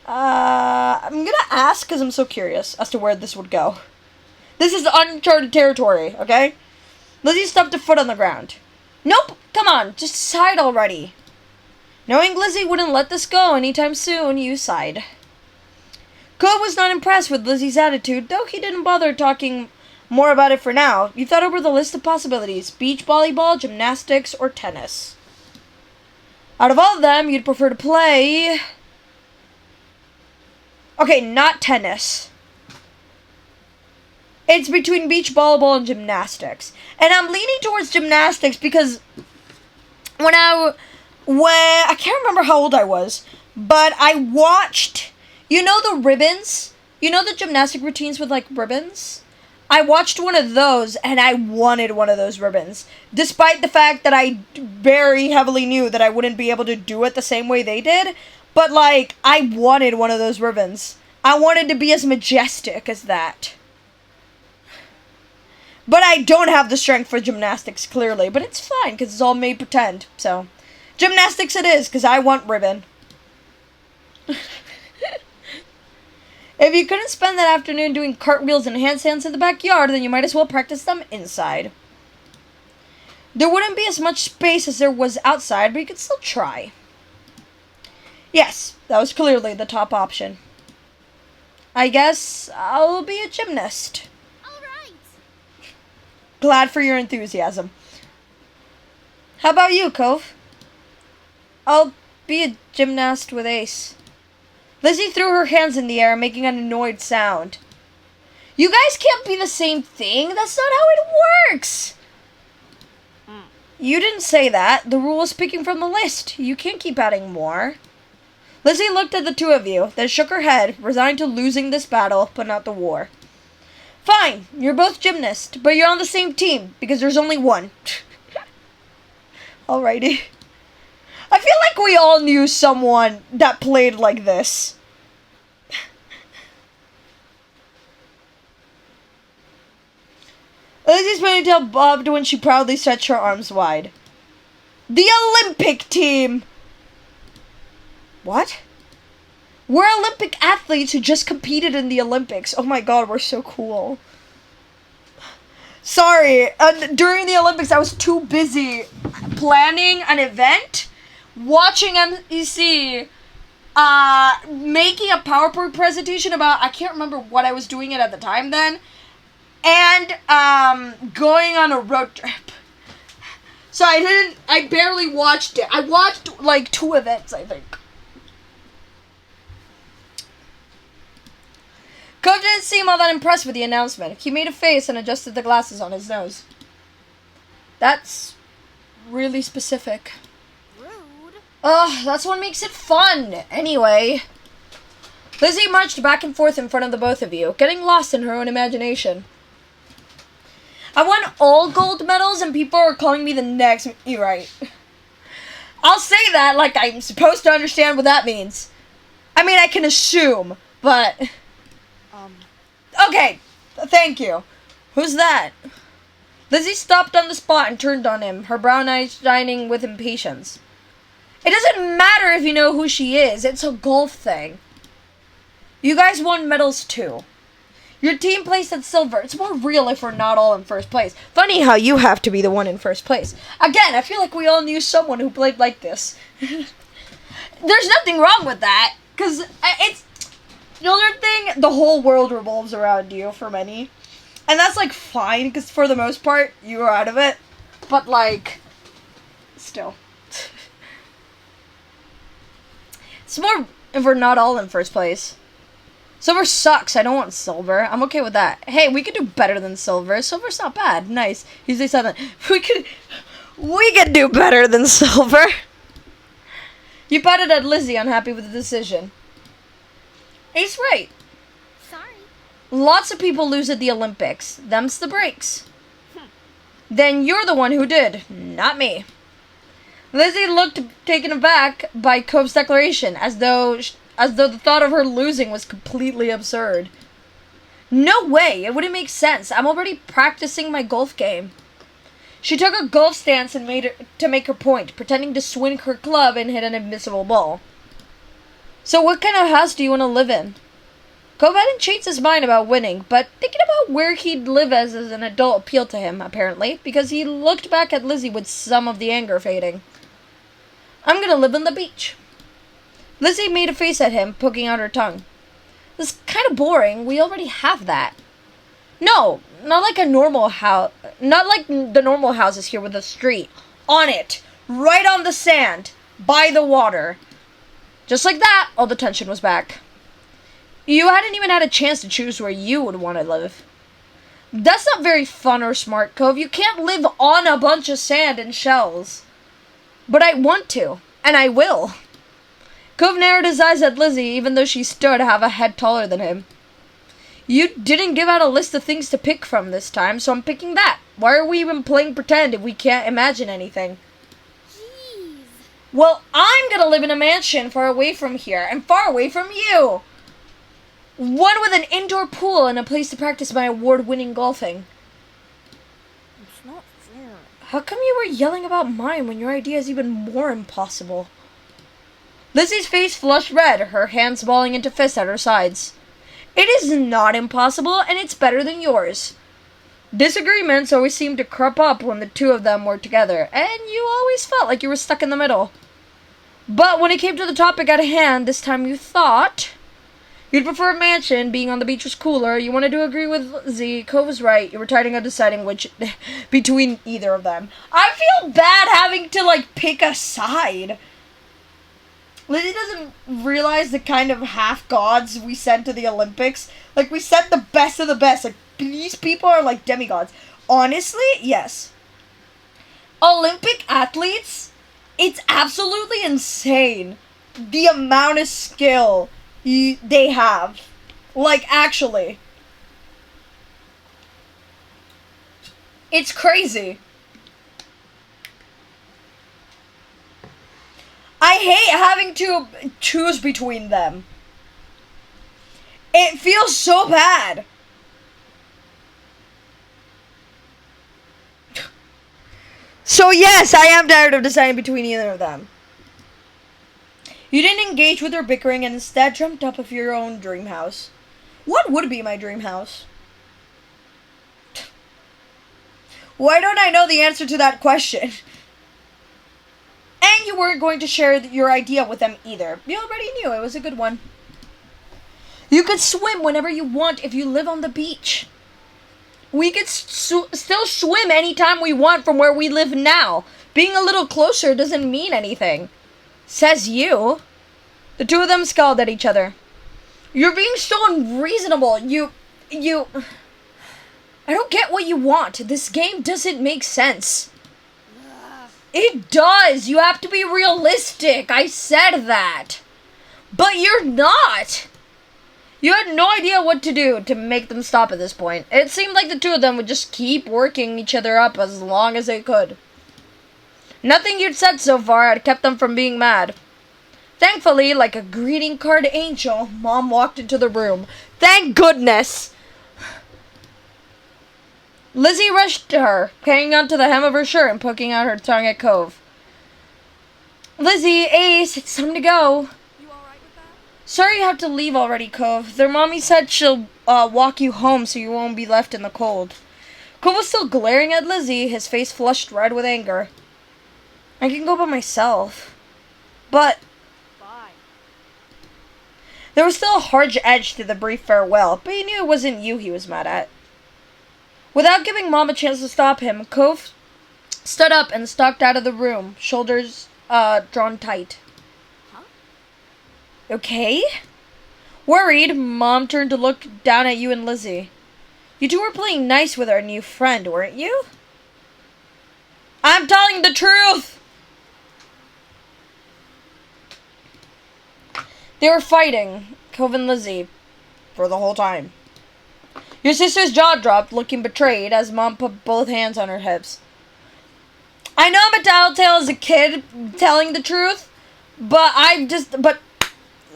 I'm gonna ask because I'm so curious as to where this would go. This is uncharted territory, okay? Lizzie stumped a foot on the ground. Nope, come on, just decide already. Knowing Lizzie wouldn't let this go anytime soon, you sighed. Cove was not impressed with Lizzie's attitude, though he didn't bother talking more about it for now. You thought over the list of possibilities: beach volleyball, gymnastics, or tennis. Out of all of them, you'd prefer to play... Okay, not tennis. It's between beach volleyball and gymnastics. And I'm leaning towards gymnastics because when I can't remember how old I was, but I watched, you know the ribbons? You know the gymnastic routines with like ribbons? I watched one of those and I wanted one of those ribbons. Despite the fact that I very heavily knew that I wouldn't be able to do it the same way they did. But like, I wanted one of those ribbons. I wanted to be as majestic as that. But I don't have the strength for gymnastics, clearly. But it's fine, because it's all made pretend. So, gymnastics it is, because I want ribbon. If you couldn't spend that afternoon doing cartwheels and handstands in the backyard, then you might as well practice them inside. There wouldn't be as much space as there was outside, but you could still try. Yes, that was clearly the top option. I guess I'll be a gymnast. Glad for your enthusiasm. How about you, Cove? I'll be a gymnast with Ace. Lizzie threw her hands in the air, making an annoyed sound. You guys can't be the same thing. That's not how it works. You didn't say that. The rule is picking from the list. You can't keep adding more. Lizzie looked at the two of you, then shook her head, resigned to losing this battle, but not the war. Fine, you're both gymnasts, but you're on the same team, because there's only one. Alrighty. I feel like we all knew someone that played like this. Lizzie's ponytail bobbed when she proudly stretched her arms wide. The Olympic team! What? We're Olympic athletes who just competed in the Olympics. Oh my god, we're so cool. Sorry, during the Olympics I was too busy planning an event, watching MEC, making a PowerPoint presentation about, I can't remember what I was doing it at the time then, and going on a road trip. So I barely watched it. I watched like 2 events, I think. Cove didn't seem all that impressed with the announcement. He made a face and adjusted the glasses on his nose. That's really specific. Rude. Ugh, that's what makes it fun. Anyway. Lizzie marched back and forth in front of the both of you, getting lost in her own imagination. I won all gold medals and people are calling me the next... You're right. I'll say that like I'm supposed to understand what that means. I mean, I can assume, but... Okay, thank you. Who's that? Lizzie stopped on the spot and turned on him, her brown eyes shining with impatience. It doesn't matter if you know who she is. It's a golf thing. You guys won medals too. Your team placed at silver. It's more real if we're not all in first place. Funny how you have to be the one in first place. Again, I feel like we all knew someone who played like this. There's nothing wrong with that, because it's... The other thing, the whole world revolves around you for many. And that's, like, fine, because for the most part, you are out of it. But, like, still. It's more if we're not all in first place. Silver sucks. I don't want silver. I'm okay with that. Hey, we could do better than silver. Silver's not bad. Nice. You say something. We could do better than silver. You patted at Lizzie, unhappy with the decision. He's right. Sorry. Lots of people lose at the Olympics. Them's the breaks. Then you're the one who did, not me. Lizzie looked taken aback by Cove's declaration, as though the thought of her losing was completely absurd. No way, it wouldn't make sense. I'm already practicing my golf game. She took a golf stance and to make her point, pretending to swing her club and hit an invisible ball. So what kind of house do you want to live in? Cove hadn't changed his mind about winning, but thinking about where he'd live as an adult appealed to him, apparently, because he looked back at Lizzie with some of the anger fading. I'm gonna live on the beach. Lizzie made a face at him, poking out her tongue. This is kind of boring. We already have that. No, not like a normal house. Not like the normal houses here with a street. On it. Right on the sand. By the water. Just like that, all the tension was back. You hadn't even had a chance to choose where you would want to live. That's not very fun or smart, Cove. You can't live on a bunch of sand and shells. But I want to, and I will. Cove narrowed his eyes at Lizzie, even though she stood half a head taller than him. You didn't give out a list of things to pick from this time, so I'm picking that. Why are we even playing pretend if we can't imagine anything? Jeez. Well, I'm gonna live in a mansion far away from here, and far away from you. One with an indoor pool and a place to practice my award-winning golfing. It's not fair. How come you were yelling about mine when your idea is even more impossible? Lizzie's face flushed red, her hands balling into fists at her sides. It is not impossible, and it's better than yours. Disagreements always seemed to crop up when the two of them were together, and you always felt like you were stuck in the middle. But when it came to the topic at hand, this time you thought you'd prefer a mansion, being on the beach was cooler, you wanted to agree with Lizzie, Cove was right, you were tired of deciding which between either of them. I feel bad having to, pick a side. Lizzie doesn't realize the kind of half-gods we sent to the Olympics. We sent the best of the best. These people are like demigods. Honestly, yes. Olympic athletes, it's absolutely insane. The amount of skill they have. Actually. It's crazy. I hate having to choose between them. It feels so bad. So yes, I am tired of deciding between either of them. You didn't engage with their bickering and instead dreamt up of your own dream house. What would be my dream house? Why don't I know the answer to that question? And you weren't going to share your idea with them either. You already knew it was a good one. You could swim whenever you want if you live on the beach. We could still swim anytime we want from where we live now. Being a little closer doesn't mean anything. Says you. The two of them scowled at each other. You're being so unreasonable. You... I don't get what you want. This game doesn't make sense. It does. You have to be realistic. I said that. But you're not. You had no idea what to do to make them stop at this point. It seemed like the two of them would just keep working each other up as long as they could. Nothing you'd said so far had kept them from being mad. Thankfully, like a greeting card angel, Mom walked into the room. Thank goodness! Lizzie rushed to her, hanging onto the hem of her shirt and poking out her tongue at Cove. Lizzie, Ace, it's time to go. You alright with that? Sorry you have to leave already, Cove. Their mommy said she'll walk you home so you won't be left in the cold. Cove was still glaring at Lizzie, his face flushed red with anger. I can go by myself. But Bye. there was still a harsh edge to the brief farewell, but he knew it wasn't you he was mad at. Without giving Mom a chance to stop him, Cove stood up and stalked out of the room, shoulders drawn tight. Huh? Okay? Worried, Mom turned to look down at you and Lizzie. You two were playing nice with our new friend, weren't you? I'm telling the truth! They were fighting, Cove and Lizzie, for the whole time. Your sister's jaw dropped, looking betrayed, as Mom put both hands on her hips. I know I'm a tattletale as a kid, telling the truth, but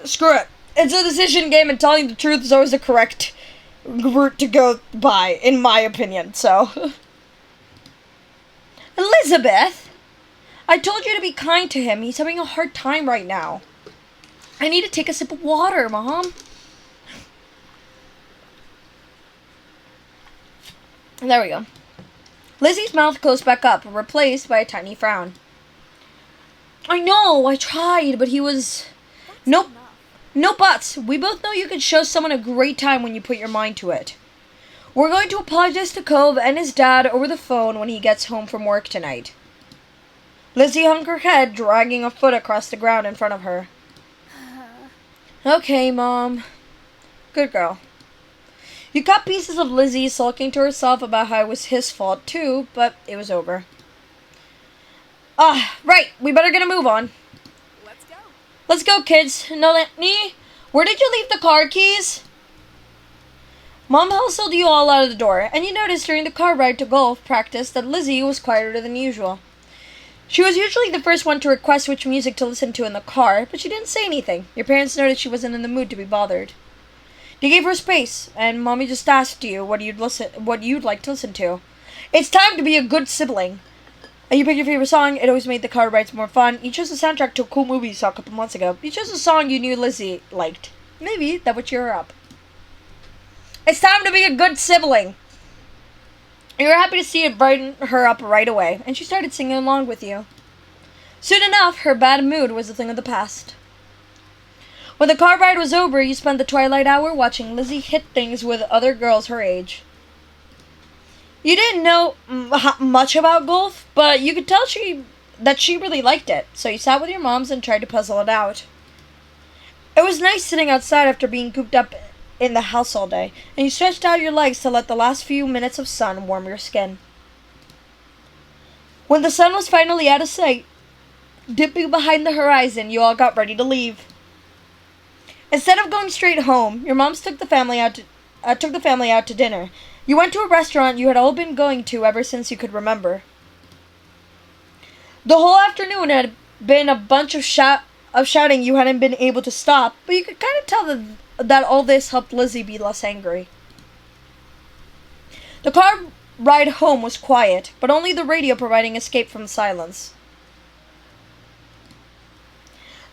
screw it. It's a decision game, and telling the truth is always the correct route to go by, in my opinion, so. Elizabeth! I told you to be kind to him. He's having a hard time right now. I need to take a sip of water, Mom. There we go. Lizzie's mouth closed back up, replaced by a tiny frown. I know, I tried, but he was... Nope. No buts. We both know you can show someone a great time when you put your mind to it. We're going to apologize to Cove and his dad over the phone when he gets home from work tonight. Lizzie hung her head, dragging a foot across the ground in front of her. Okay, Mom. Good girl. You caught pieces of Lizzie sulking to herself about how it was his fault too, but it was over. Right. We better get a move on. Let's go. Let's go, kids. Nolani, where did you leave the car keys? Mom hustled you all out of the door, and you noticed during the car ride to golf practice that Lizzie was quieter than usual. She was usually the first one to request which music to listen to in the car, but she didn't say anything. Your parents noticed she wasn't in the mood to be bothered. They gave her space, and Mommy just asked you what you'd like to listen to. It's time to be a good sibling. And you picked your favorite song. It always made the car rides more fun. You chose the soundtrack to a cool movie you saw a couple months ago. You chose a song you knew Lizzie liked. Maybe that would cheer her up. It's time to be a good sibling. You were happy to see it brighten her up right away, and she started singing along with you. Soon enough, her bad mood was a thing of the past. When the car ride was over, you spent the twilight hour watching Lizzie hit things with other girls her age. You didn't know much about golf, but you could tell that she really liked it, so you sat with your moms and tried to puzzle it out. It was nice sitting outside after being cooped up in the house all day, and you stretched out your legs to let the last few minutes of sun warm your skin. When the sun was finally out of sight, dipping behind the horizon, you all got ready to leave. Instead of going straight home, your moms took the family out to dinner. You went to a restaurant you had all been going to ever since you could remember. The whole afternoon had been a bunch of shouting you hadn't been able to stop, but you could kind of tell that all this helped Lizzie be less angry. The car ride home was quiet, but only the radio providing escape from silence.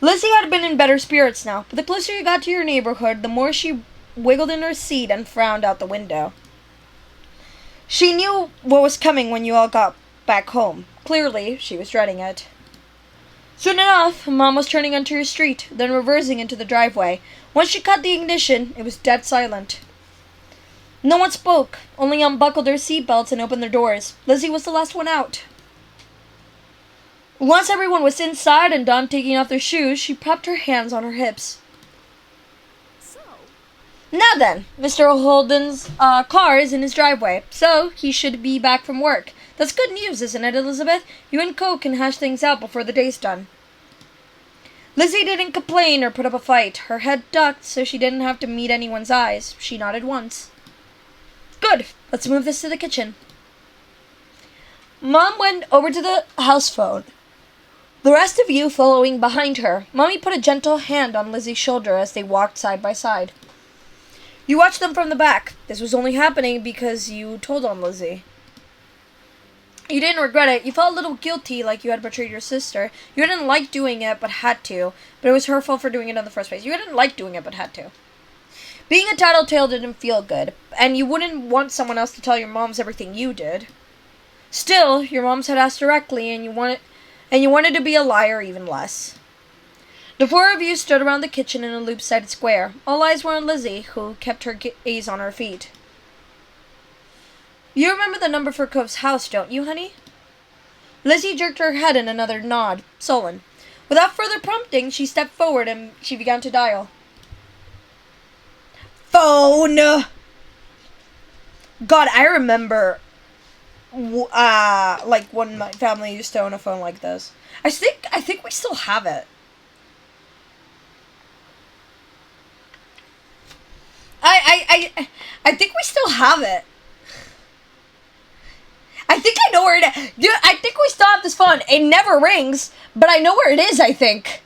Lizzie had been in better spirits now, but the closer you got to your neighborhood, the more she wiggled in her seat and frowned out the window. She knew what was coming when you all got back home. Clearly, she was dreading it. Soon enough, Mom was turning onto your street, then reversing into the driveway. Once she cut the ignition, it was dead silent. No one spoke, only unbuckled their seatbelts and opened their doors. Lizzie was the last one out. Once everyone was inside and done taking off their shoes, she propped her hands on her hips. So? Now then, Mr. Holden's car is in his driveway, so he should be back from work. That's good news, isn't it, Elizabeth? You and Co can hash things out before the day's done. Lizzie didn't complain or put up a fight. Her head ducked so she didn't have to meet anyone's eyes. She nodded once. Good. Let's move this to the kitchen. Mom went over to the house phone. The rest of you following behind her. Mommy put a gentle hand on Lizzie's shoulder as they walked side by side. You watched them from the back. This was only happening because you told on Lizzie. You didn't regret it. You felt a little guilty, like you had betrayed your sister. You didn't like doing it, but had to. But it was her fault for doing it in the first place. You didn't like doing it, but had to. Being a tattletale didn't feel good, and you wouldn't want someone else to tell your moms everything you did. Still, your moms had asked directly, and you wanted to be a liar even less. The four of you stood around the kitchen in a loop-sided square. All eyes were on Lizzie, who kept her gaze on her feet. You remember the number for Cove's house, don't you, honey? Lizzie jerked her head in another nod, sullen. Without further prompting, she stepped forward and she began to dial. Phone! God, I remember, like, when my family used to own a phone like this. I think we still have it. I think we still have it. I think I know where it is. Dude, I think we still have this phone. It never rings, but I know where it is, I think.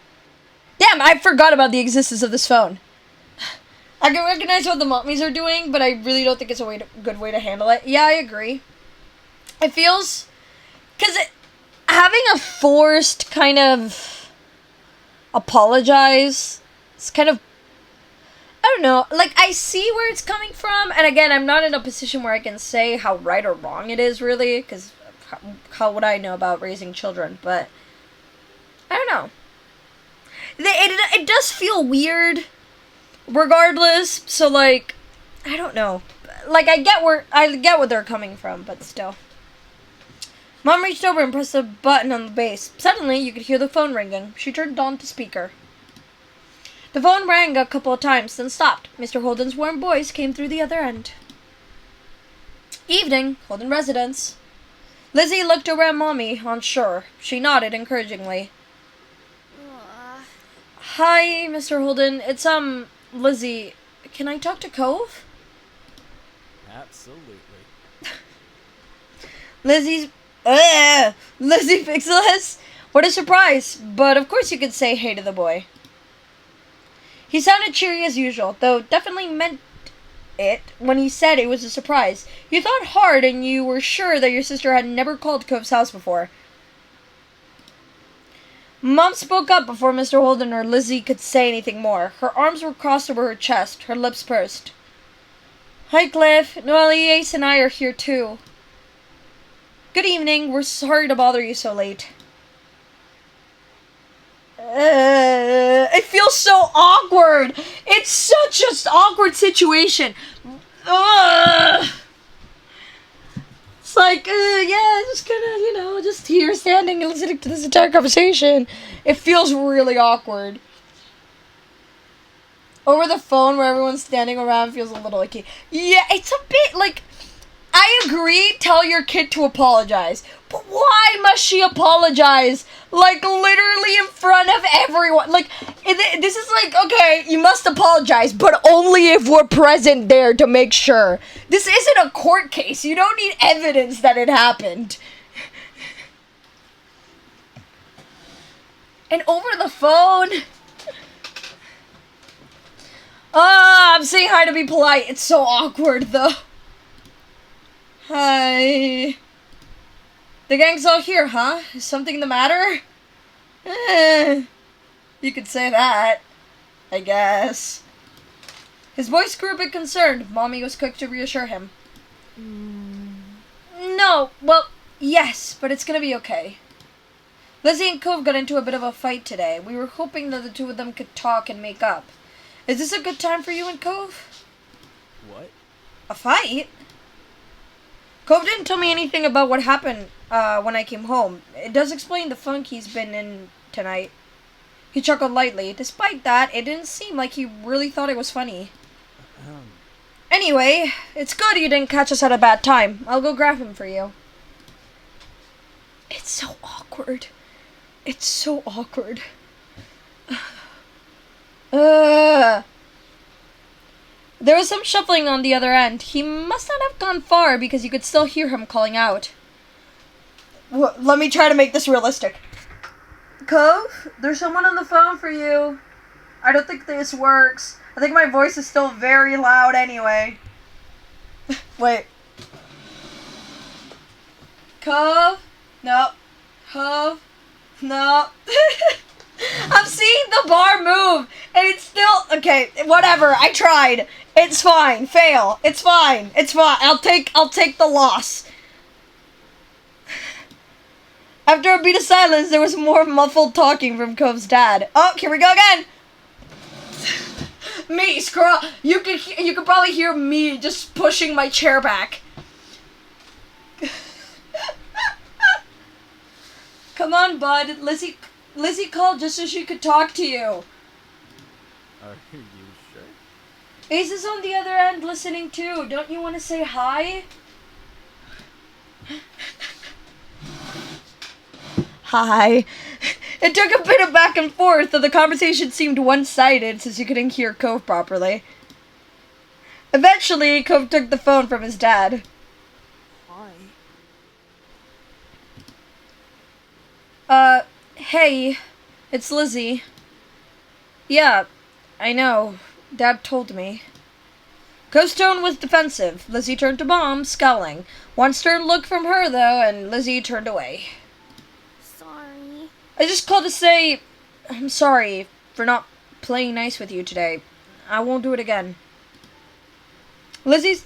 Damn, I forgot about the existence of this phone. I can recognize what the mommies are doing, but I really don't think it's a good way to handle it. Yeah, I agree. It feels... Because having a forced kind of apologize, it's kind of... I don't know, like, I see where it's coming from, and again, I'm not in a position where I can say how right or wrong it is, really, because how would I know about raising children, but, I don't know. It does feel weird, regardless, so, like, I don't know. Like, I get where they're coming from, but still. Mom reached over and pressed a button on the base. Suddenly, you could hear the phone ringing. She turned on to speaker. The phone rang a couple of times, then stopped. Mr. Holden's warm voice came through the other end. Evening, Holden residence. Lizzie looked over at Mommy, unsure. She nodded encouragingly. Hi, Mr. Holden. It's, Lizzie. Can I talk to Cove? Absolutely. Lizzie Pixelus? What a surprise. But of course you could say hey to the boy. He sounded cheery as usual, though definitely meant it when he said it was a surprise. You thought hard and you were sure that your sister had never called Cove's house before. Mom spoke up before Mr. Holden or Lizzie could say anything more. Her arms were crossed over her chest, her lips pursed. Hi, Cliff. Noelle, Ace, and I are here too. Good evening. We're sorry to bother you so late. It feels so awkward. It's such an awkward situation. It's like, yeah, just kind of, just here standing and listening to this entire conversation. It feels really awkward. Over the phone where everyone's standing around feels a little icky. Yeah, it's a bit like, I agree, tell your kid to apologize. But why must she apologize? Like, literally in front of everyone. Like, this is like, okay, you must apologize, but only if we're present there to make sure. This isn't a court case. You don't need evidence that it happened. And over the phone. I'm saying hi to be polite. It's so awkward, though. Hi. The gang's all here, huh? Is something the matter? You could say that, I guess. His voice grew a bit concerned. Mommy was quick to reassure him. No, well, yes, but it's gonna be okay. Lizzie and Cove got into a bit of a fight today. We were hoping that the two of them could talk and make up. Is this a good time for you and Cove? What? A fight? Cove didn't tell me anything about what happened when I came home. It does explain the funk he's been in tonight. He chuckled lightly. Despite that, it didn't seem like he really thought it was funny. Anyway, it's good you didn't catch us at a bad time. I'll go grab him for you. It's so awkward. It's so awkward. There was some shuffling on the other end. He must not have gone far because you could still hear him calling out. Well, let me try to make this realistic. Cove, there's someone on the phone for you. I don't think this works. I think my voice is still very loud anyway. Wait. Cove? No. Cove? No. I'm seeing the bar move, and it's still... Okay, whatever. I tried. It's fine. Fail. It's fine. It's fine. I'll take the loss. After a beat of silence, there was more muffled talking from Cove's dad. Oh, here we go again. Me, scroll. You could probably hear me just pushing my chair back. Come on, bud. Lizzie called just so she could talk to you. Are you sure? Ace is on the other end listening too. Don't you want to say hi? Hi. It took a bit of back and forth, though the conversation seemed one-sided since you couldn't hear Cove properly. Eventually, Cove took the phone from his dad. Hi. Hey, it's Lizzie. Yeah, I know. Dad told me. Cove's tone was defensive. Lizzie turned to Mom, scowling. One stern look from her, though, and Lizzie turned away. Sorry. I just called to say I'm sorry for not playing nice with you today. I won't do it again. Lizzie's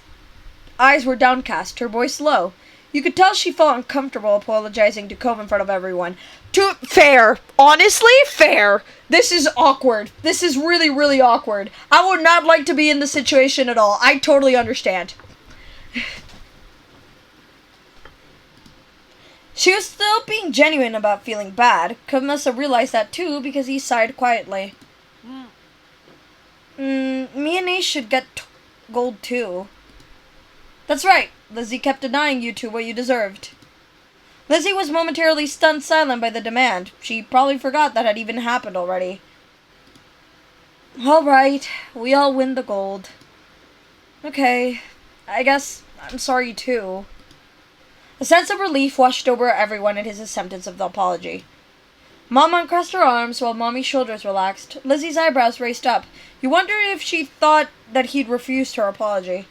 eyes were downcast, her voice low. You could tell she felt uncomfortable apologizing to Cove in front of everyone. Fair. Honestly, fair. This is awkward. This is really, really awkward. I would not like to be in this situation at all. I totally understand. She was still being genuine about feeling bad. Cove must have realized that too because he sighed quietly. Me and Ace should get gold too. That's right. Lizzie kept denying you two what you deserved. Lizzie was momentarily stunned silent by the demand. She probably forgot that had even happened already. All right, we all win the gold. Okay, I guess I'm sorry too. A sense of relief washed over everyone at his acceptance of the apology. Mom uncrossed her arms while Mommy's shoulders relaxed. Lizzie's eyebrows raised up. You wondered if she thought that he'd refused her apology.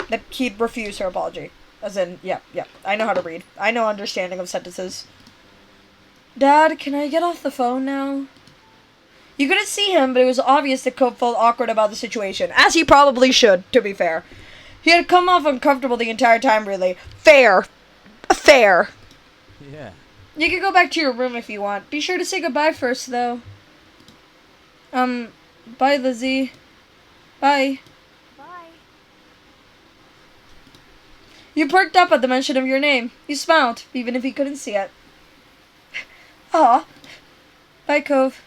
That he'd refused her apology. As in, yep. I know how to read. I know understanding of sentences. Dad, can I get off the phone now? You couldn't see him, but it was obvious that Cope felt awkward about the situation. As he probably should, to be fair. He had come off uncomfortable the entire time, really. Fair. Yeah. You can go back to your room if you want. Be sure to say goodbye first, though. Bye, Lizzie. Bye. Bye. You perked up at the mention of your name. You smiled, even if he couldn't see it. Aw. Bye, Cove.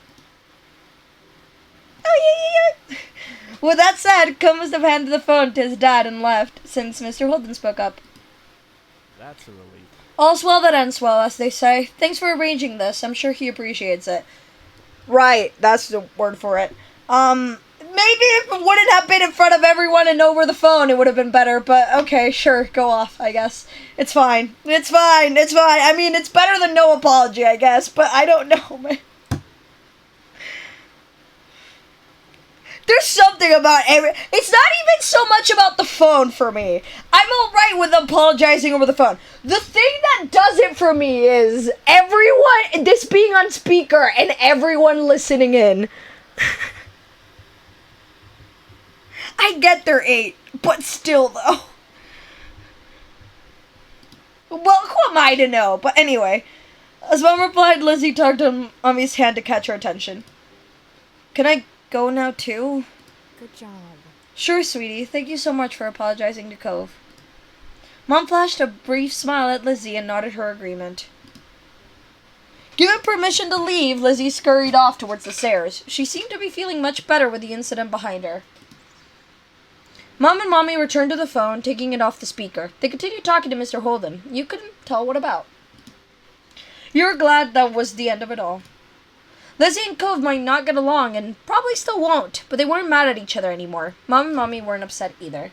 Oh, yeah. With that said, Cove must have handed the phone to his dad and left, since Mr. Holden spoke up. That's a relief. All's well that ends well, as they say. Thanks for arranging this. I'm sure he appreciates it. Right, that's the word for it. Maybe if it wouldn't have been in front of everyone and over the phone, it would have been better, but okay, sure, go off, I guess. It's fine. I mean, it's better than no apology, I guess, but I don't know, man. There's something about it's not even so much about the phone for me. I'm alright with apologizing over the phone. The thing that does it for me is this being on speaker and everyone listening in. I get they're 8, but still though. Well, who am I to know? But anyway. As Mom replied, Lizzie tugged on Mommy's hand to catch her attention. Can I go now too? Good job. Sure, sweetie. Thank you so much for apologizing to Cove. Mom flashed a brief smile at Lizzie and nodded her agreement. Given permission to leave, Lizzie scurried off towards the stairs. She seemed to be feeling much better with the incident behind her. Mom and Mommy returned to the phone, taking it off the speaker. They continued talking to Mr. Holden. You couldn't tell what about. You were glad that was the end of it all. Lizzie and Cove might not get along, and probably still won't, but they weren't mad at each other anymore. Mom and Mommy weren't upset either.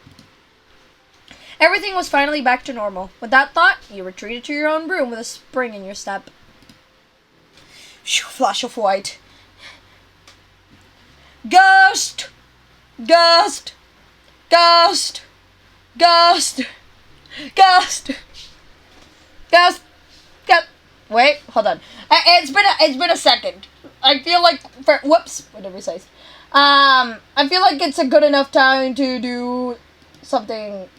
Everything was finally back to normal. With that thought, you retreated to your own room with a spring in your step. Phew, flash of white. Ghost! Ghost! Ghost! Ghost! Ghost! Ghost! Wait, hold on. It's been a second. I feel like whoops, whatever it says. I feel like it's a good enough time to do something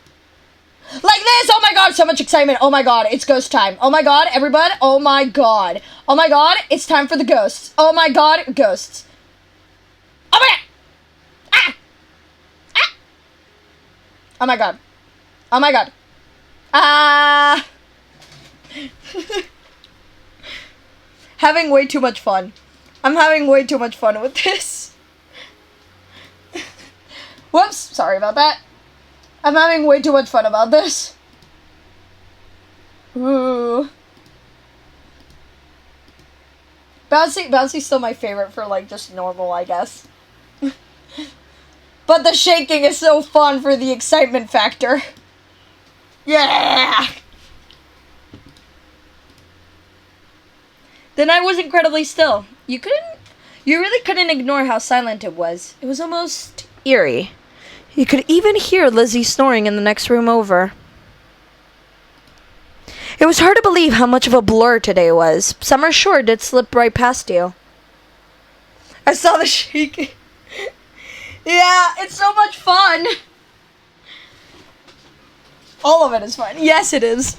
like this. Oh my god, so much excitement. Oh my god, it's ghost time. Oh my god, everybody. Oh my god. Oh my god, it's time for the ghosts. Oh my god, ghosts. Oh my god. Ah. Oh my god. Oh my god. Having way too much fun. I'm having way too much fun with this. Whoops, sorry about that. I'm having way too much fun about this. Ooh. Bouncy's still my favorite for, like, just normal, I guess. But the shaking is so fun for the excitement factor. Yeah! The night was incredibly still. You really couldn't ignore how silent it was. It was almost eerie. You could even hear Lizzie snoring in the next room over. It was hard to believe how much of a blur today was. Summer sure did slip right past you. I saw the shaking. Yeah, it's so much fun. All of it is fun. Yes, it is.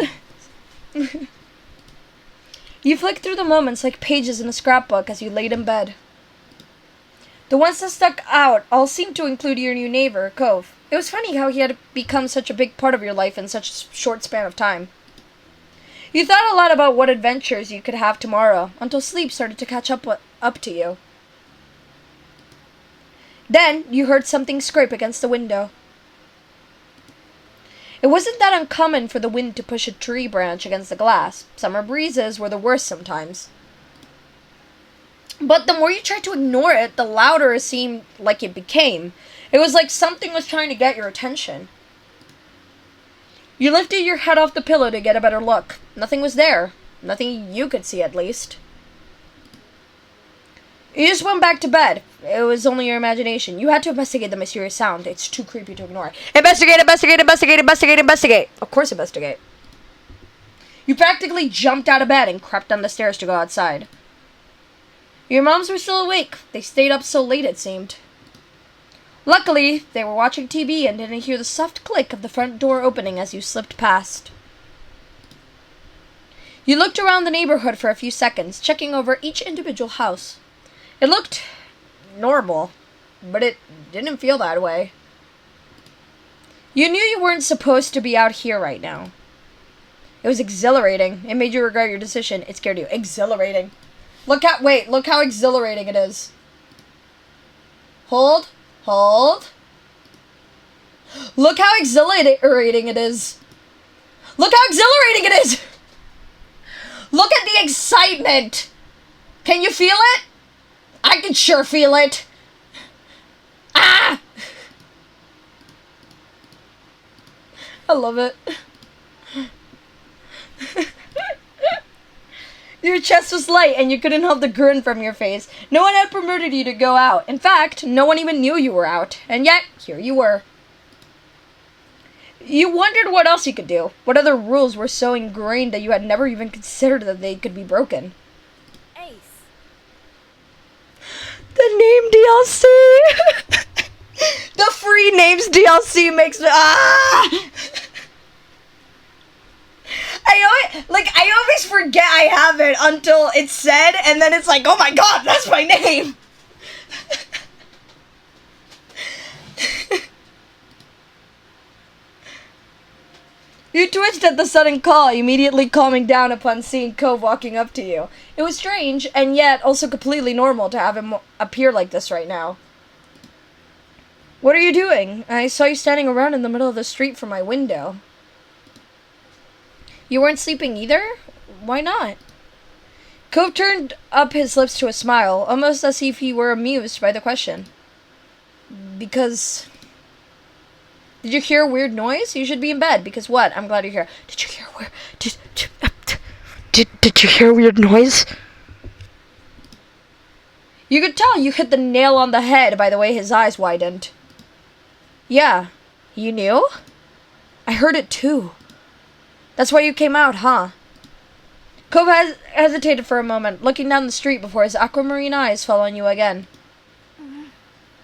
You flicked through the moments like pages in a scrapbook as you laid in bed. The ones that stuck out all seemed to include your new neighbor, Cove. It was funny how he had become such a big part of your life in such a short span of time. You thought a lot about what adventures you could have tomorrow, until sleep started to catch up to you. Then, you heard something scrape against the window. It wasn't that uncommon for the wind to push a tree branch against the glass. Summer breezes were the worst sometimes. But the more you tried to ignore it, the louder it seemed like it became. It was like something was trying to get your attention. You lifted your head off the pillow to get a better look. Nothing was there. Nothing you could see, at least. You just went back to bed. It was only your imagination. You had to investigate the mysterious sound. It's too creepy to ignore. Investigate, investigate, investigate, investigate, investigate. Of course investigate. You practically jumped out of bed and crept down the stairs to go outside. Your moms were still awake. They stayed up so late, it seemed. Luckily, they were watching TV and didn't hear the soft click of the front door opening as you slipped past. You looked around the neighborhood for a few seconds, checking over each individual house. It looked normal, but it didn't feel that way. You knew you weren't supposed to be out here right now. It was exhilarating. It made you regret your decision. It scared you. Exhilarating. Look how exhilarating it is. Hold. Look how exhilarating it is. Look how exhilarating it is. Look at the excitement. Can you feel it? I can sure feel it. Ah! I love it. Your chest was light and you couldn't help the grin from your face. No one had permitted you to go out. In fact, no one even knew you were out. And yet, here you were. You wondered what else you could do. What other rules were so ingrained that you had never even considered that they could be broken. Ace. The name DLC! The free names DLC makes me... Ah! I always forget I have it until it's said, and then it's like, oh my god, that's my name! You twitched at the sudden call, immediately calming down upon seeing Cove walking up to you. It was strange, and yet also completely normal to have him appear like this right now. What are you doing? I saw you standing around in the middle of the street from my window. You weren't sleeping either? Why not? Cove turned up his lips to a smile, almost as if he were amused by the question. Because... Did you hear a weird noise? You should be in bed. Because what? I'm glad you're here. Did you hear a weird... Did you hear a weird noise? You could tell you hit the nail on the head by the way his eyes widened. Yeah. You knew? I heard it too. That's why you came out, huh? Cove hesitated for a moment, looking down the street before his aquamarine eyes fell on you again.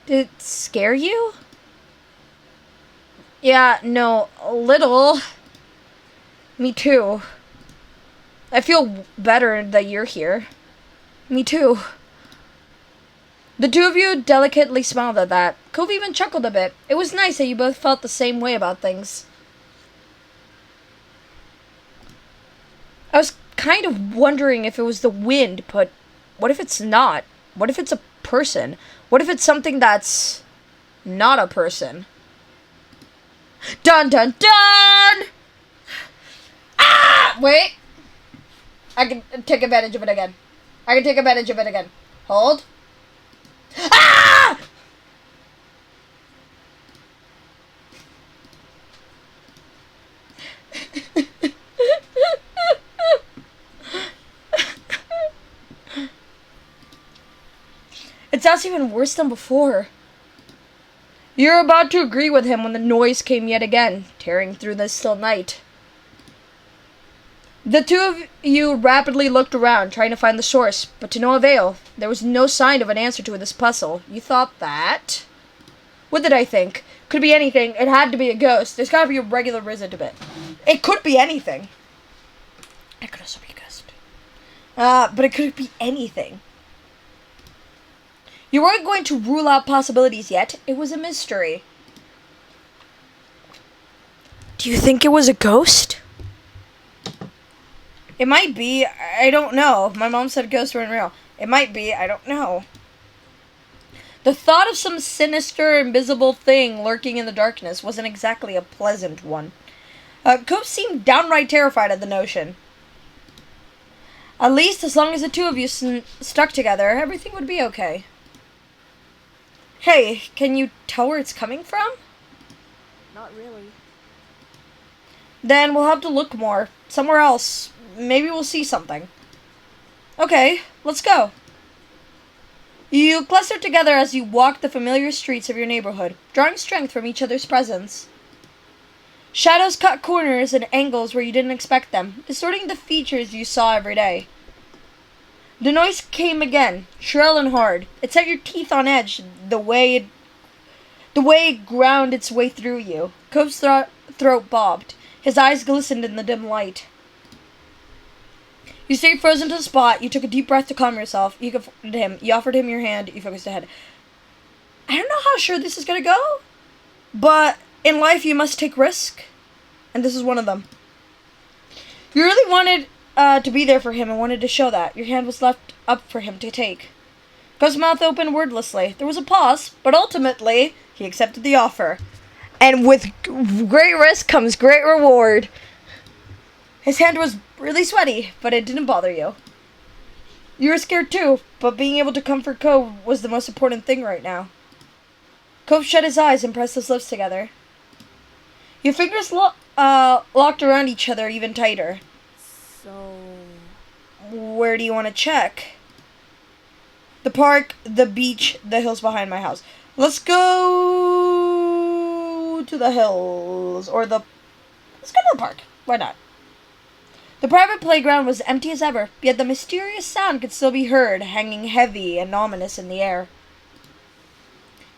Did it scare you? Yeah, no, a little. Me too. I feel better that you're here. Me too. The two of you delicately smiled at that. Cove even chuckled a bit. It was nice that you both felt the same way about things. I was kind of wondering if it was the wind, but what if it's not? What if it's a person? What if it's something that's not a person? Dun dun dun! Ah! Wait. I can take advantage of it again. Hold. Ah! It sounds even worse than before. You're about to agree with him when the noise came yet again, tearing through the still night. The two of you rapidly looked around, trying to find the source, but to no avail. There was no sign of an answer to this puzzle. You thought that? What did I think? Could be anything. It had to be a ghost. There's gotta be a regular reason to it. It could be anything. It could also be a ghost. But it could be anything. You weren't going to rule out possibilities yet. It was a mystery. Do you think it was a ghost? It might be. I don't know. My mom said ghosts weren't real. It might be. I don't know. The thought of some sinister, invisible thing lurking in the darkness wasn't exactly a pleasant one. Coop seemed downright terrified at the notion. At least as long as the two of you stuck together, everything would be okay. Hey, can you tell where it's coming from? Not really. Then we'll have to look more. Somewhere else. Maybe we'll see something. Okay, let's go. You cluster together as you walk the familiar streets of your neighborhood, drawing strength from each other's presence. Shadows cut corners and angles where you didn't expect them, distorting the features you saw every day. The noise came again, shrill and hard. It set your teeth on edge the way it ground its way through you. Cope's throat bobbed. His eyes glistened in the dim light. You stayed frozen to the spot. You took a deep breath to calm yourself. You confronted him. You offered him your hand. You focused ahead. I don't know how sure this is going to go, but in life you must take risk, and this is one of them. You really wanted to be there for him and wanted to show that. Your hand was left up for him to take. Cope's mouth opened wordlessly. There was a pause, but ultimately he accepted the offer. And with great risk comes great reward. His hand was really sweaty, but it didn't bother you. You were scared too, but being able to comfort Cope was the most important thing right now. Cope shut his eyes and pressed his lips together. Your fingers locked around each other even tighter. So... Where do you want to check? The park, the beach, the hills behind my house. Let's go to the hills. Let's go to the park. Why not? The private playground was empty as ever, yet the mysterious sound could still be heard, hanging heavy and ominous in the air.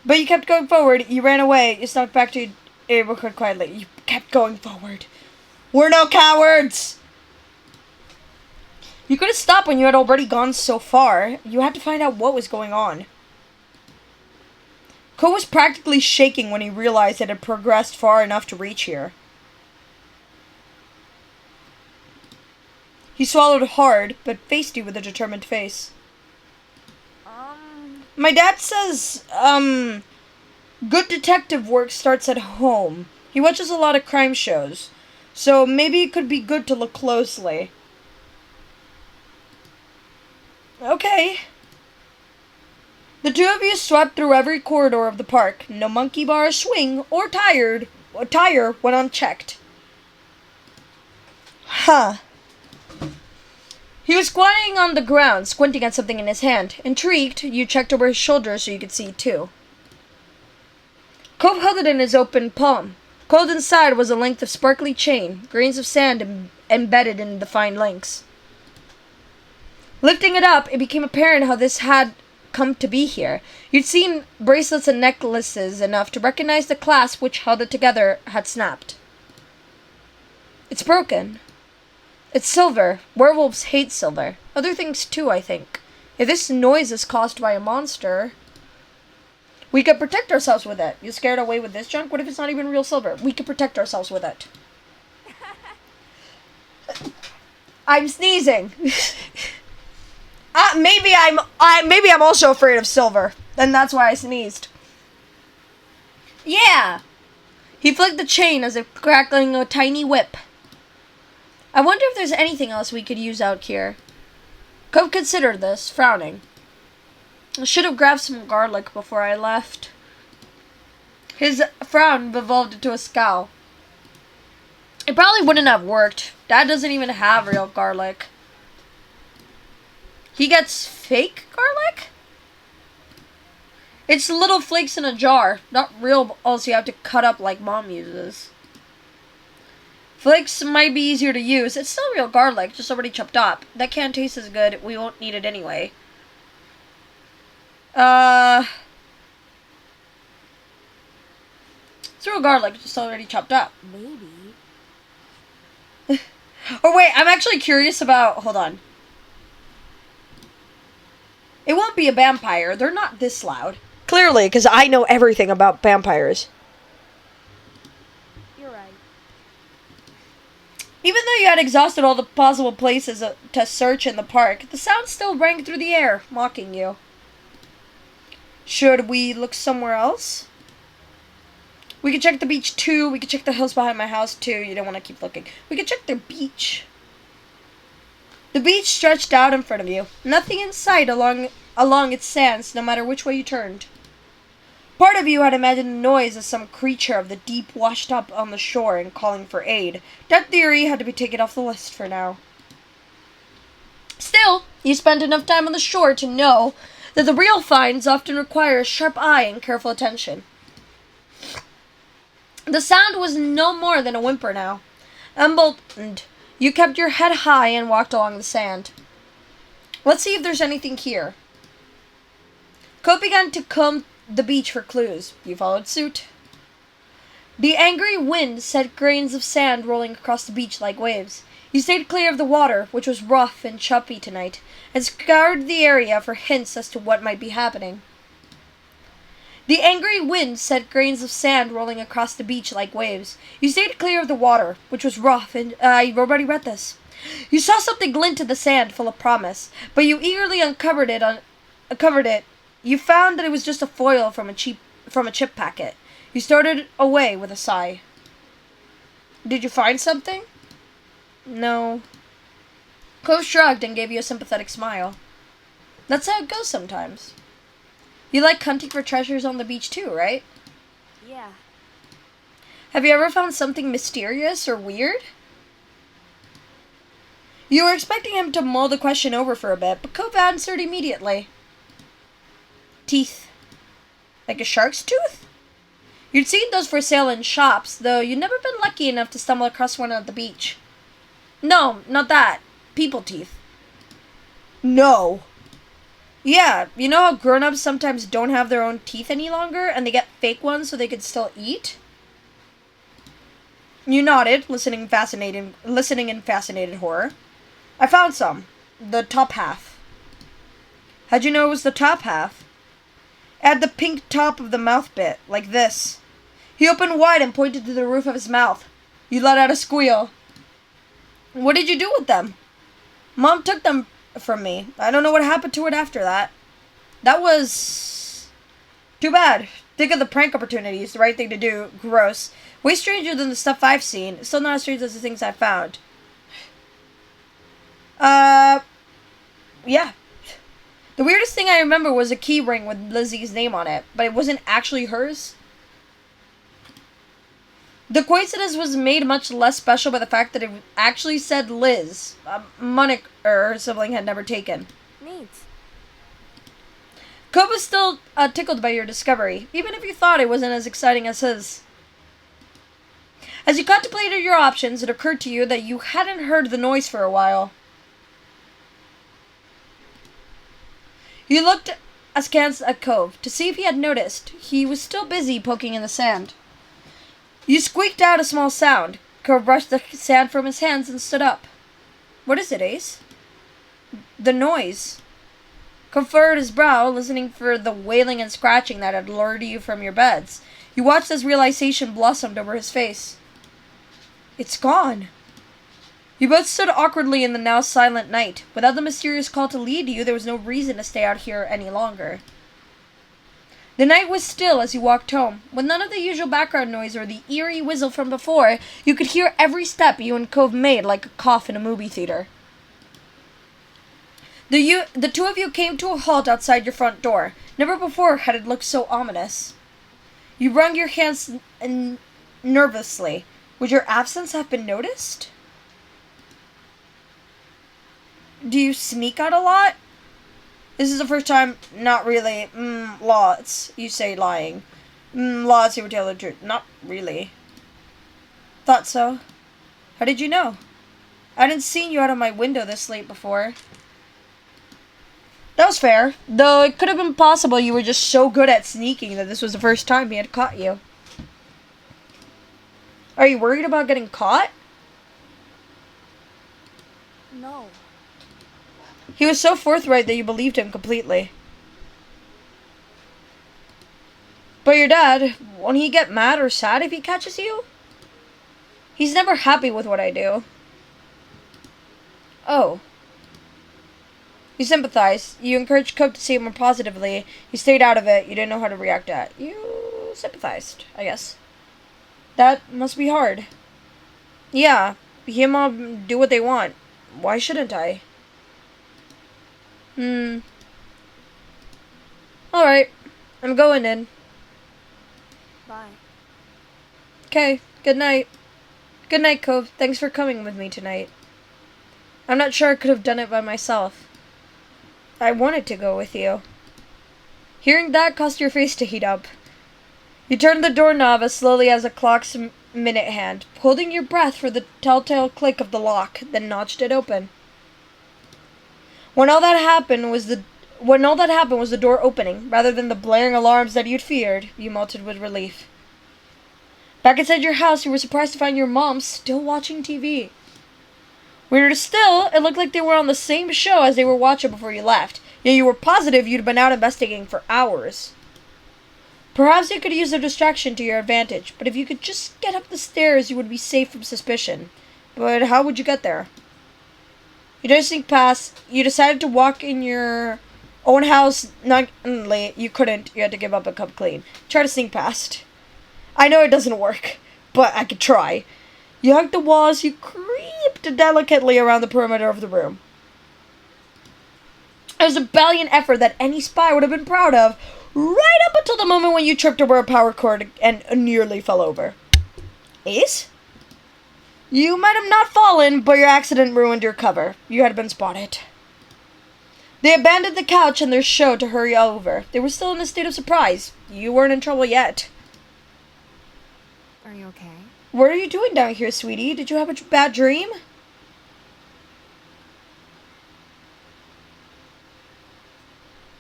But you kept going forward. You ran away. You snuck back to your neighborhood quietly. You kept going forward. We're no cowards! You could have stopped when you had already gone so far. You had to find out what was going on. Cope was practically shaking when he realized it had progressed far enough to reach here. He swallowed hard, but faced you with a determined face. My dad says, good detective work starts at home. He watches a lot of crime shows, so maybe it could be good to look closely. Okay. The two of you swept through every corridor of the park. No monkey bar, swing, or tire went unchecked. Huh. He was squatting on the ground, squinting at something in his hand. Intrigued, you checked over his shoulder so you could see too. Cope held it in his open palm. Coiled inside was a length of sparkly chain, grains of sand embedded in the fine links. Lifting it up, it became apparent how this had come to be here. You'd seen bracelets and necklaces enough to recognize the clasp which held it together had snapped. It's broken. It's silver. Werewolves hate silver. Other things too, I think. If this noise is caused by a monster, we could protect ourselves with it. You scared away with this junk? What if it's not even real silver? We could protect ourselves with it. I'm sneezing. Maybe I'm also afraid of silver. And that's why I sneezed. Yeah. He flicked the chain as if crackling a tiny whip. I wonder if there's anything else we could use out here. Cope considered this, frowning. I should have grabbed some garlic before I left. His frown evolved into a scowl. It probably wouldn't have worked. Dad doesn't even have real garlic. He gets fake garlic? It's little flakes in a jar, not real, also you have to cut up like Mom uses. Flakes might be easier to use. It's still real garlic, just already chopped up. That can't taste as good. We won't need it anyway. It's real garlic, just already chopped up. Maybe. Oh wait, I'm actually curious about... Hold on. It won't be a vampire. They're not this loud. Clearly, because I know everything about vampires. You're right. Even though you had exhausted all the possible places to search in the park, the sound still rang through the air, mocking you. Should we look somewhere else? We could check the beach too. We could check the hills behind my house too. You don't want to keep looking. We could check the beach. The beach stretched out in front of you. Nothing in sight along its sands, no matter which way you turned. Part of you had imagined the noise as some creature of the deep washed up on the shore and calling for aid. That theory had to be taken off the list for now. Still, you spent enough time on the shore to know that the real finds often require a sharp eye and careful attention. The sound was no more than a whimper now. Emboldened, you kept your head high and walked along the sand. Let's see if there's anything here. Cope began to comb the beach for clues. You followed suit. The angry wind set grains of sand rolling across the beach like waves. You stayed clear of the water, which was rough and choppy tonight, and scoured the area for hints as to what might be happening. The angry wind set grains of sand rolling across the beach like waves. You stayed clear of the water, which was rough, and I already read this. You saw something glint in the sand, full of promise, but you eagerly uncovered it. You found that it was just a foil from a chip packet. You started away with a sigh. Did you find something? No. Cove shrugged and gave you a sympathetic smile. That's how it goes sometimes. You like hunting for treasures on the beach too, right? Yeah. Have you ever found something mysterious or weird? You were expecting him to mull the question over for a bit, but Cove answered immediately. Teeth. Like a shark's tooth? You'd seen those for sale in shops, though you'd never been lucky enough to stumble across one at the beach. No, not that. People teeth. No. Yeah, you know how grown-ups sometimes don't have their own teeth any longer, and they get fake ones so they can still eat? You nodded, listening in fascinated horror. I found some. The top half. How'd you know it was the top half? It had the pink top of the mouth bit, like this. He opened wide and pointed to the roof of his mouth. You let out a squeal. What did you do with them? Mom took them from me. I don't know what happened to it after that. That was too bad. Think of the prank opportunities, the right thing to do. Gross. Way stranger than the stuff I've seen. Still not as strange as the things I've found. Yeah. The weirdest thing I remember was a key ring with Lizzie's name on it, but it wasn't actually hers. The coincidence was made much less special by the fact that it actually said Liz, a moniker her sibling had never taken. Neat. Cope was still tickled by your discovery, even if you thought it wasn't as exciting as his. As you contemplated your options, it occurred to you that you hadn't heard the noise for a while. You looked askance at Cove to see if he had noticed. He was still busy poking in the sand. You squeaked out a small sound. Cove brushed the sand from his hands and stood up. What is it, Ace? The noise. Cove furrowed his brow, listening for the wailing and scratching that had lured you from your beds. You watched as realization blossomed over his face. It's gone. You both stood awkwardly in the now silent night. Without the mysterious call to lead you, there was no reason to stay out here any longer. The night was still as you walked home. With none of the usual background noise or the eerie whistle from before, you could hear every step you and Cove made like a cough in a movie theater. The two of you came to a halt outside your front door. Never before had it looked so ominous. You wrung your hands nervously. Would your absence have been noticed? Do you sneak out a lot? This is the first time. Not really. Lots. You say lying. Lots, you would tell the truth. Not really. Thought so. How did you know? I hadn't seen you out of my window this late before. That was fair. Though it could have been possible you were just so good at sneaking that this was the first time he had caught you. Are you worried about getting caught? No. He was so forthright that you believed him completely. But your dad, won't he get mad or sad if he catches you? He's never happy with what I do. Oh. You sympathized. You encouraged Cope to see it more positively. You stayed out of it. You didn't know how to react to it. You sympathized, I guess. That must be hard. Yeah, he and Mom do what they want. Why shouldn't I? Alright, I'm going in. Bye. Okay, good night. Good night, Cove. Thanks for coming with me tonight. I'm not sure I could have done it by myself. I wanted to go with you. Hearing that caused your face to heat up. You turned the doorknob as slowly as a clock's minute hand, holding your breath for the telltale click of the lock, then notched it open. When all that happened was the door opening, rather than the blaring alarms that you'd feared, you melted with relief. Back inside your house, you were surprised to find your mom still watching TV. Weirder still, it looked like they were on the same show as they were watching before you left, yet you were positive you'd been out investigating for hours. Perhaps you could use a distraction to your advantage, but if you could just get up the stairs, you would be safe from suspicion. But how would you get there? You didn't sneak past. You decided to walk in your own house. Not late. You couldn't. You had to give up and come clean. Try to sneak past. I know it doesn't work, but I could try. You hugged the walls. You creeped delicately around the perimeter of the room. It was a valiant effort that any spy would have been proud of, right up until the moment when you tripped over a power cord and nearly fell over. Ace? You might have not fallen, but your accident ruined your cover. You had been spotted. They abandoned the couch and their show to hurry over. They were still in a state of surprise. You weren't in trouble yet. Are you okay? What are you doing down here, sweetie? Did you have a bad dream?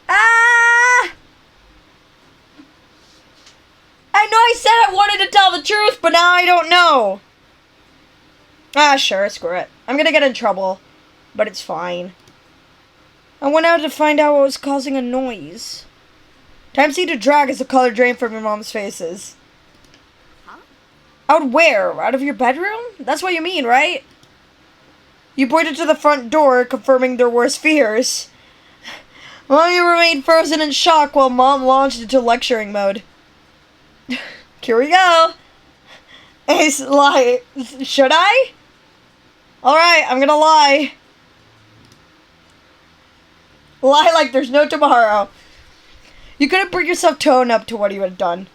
Ah! I know I said I wanted to tell the truth, but now I don't know. Ah, sure, screw it. I'm gonna get in trouble, but it's fine. I went out to find out what was causing a noise. Time C to drag as the color drained from your mom's faces. Huh? Out where? Out of your bedroom? That's what you mean, right? You pointed to the front door, confirming their worst fears. Well, you remained frozen in shock while Mom launched into lecturing mode. Here we go. Ace, lie. Should I? Alright, I'm gonna lie. Lie like there's no tomorrow. You couldn't bring yourself to own up to what you had done.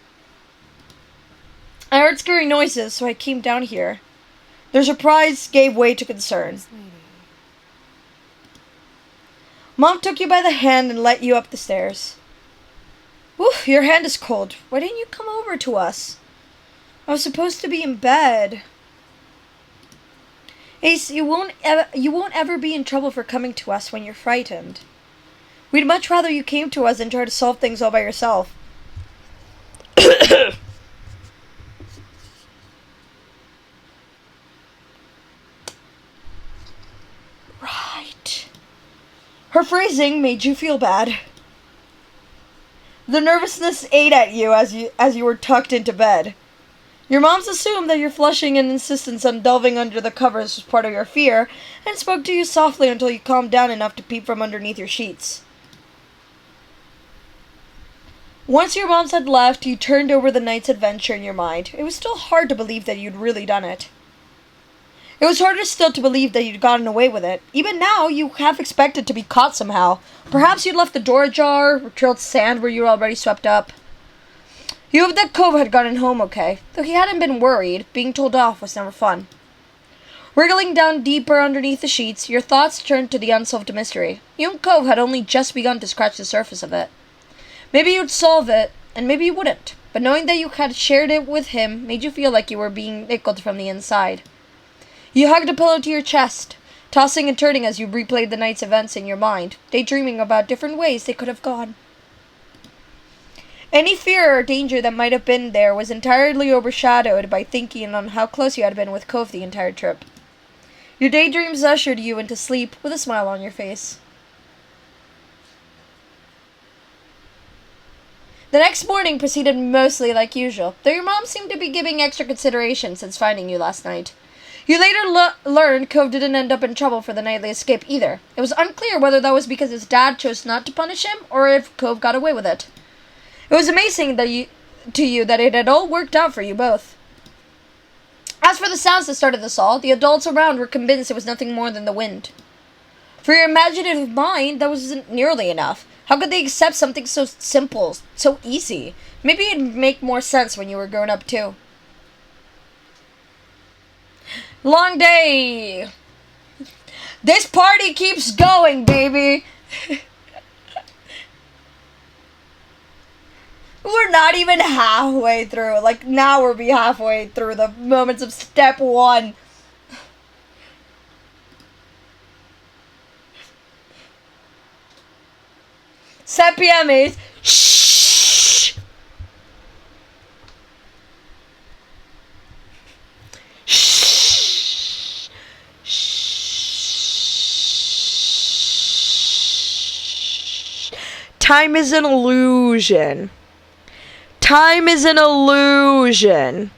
I heard scary noises, so I came down here. Their surprise gave way to concern. Mom took you by the hand and led you up the stairs. Oof, your hand is cold. Why didn't you come over to us? I was supposed to be in bed. Ace, you won't ever be in trouble for coming to us when you're frightened. We'd much rather you came to us than try to solve things all by yourself. Right. Her phrasing made you feel bad. The nervousness ate at you as you were tucked into bed. Your moms assumed that your flushing and insistence on delving under the covers was part of your fear, and spoke to you softly until you calmed down enough to peep from underneath your sheets. Once your moms had left, you turned over the night's adventure in your mind. It was still hard to believe that you'd really done it. It was harder still to believe that you'd gotten away with it. Even now, you half expected to be caught somehow. Perhaps you'd left the door ajar, or trailed sand where you were already swept up. You hoped that Cove had gotten home okay, though he hadn't been worried. Being told off was never fun. Wriggling down deeper underneath the sheets, your thoughts turned to the unsolved mystery. You and Cove had only just begun to scratch the surface of it. Maybe you'd solve it, and maybe you wouldn't, but knowing that you had shared it with him made you feel like you were being nickled from the inside. You hugged a pillow to your chest, tossing and turning as you replayed the night's events in your mind, daydreaming about different ways they could have gone. Any fear or danger that might have been there was entirely overshadowed by thinking on how close you had been with Cove the entire trip. Your daydreams ushered you into sleep with a smile on your face. The next morning proceeded mostly like usual, though your mom seemed to be giving extra consideration since finding you last night. You later learned Cove didn't end up in trouble for the nightly escape either. It was unclear whether that was because his dad chose not to punish him, or if Cove got away with it. It was amazing to you that it had all worked out for you both. As for the sounds that started this all, the adults around were convinced it was nothing more than the wind. For your imaginative mind, that wasn't nearly enough. How could they accept something so simple, so easy? Maybe it'd make more sense when you were grown up too. Long day! This party keeps going, baby! We're not even halfway through. Like, now we'll be halfway through the moments of step 1. Set PM is shh. Shh. Shh. Time is an illusion. Time is an illusion.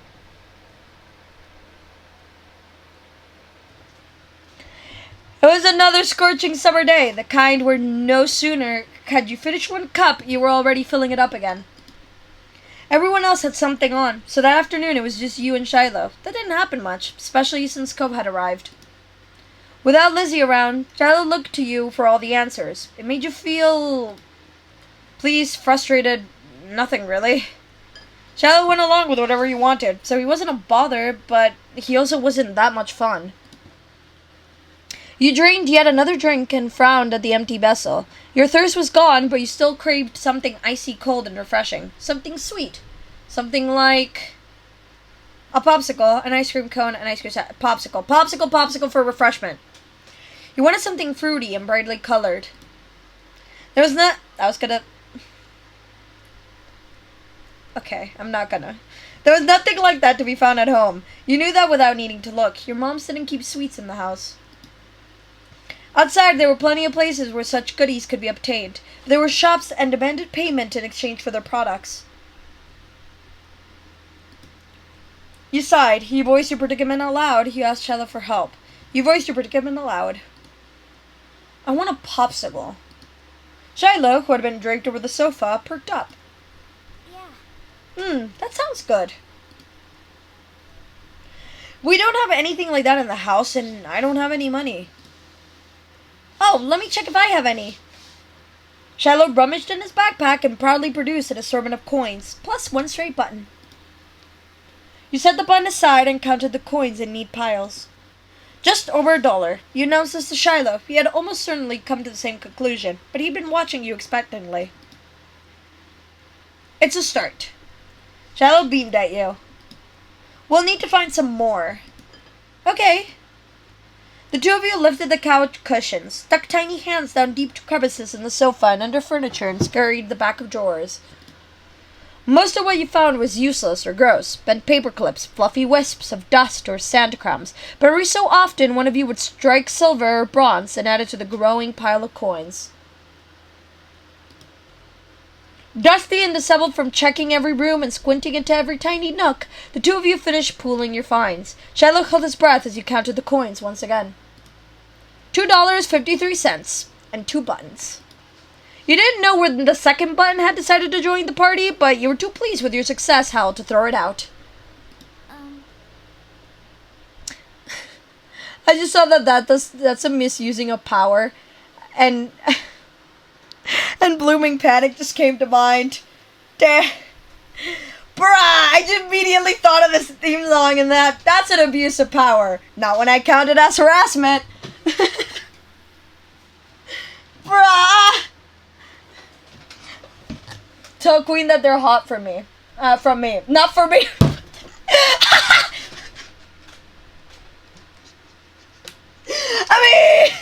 It was another scorching summer day, the kind where no sooner had you finished one cup, you were already filling it up again. Everyone else had something on, so that afternoon it was just you and Shiloh. That didn't happen much, especially since Cove had arrived. Without Lizzie around, Shiloh looked to you for all the answers. It made you feel pleased, frustrated, nothing really. Shiloh went along with whatever you wanted, so he wasn't a bother, but he also wasn't that much fun. You drained yet another drink and frowned at the empty vessel. Your thirst was gone, but you still craved something icy cold and refreshing. Something sweet. Something like a popsicle, an ice cream cone, an ice cream set. Popsicle. Popsicle, popsicle for refreshment. You wanted something fruity and brightly colored. There was not... Okay, I'm not gonna. There was nothing like that to be found at home. You knew that without needing to look. Your mom didn't keep sweets in the house. Outside, there were plenty of places where such goodies could be obtained. There were shops and demanded payment in exchange for their products. You sighed. You voiced your predicament aloud. You asked Shiloh for help. You voiced your predicament aloud. I want a popsicle. Shiloh, who had been draped over the sofa, perked up. Yeah. That sounds good. We don't have anything like that in the house, and I don't have any money. Oh, let me check if I have any. Shiloh rummaged in his backpack and proudly produced an assortment of coins, plus one straight button. You set the button aside and counted the coins in neat piles. Just over $1. You announced this to Shiloh. He had almost certainly come to the same conclusion, but he'd been watching you expectantly. It's a start. Shiloh beamed at you. We'll need to find some more. Okay. The two of you lifted the couch cushions, stuck tiny hands down deep crevices in the sofa and under furniture, and scurried the back of drawers. Most of what you found was useless or gross, bent paper clips, fluffy wisps of dust or sand crumbs, but every so often one of you would strike silver or bronze and add it to the growing pile of coins. Dusty and disheveled from checking every room and squinting into every tiny nook, the two of you finished pooling your finds. Shiloh held his breath as you counted the coins once again. $2.53, and 2 buttons. You didn't know where the second button had decided to join the party, but you were too pleased with your success, Hal, to throw it out. I just saw that's a misusing of power, and and Blooming Panic just came to mind. Bruh, I just immediately thought of this theme song and that's an abuse of power. Not when I count it as harassment. Bruh! Tell Queen that they're hot for me. From me. Not for me. I mean...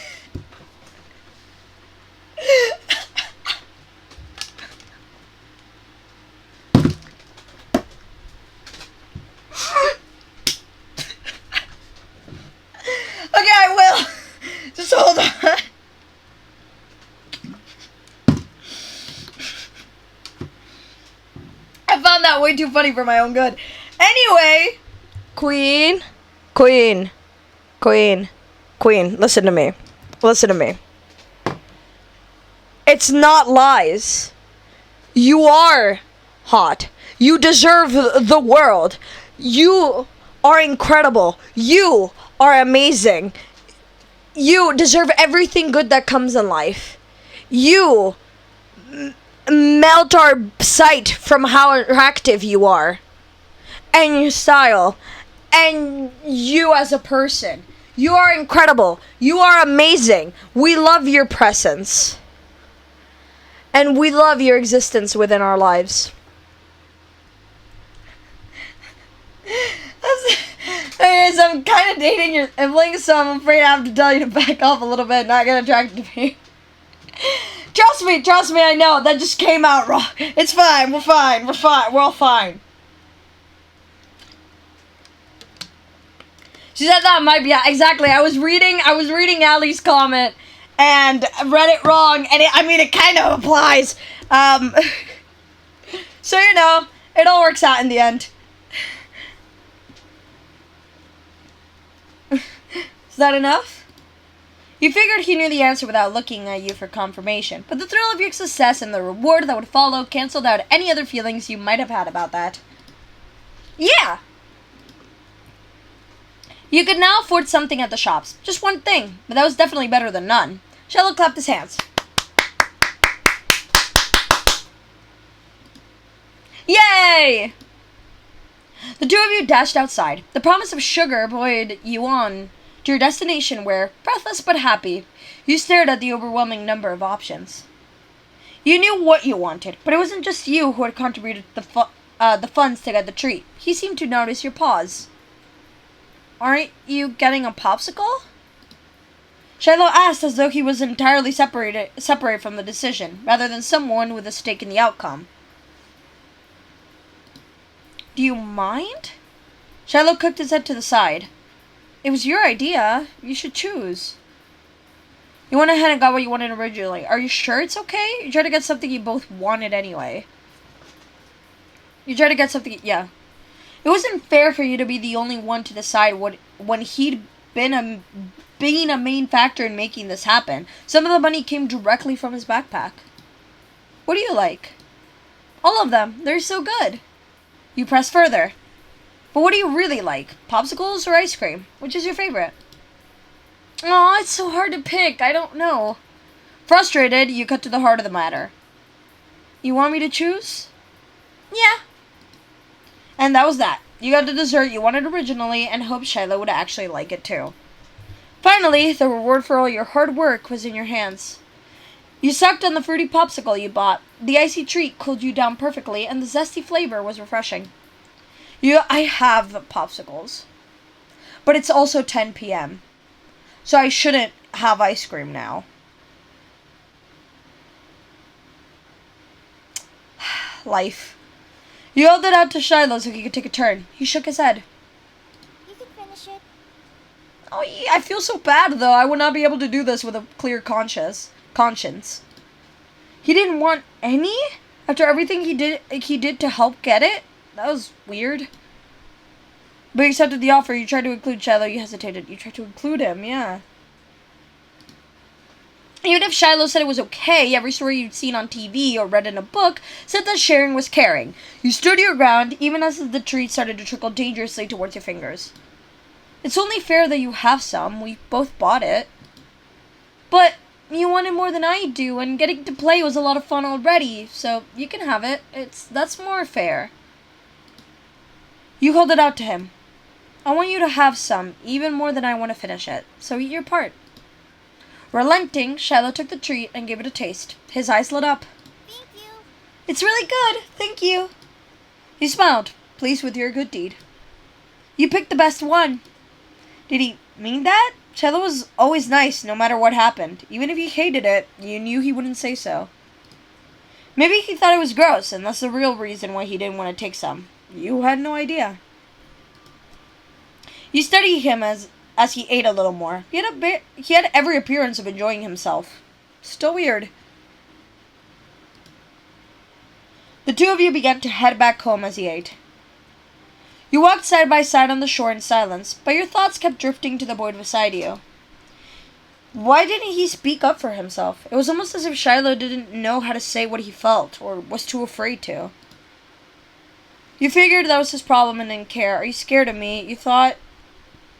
Okay, I will. Just hold on. I found that way too funny for my own good. Anyway, Queen, listen to me. Listen to me. It's not lies. You are hot. You deserve the world. You are incredible. You are amazing. You deserve everything good that comes in life. You melt our sight from how attractive you are. And your style. And you as a person. You are incredible. You are amazing. We love your presence. And we love your existence within our lives. Anyways, I'm kind of dating your sibling, so I'm afraid I have to tell you to back off a little bit, not get attracted to me. Trust me, I know, that just came out wrong. It's fine, we're all fine. She said that might be, exactly, I was reading Allie's comment, and read it wrong, and it kind of applies. So, it all works out in the end. Is that enough? You figured he knew the answer without looking at you for confirmation, but the thrill of your success and the reward that would follow canceled out any other feelings you might have had about that. Yeah! You could now afford something at the shops. Just one thing, but that was definitely better than none. Shiloh clapped his hands. Yay! The two of you dashed outside. The promise of sugar buoyed you on to your destination where, breathless but happy, you stared at the overwhelming number of options. You knew what you wanted, but it wasn't just you who had contributed the funds to get the treat. He seemed to notice your pause. Aren't you getting a popsicle? Shiloh asked as though he was entirely separate from the decision, rather than someone with a stake in the outcome. Do you mind? Shiloh cocked his head to the side. It was your idea. You should choose. You went ahead and got what you wanted originally. Are you sure it's okay? You tried to get something you both wanted anyway. Yeah. It wasn't fair for you to be the only one to decide when he'd been a main factor in making this happen. Some of the money came directly from his backpack. What do you like? All of them. They're so good. You press further. But what do you really like? Popsicles or ice cream? Which is your favorite? Aw, it's so hard to pick. I don't know. Frustrated, you cut to the heart of the matter. You want me to choose? Yeah. And that was that. You got the dessert you wanted originally and hoped Shiloh would actually like it too. Finally, the reward for all your hard work was in your hands. You sucked on the fruity popsicle you bought. The icy treat cooled you down perfectly, and the zesty flavor was refreshing. I have popsicles. But it's also 10 p.m. So I shouldn't have ice cream now. Life. You held it out to Shiloh so he could take a turn. He shook his head. You can finish it. Oh, yeah, I feel so bad, though. I would not be able to do this with a clear conscience. He didn't want any? After everything he did to help get it? That was weird. But he accepted the offer. You tried to include Shiloh. You hesitated. You tried to include him, yeah. Even if Shiloh said it was okay, every story you'd seen on TV or read in a book said that sharing was caring. You stood your ground, even as the treat started to trickle dangerously towards your fingers. It's only fair that you have some. We both bought it. But you wanted more than I do, and getting to play was a lot of fun already, so you can have it. That's more fair. You held it out to him. I want you to have some, even more than I want to finish it, so eat your part. Relenting, Shiloh took the treat and gave it a taste. His eyes lit up. Thank you. It's really good, thank you. He smiled, pleased with your good deed. You picked the best one. Did he mean that? Shiloh was always nice, no matter what happened. Even if he hated it, you knew he wouldn't say so. Maybe he thought it was gross, and that's the real reason why he didn't want to take some. You had no idea. You studied him as he ate a little more. He had every appearance of enjoying himself. Still weird. The two of you began to head back home as he ate. You walked side by side on the shore in silence, but your thoughts kept drifting to the boy beside you. Why didn't he speak up for himself? It was almost as if Shiloh didn't know how to say what he felt, or was too afraid to. You figured that was his problem and didn't care. Are you scared of me? You thought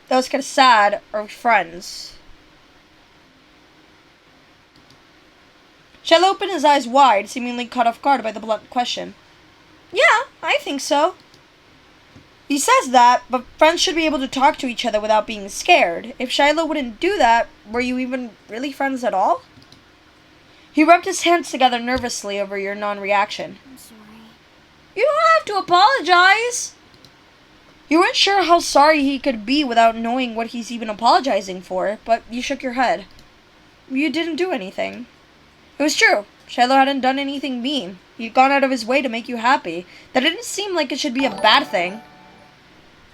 that was kind of sad. Or friends? Shiloh opened his eyes wide, seemingly caught off guard by the blunt question. Yeah, I think so. He says that, but friends should be able to talk to each other without being scared. If Shiloh wouldn't do that, were you even really friends at all? He rubbed his hands together nervously over your non-reaction. I'm sorry. You don't have to apologize. You weren't sure how sorry he could be without knowing what he's even apologizing for, but you shook your head. You didn't do anything. It was true. Shiloh hadn't done anything mean. He'd gone out of his way to make you happy. That didn't seem like it should be a bad thing.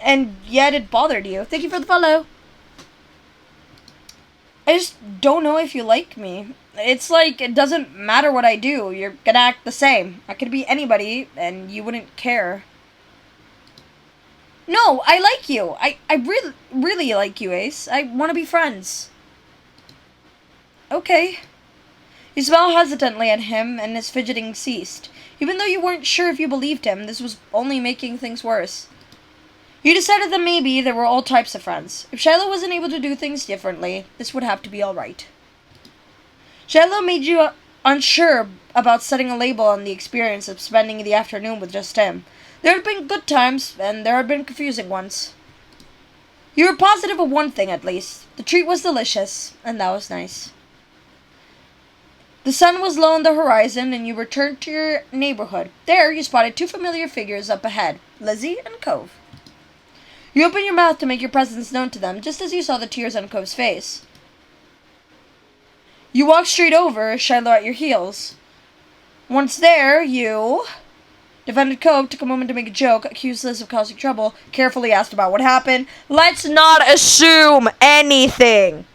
And yet it bothered you. Thank you for the follow. I just don't know if you like me. It's like it doesn't matter what I do. You're gonna act the same. I could be anybody, and you wouldn't care. No, I like you. I really like you, Ace. I want to be friends. Okay. You smiled hesitantly at him, and his fidgeting ceased. Even though you weren't sure if you believed him, this was only making things worse. You decided that maybe there were all types of friends. If Shiloh wasn't able to do things differently, this would have to be alright. Shiloh made you unsure about setting a label on the experience of spending the afternoon with just him. There had been good times, and there had been confusing ones. You were positive of one thing, at least. The treat was delicious, and that was nice. The sun was low on the horizon, and you returned to your neighborhood. There, you spotted two familiar figures up ahead, Lizzie and Cove. You opened your mouth to make your presence known to them, just as you saw the tears on Cove's face. You walked straight over, Shiloh at your heels. Once there, you defended Cove, took a moment to make a joke, accused Liz of causing trouble, carefully asked about what happened. Let's not assume anything!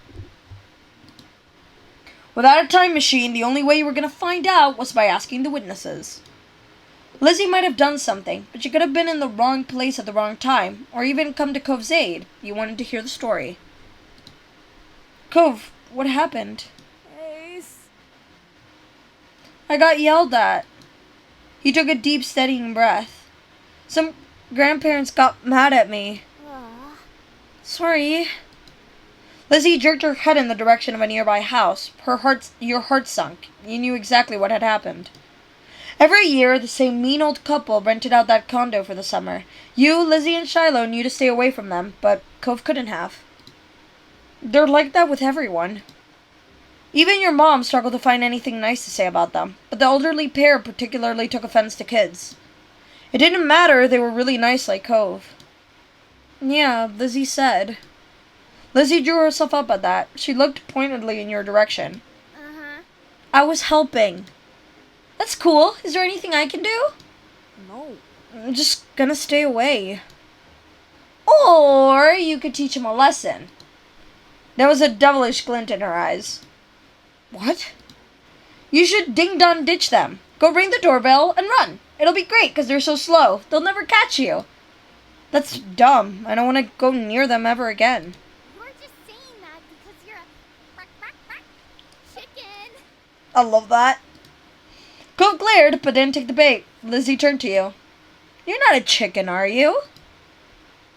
Without a time machine, the only way you were going to find out was by asking the witnesses. Lizzie might have done something, but she could have been in the wrong place at the wrong time, or even come to Cove's aid. You wanted to hear the story. Cove, what happened? Ace. I got yelled at. He took a deep, steadying breath. Some grandparents got mad at me. Aw. Sorry. Lizzie jerked her head in the direction of a nearby house. Your heart sunk. You knew exactly what had happened. Every year, the same mean old couple rented out that condo for the summer. You, Lizzie, and Shiloh knew to stay away from them, but Cove couldn't have. They're like that with everyone. Even your mom struggled to find anything nice to say about them, but the elderly pair particularly took offense to kids. It didn't matter, they were really nice like Cove. Yeah, Lizzie said. Lizzie drew herself up at that. She looked pointedly in your direction. Uh-huh. I was helping. That's cool. Is there anything I can do? No. I'm just gonna stay away. Or you could teach him a lesson. There was a devilish glint in her eyes. What? You should ding-dong ditch them. Go ring the doorbell and run. It'll be great because they're so slow. They'll never catch you. That's dumb. I don't want to go near them ever again. You're just saying that because you're a quack, chicken. I love that. Cove glared, but didn't take the bait. Lizzie turned to you. You're not a chicken, are you?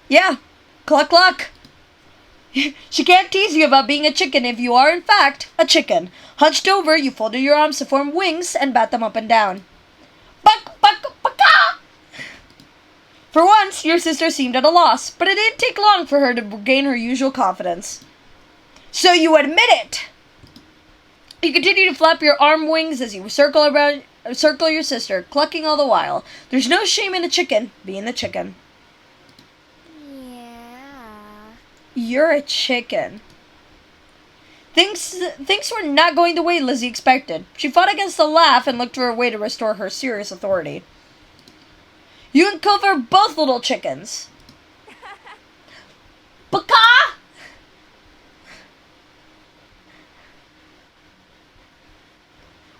Yeah. Cluck cluck. She can't tease you about being a chicken if you are, in fact, a chicken. Hunched over, you folded your arms to form wings and bat them up and down. Buck, buck, bucka! For once, your sister seemed at a loss, but it didn't take long for her to regain her usual confidence. So you admit it! You continue to flap your arm wings as you circle your sister, clucking all the while. There's no shame in a chicken being the chicken. Yeah. You're a chicken. Things were not going the way Lizzie expected. She fought against the laugh and looked for a way to restore her serious authority. You and Cove are both little chickens. Baka!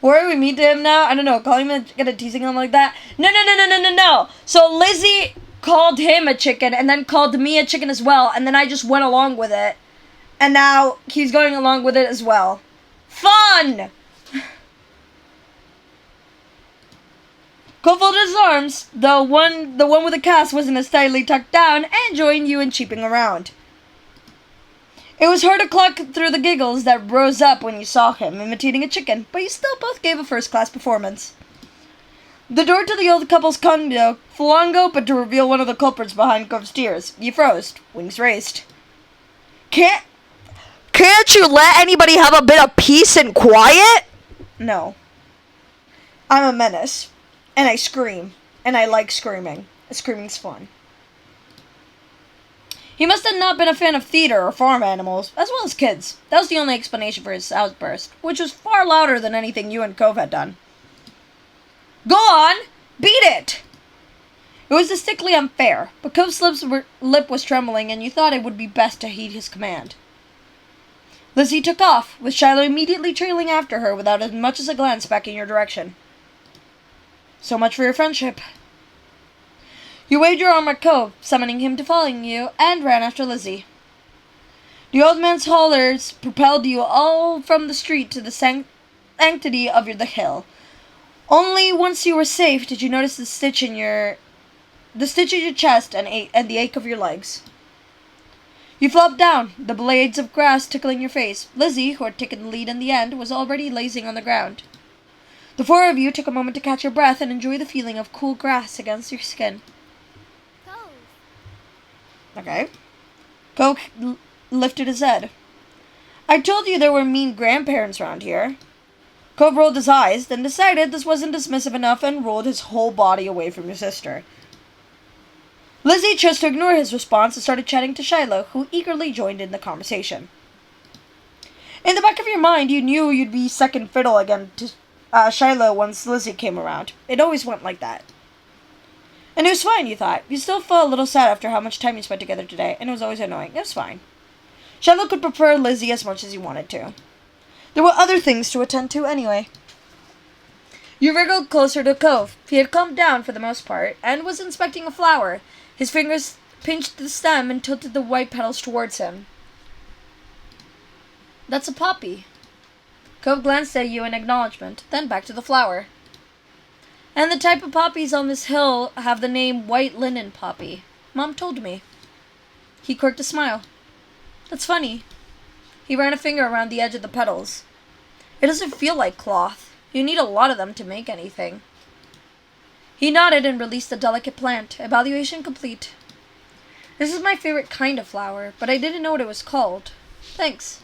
Where we meet to him now? I don't know, calling him teasing him like that? No. So Lizzie called him a chicken and then called me a chicken as well, and then I just went along with it. And now he's going along with it as well. Fun! Cole folded his arms, the one with the cast wasn't as tightly tucked down, and joined you in cheeping around. It was hard to cluck through the giggles that rose up when you saw him, imitating a chicken, but you still both gave a first-class performance. The door to the old couple's condo flung open to reveal one of the culprits behind Cove's tears. You froze, wings raised. Can't you let anybody have a bit of peace and quiet? No. I'm a menace. And I scream. And I like screaming. Screaming's fun. He must have not been a fan of theater or farm animals, as well as kids. That was the only explanation for his outburst, which was far louder than anything you and Cove had done. Go on! Beat it! It was distinctly unfair, but Cove's lip was trembling, and you thought it would be best to heed his command. Lizzie took off, with Shiloh immediately trailing after her without as much as a glance back in your direction. So much for your friendship. You waved your arm at Cove, summoning him to follow you, and ran after Lizzie. The old man's hollers propelled you all from the street to the sanctity of the hill. Only once you were safe did you notice the stitch in your chest and the ache of your legs. You flopped down, the blades of grass tickling your face. Lizzie, who had taken the lead in the end, was already lazing on the ground. The four of you took a moment to catch your breath and enjoy the feeling of cool grass against your skin. Okay. Cove lifted his head. I told you there were mean grandparents around here. Cove rolled his eyes, then decided this wasn't dismissive enough and rolled his whole body away from your sister. Lizzie chose to ignore his response and started chatting to Shiloh, who eagerly joined in the conversation. In the back of your mind, you knew you'd be second fiddle again to Shiloh once Lizzie came around. It always went like that. And it was fine, you thought. You still felt a little sad after how much time you spent together today, and it was always annoying. It was fine. Shiloh could prefer Lizzie as much as he wanted to. There were other things to attend to anyway. You wriggled closer to Cove. He had calmed down for the most part, and was inspecting a flower. His fingers pinched the stem and tilted the white petals towards him. That's a poppy. Cove glanced at you in acknowledgement, then back to the flower. And the type of poppies on this hill have the name white linen poppy. Mom told me. He quirked a smile. That's funny. He ran a finger around the edge of the petals. It doesn't feel like cloth. You need a lot of them to make anything. He nodded and released the delicate plant. Evaluation complete. This is my favorite kind of flower, but I didn't know what it was called. Thanks.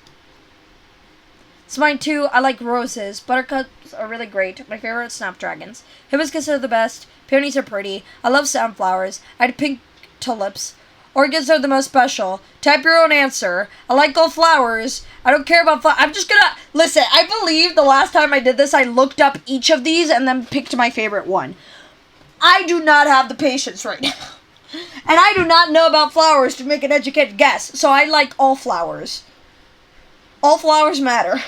It's mine too. I like roses. Buttercups are really great. My favorite are snapdragons. Hibiscus are the best. Peonies are pretty. I love sunflowers. I had pink tulips. Orchids are the most special. Type your own answer. I like all flowers. I don't care about I'm just gonna... Listen, I believe the last time I did this, I looked up each of these and then picked my favorite one. I do not have the patience right now. And I do not know about flowers to make an educated guess. So I like all flowers. All flowers matter.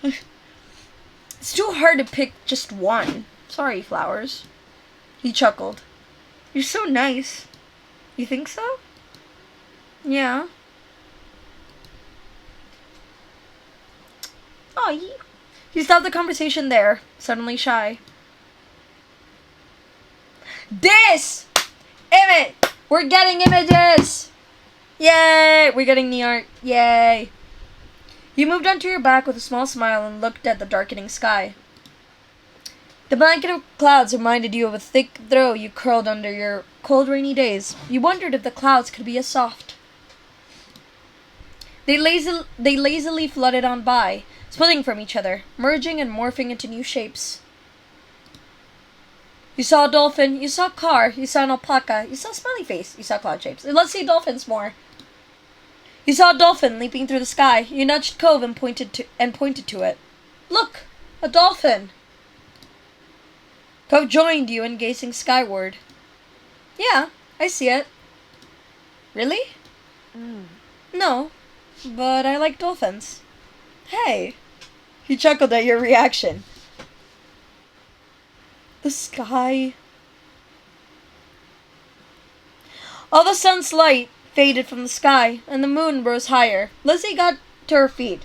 It's too hard to pick just one. Sorry, flowers. He chuckled. You're so nice. You think so? Yeah. Oh, he stopped the conversation there, suddenly shy. This! Image! We're getting images! Yay! We're getting the art. Yay! You moved onto your back with a small smile and looked at the darkening sky. The blanket of clouds reminded you of a thick throw you curled under your cold, rainy days. You wondered if the clouds could be as soft. They lazily flooded on by, splitting from each other, merging and morphing into new shapes. You saw a dolphin, you saw a car, you saw an alpaca, you saw a smiley face, you saw cloud shapes. Let's see dolphins more. You saw a dolphin leaping through the sky. You nudged Cove and pointed to it. Look! A dolphin! Cove joined you in gazing skyward. Yeah, I see it. Really? No, but I like dolphins. Hey! He chuckled at your reaction. The sky. All the sun's light faded from the sky, and the moon rose higher. Lizzie got to her feet,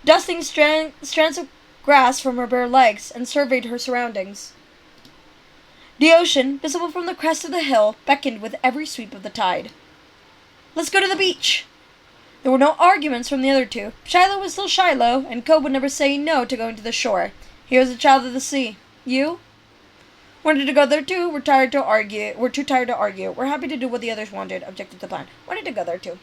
dusting strands of grass from her bare legs, and surveyed her surroundings. The ocean, visible from the crest of the hill, beckoned with every sweep of the tide. Let's go to the beach. There were no arguments from the other two. Shiloh was still Shiloh, and Cobb would never say no to going to the shore. He was a child of the sea. You? Wanted to go there too. We're tired to argue. We're too tired to argue. We're happy to do what the others wanted. Objected to the plan. Wanted to go there too.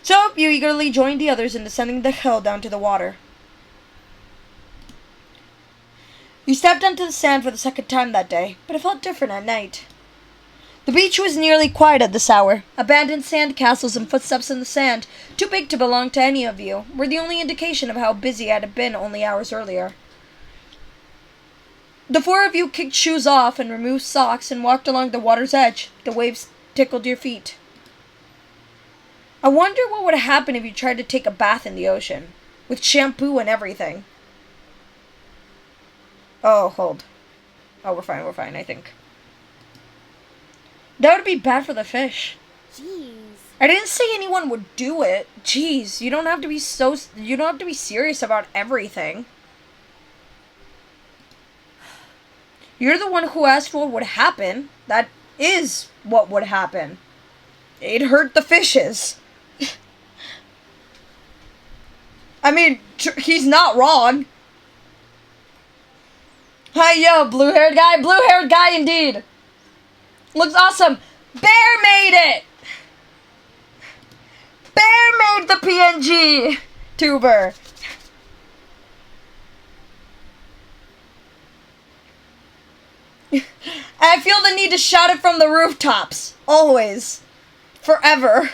So you eagerly joined the others in descending the hill down to the water. You stepped onto the sand for the second time that day, but it felt different at night. The beach was nearly quiet at this hour. Abandoned sand castles and footsteps in the sand, too big to belong to any of you, were the only indication of how busy it had been only hours earlier. The four of you kicked shoes off and removed socks and walked along the water's edge. The waves tickled your feet. I wonder what would happen if you tried to take a bath in the ocean, with shampoo and everything. Oh, hold. Oh, we're fine, I think. That would be bad for the fish. Jeez. I didn't say anyone would do it. Jeez, you don't have to be serious about everything. You're the one who asked what would happen. That is what would happen. It'd hurt the fishes. I mean, he's not wrong. Hi, yo, blue-haired guy. Blue-haired guy indeed. Looks awesome. Bear made it. Bear made the PNG tuber. I feel the need to shout it from the rooftops. Always. Forever.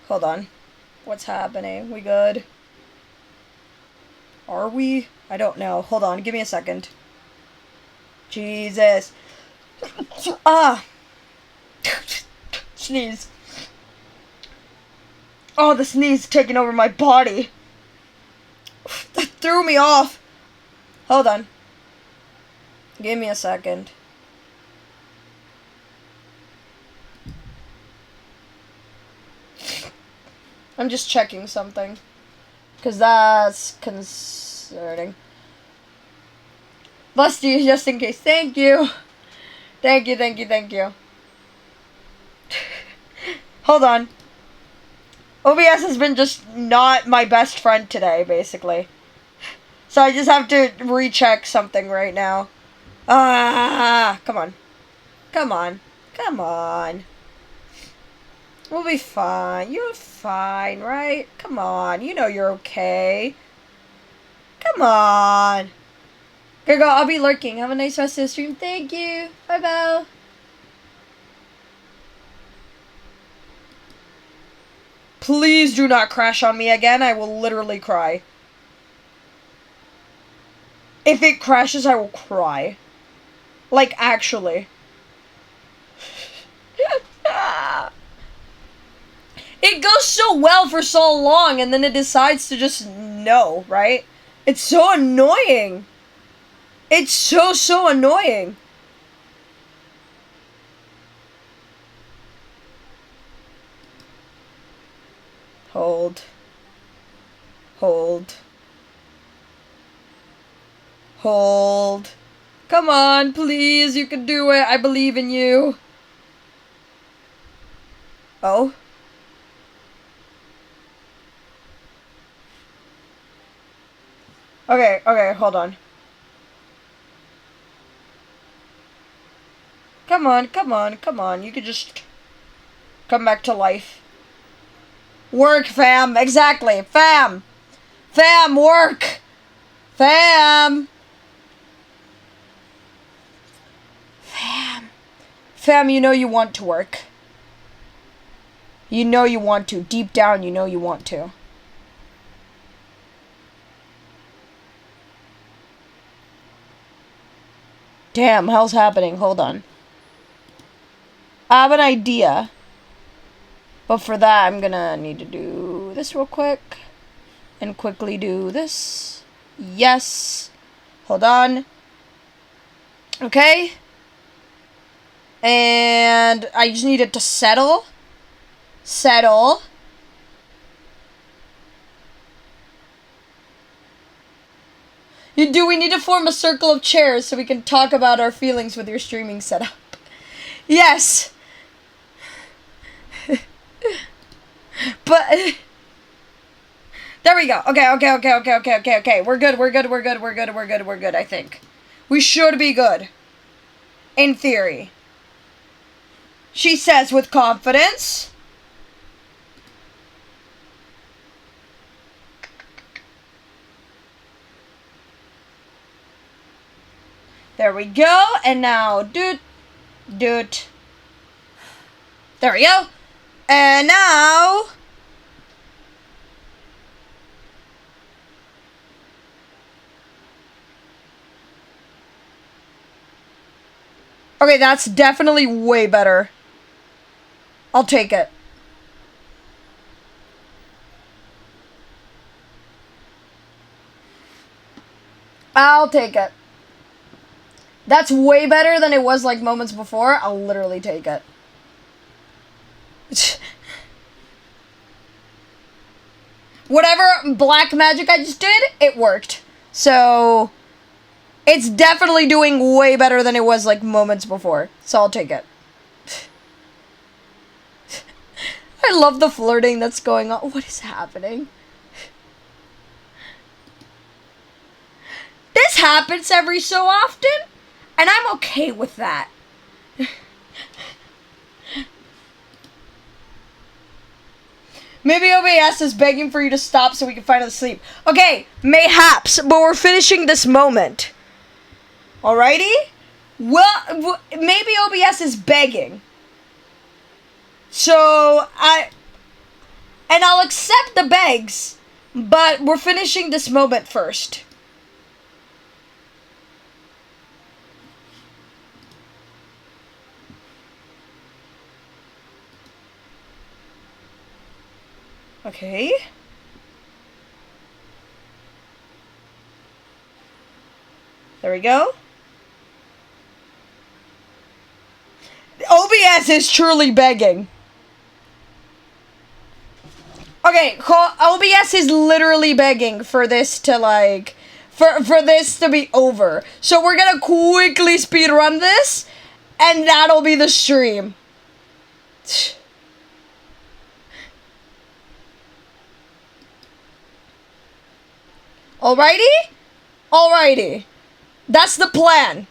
Hold on. What's happening? We good? Are we? I don't know. Hold on. Give me a second. Jesus. Ah. Sneeze. Oh, the sneeze taking over my body. That threw me off. Hold on. Give me a second. I'm just checking something. Because that's concerning. Bust you just in case. Thank you. Thank you. Hold on. OBS has been just not my best friend today, basically. So I just have to recheck something right now. Come on. Come on. We'll be fine. You're fine, right? Come on. You know you're okay. Come on. Good girl, I'll be lurking. Have a nice rest of the stream. Thank you. Bye-bye. Please do not crash on me again. I will literally cry. If it crashes, I will cry. Like, actually. It goes so well for so long, and then it decides to just no, right? It's so annoying. It's so annoying. Hold. Come on, please, you can do it. I believe in you. Oh? Okay, hold on. Come on. You could just come back to life. Work, fam. Exactly. Fam, work. Fam, you know you want to work. You know you want to. Deep down, you know you want to. Damn, hell's happening? Hold on. I have an idea. But for that, I'm gonna need to do this real quick. And quickly do this. Yes. Hold on. Okay. And I just need it to settle. Do we need to form a circle of chairs so we can talk about our feelings with your streaming setup? Yes. But there we go. Okay. We're good, I think. We should be good. In theory. She says with confidence. There we go. And now, doot. There we go. And now... Okay, that's definitely way better. I'll take it. I'll take it. That's way better than it was like moments before. I'll literally take it. Whatever black magic I just did, it worked. So, it's definitely doing way better than it was like moments before. So I'll take it. I love the flirting that's going on. What is happening? This happens every so often, and I'm okay with that. Maybe OBS is begging for you to stop so we can finally sleep. Okay, mayhaps, but we're finishing this moment. Alrighty? Well, maybe OBS is begging. So, I'll accept the begs, but we're finishing this moment first. Okay. There we go. OBS is truly begging. Okay, OBS is literally begging for this to like, for this to be over. So we're gonna quickly speedrun this, and that'll be the stream. Alrighty? Alrighty. That's the plan.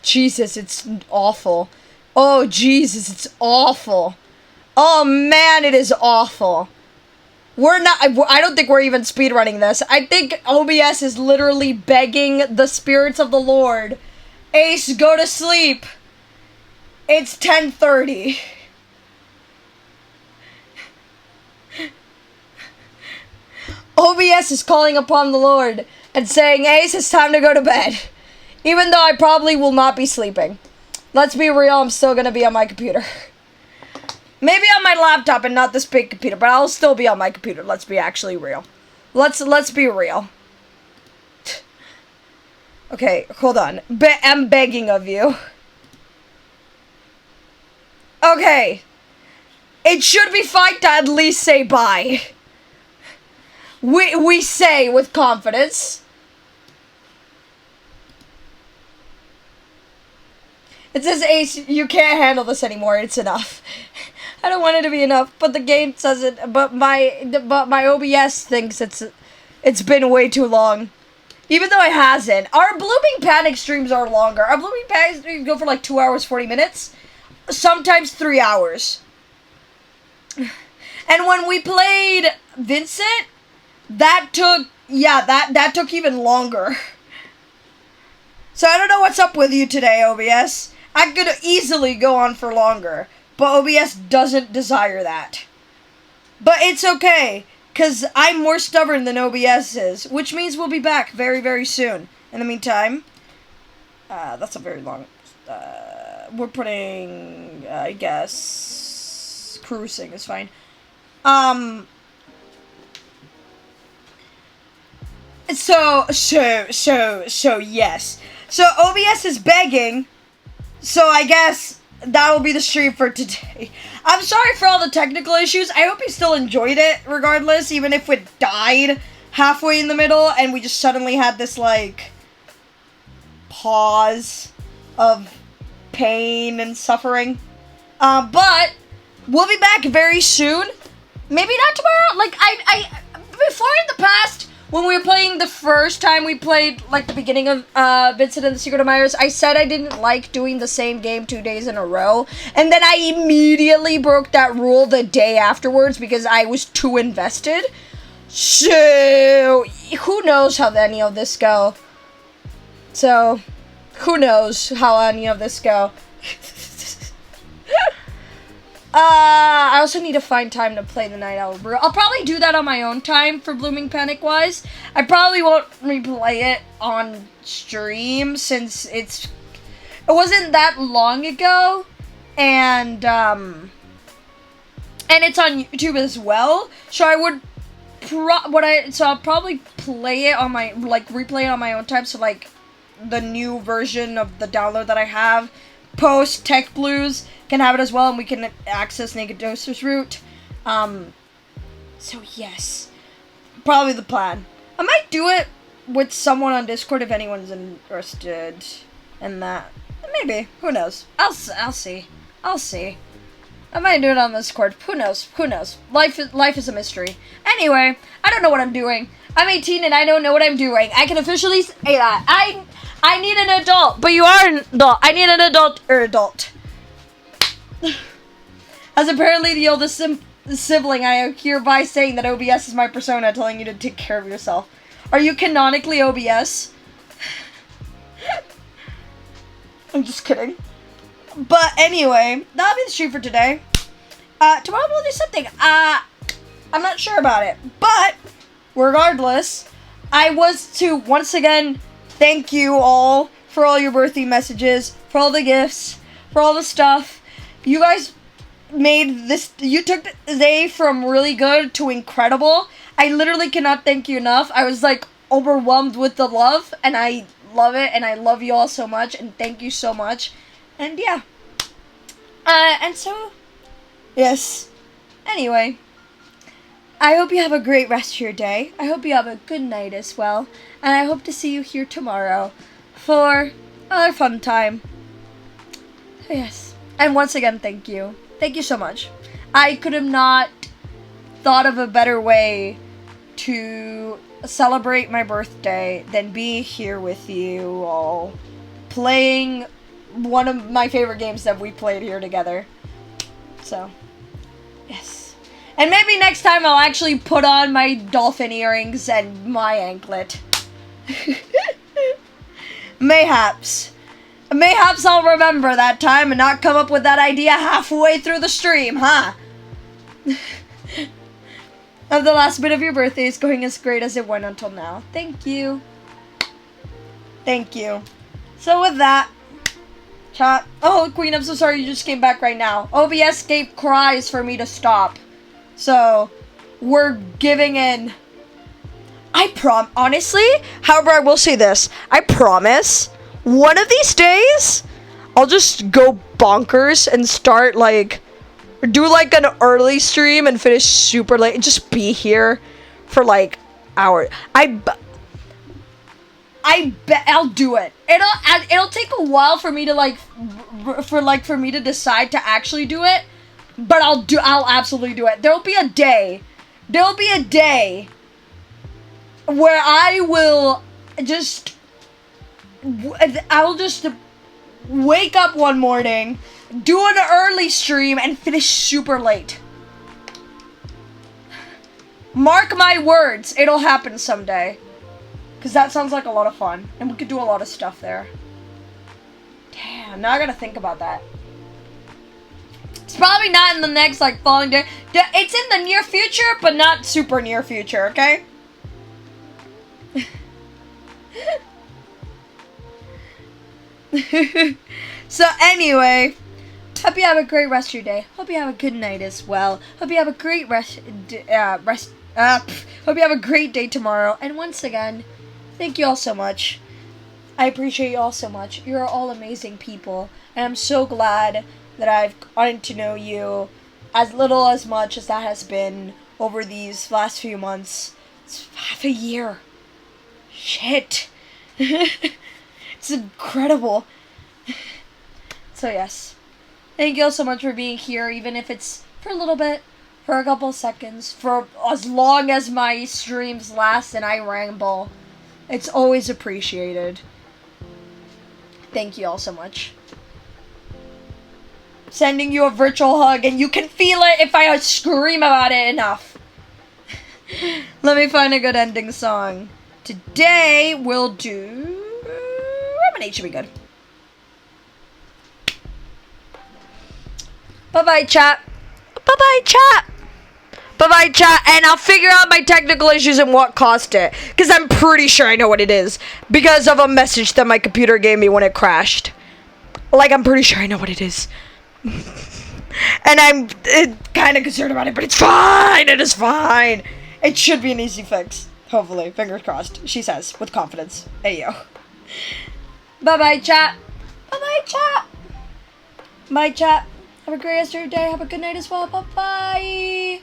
Jesus, it's awful. Oh, Jesus, it's awful. Oh, man, it is awful. We're not... I don't think we're even speedrunning this. I think OBS is literally begging the spirits of the Lord. Ace, go to sleep. It's 10:30. OBS is calling upon the Lord and saying, Ace, it's time to go to bed. Even though I probably will not be sleeping. Let's be real, I'm still gonna be on my computer. Maybe on my laptop and not this big computer, but I'll still be on my computer. Let's be actually real. Let's be real. Okay, hold on. I'm begging of you. Okay. It should be fine to at least say bye. We say with confidence. It says, Ace, you can't handle this anymore. It's enough. I don't want it to be enough, but the game says it. But my OBS thinks it's been way too long, even though it hasn't. Our Blooming Panic streams are longer. Our Blooming Panic streams go for like 2 hours 40 minutes, sometimes 3 hours. And when we played Vincent, that took that took even longer. So I don't know what's up with you today, OBS. I could easily go on for longer, but OBS doesn't desire that. But it's okay, because I'm more stubborn than OBS is, which means we'll be back very, very soon. In the meantime, that's a very long... we're putting, I guess... cruising is fine. So, yes. So, OBS is begging... So I guess that'll be the stream for today. I'm sorry for all the technical issues. I hope you still enjoyed it regardless, even if it died halfway in the middle and we just suddenly had this, like, pause of pain and suffering. But we'll be back very soon. Maybe not tomorrow. Like, I before in the past, when we were playing the first time we played, like, the beginning of Vincent and the Secret of Myers, I said I didn't like doing the same game 2 days in a row. And then I immediately broke that rule the day afterwards because I was too invested. So, who knows how any of this go. So, who knows how any of this go. I also need to find time to play the Night Owl Brew. I'll probably do that on my own time for Blooming Panic wise. I probably won't replay it on stream since it wasn't that long ago, and it's on YouTube as well. So I would I'll probably play it on my replay it on my own time. So like the new version of the download that I have post Tech Blues can have it as well, and we can access Naked Doser's route. So yes, probably the plan. I might do it with someone on Discord if anyone's interested in that. Maybe, who knows? I'll see. I might do it on Discord. Who knows? Life is a mystery. Anyway, I don't know what I'm doing. I'm 18 and I don't know what I'm doing. I can officially say that. I need an adult, but you are an adult. I need an adult adult. As apparently the oldest sibling, I am hereby saying that OBS is my persona, telling you to take care of yourself. Are you canonically OBS? I'm just kidding. But anyway, that'll be the stream for today. Tomorrow we'll do something. I'm not sure about it. But, regardless, I was to, once again, thank you all for all your birthday messages, for all the gifts, for all the stuff. You guys made this, you took the day from really good to incredible. I literally cannot thank you enough. I was like overwhelmed with the love, and I love it, and I love you all so much, and thank you so much. And yeah. And so, yes. Anyway, I hope you have a great rest of your day. I hope you have a good night as well. And I hope to see you here tomorrow for another fun time. So yes. And once again, thank you. Thank you so much. I could have not thought of a better way to celebrate my birthday than be here with you all, playing one of my favorite games that we played here together. So, yes. And maybe next time I'll actually put on my dolphin earrings and my anklet. Mayhaps. Mayhaps I'll remember that time and not come up with that idea halfway through the stream, huh? Of the last bit of your birthday is going as great as it went until now. Thank you. Thank you. So with that, chat. Oh, Queen, I'm so sorry you just came back right now. OBS gave cries for me to stop. So, we're giving in. Honestly, however, I will say this. I promise, one of these days, I'll just go bonkers and start, like, do, like, an early stream and finish super late. And just be here for, like, hours. I bet I'll do it. It'll take a while for me to, for me to decide to actually do it. But I'll absolutely do it. There'll be a day where I'll just wake up one morning, do an early stream, and finish super late. Mark my words, it'll happen someday. Because that sounds like a lot of fun. And we could do a lot of stuff there. Damn, now I gotta think about that. It's probably not in the next, like, following day. It's in the near future, but not super near future, okay? So anyway, hope you have a great rest of your day. Hope you have a good night as well. Hope you have a great hope you have a great day tomorrow. And once again, thank you all so much. I appreciate you all so much. You're all amazing people, and I'm so glad that I've gotten to know you as little as much as that has been over these last few months. It's half a year. Shit. It's incredible. So yes. Thank you all so much for being here, even if it's for a little bit, for a couple seconds, for as long as my streams last and I ramble. It's always appreciated. Thank you all so much. Sending you a virtual hug, and you can feel it if I scream about it enough. Let me find a good ending song. Today we'll do Lemonade should be good. Bye-bye, chat. Bye-bye, chat. Bye-bye, chat. And I'll figure out my technical issues and what caused it. Because I'm pretty sure I know what it is. Because of a message that my computer gave me when it crashed. Like, I'm pretty sure I know what it is. And I'm kind of concerned about it, but it's fine. It is fine. It should be an easy fix. Hopefully. Fingers crossed. She says, with confidence. Hey, yo. Bye-bye, chat. Bye-bye, chat. Bye, chat. Have a great rest of your day. Have a good night as well. Bye-bye.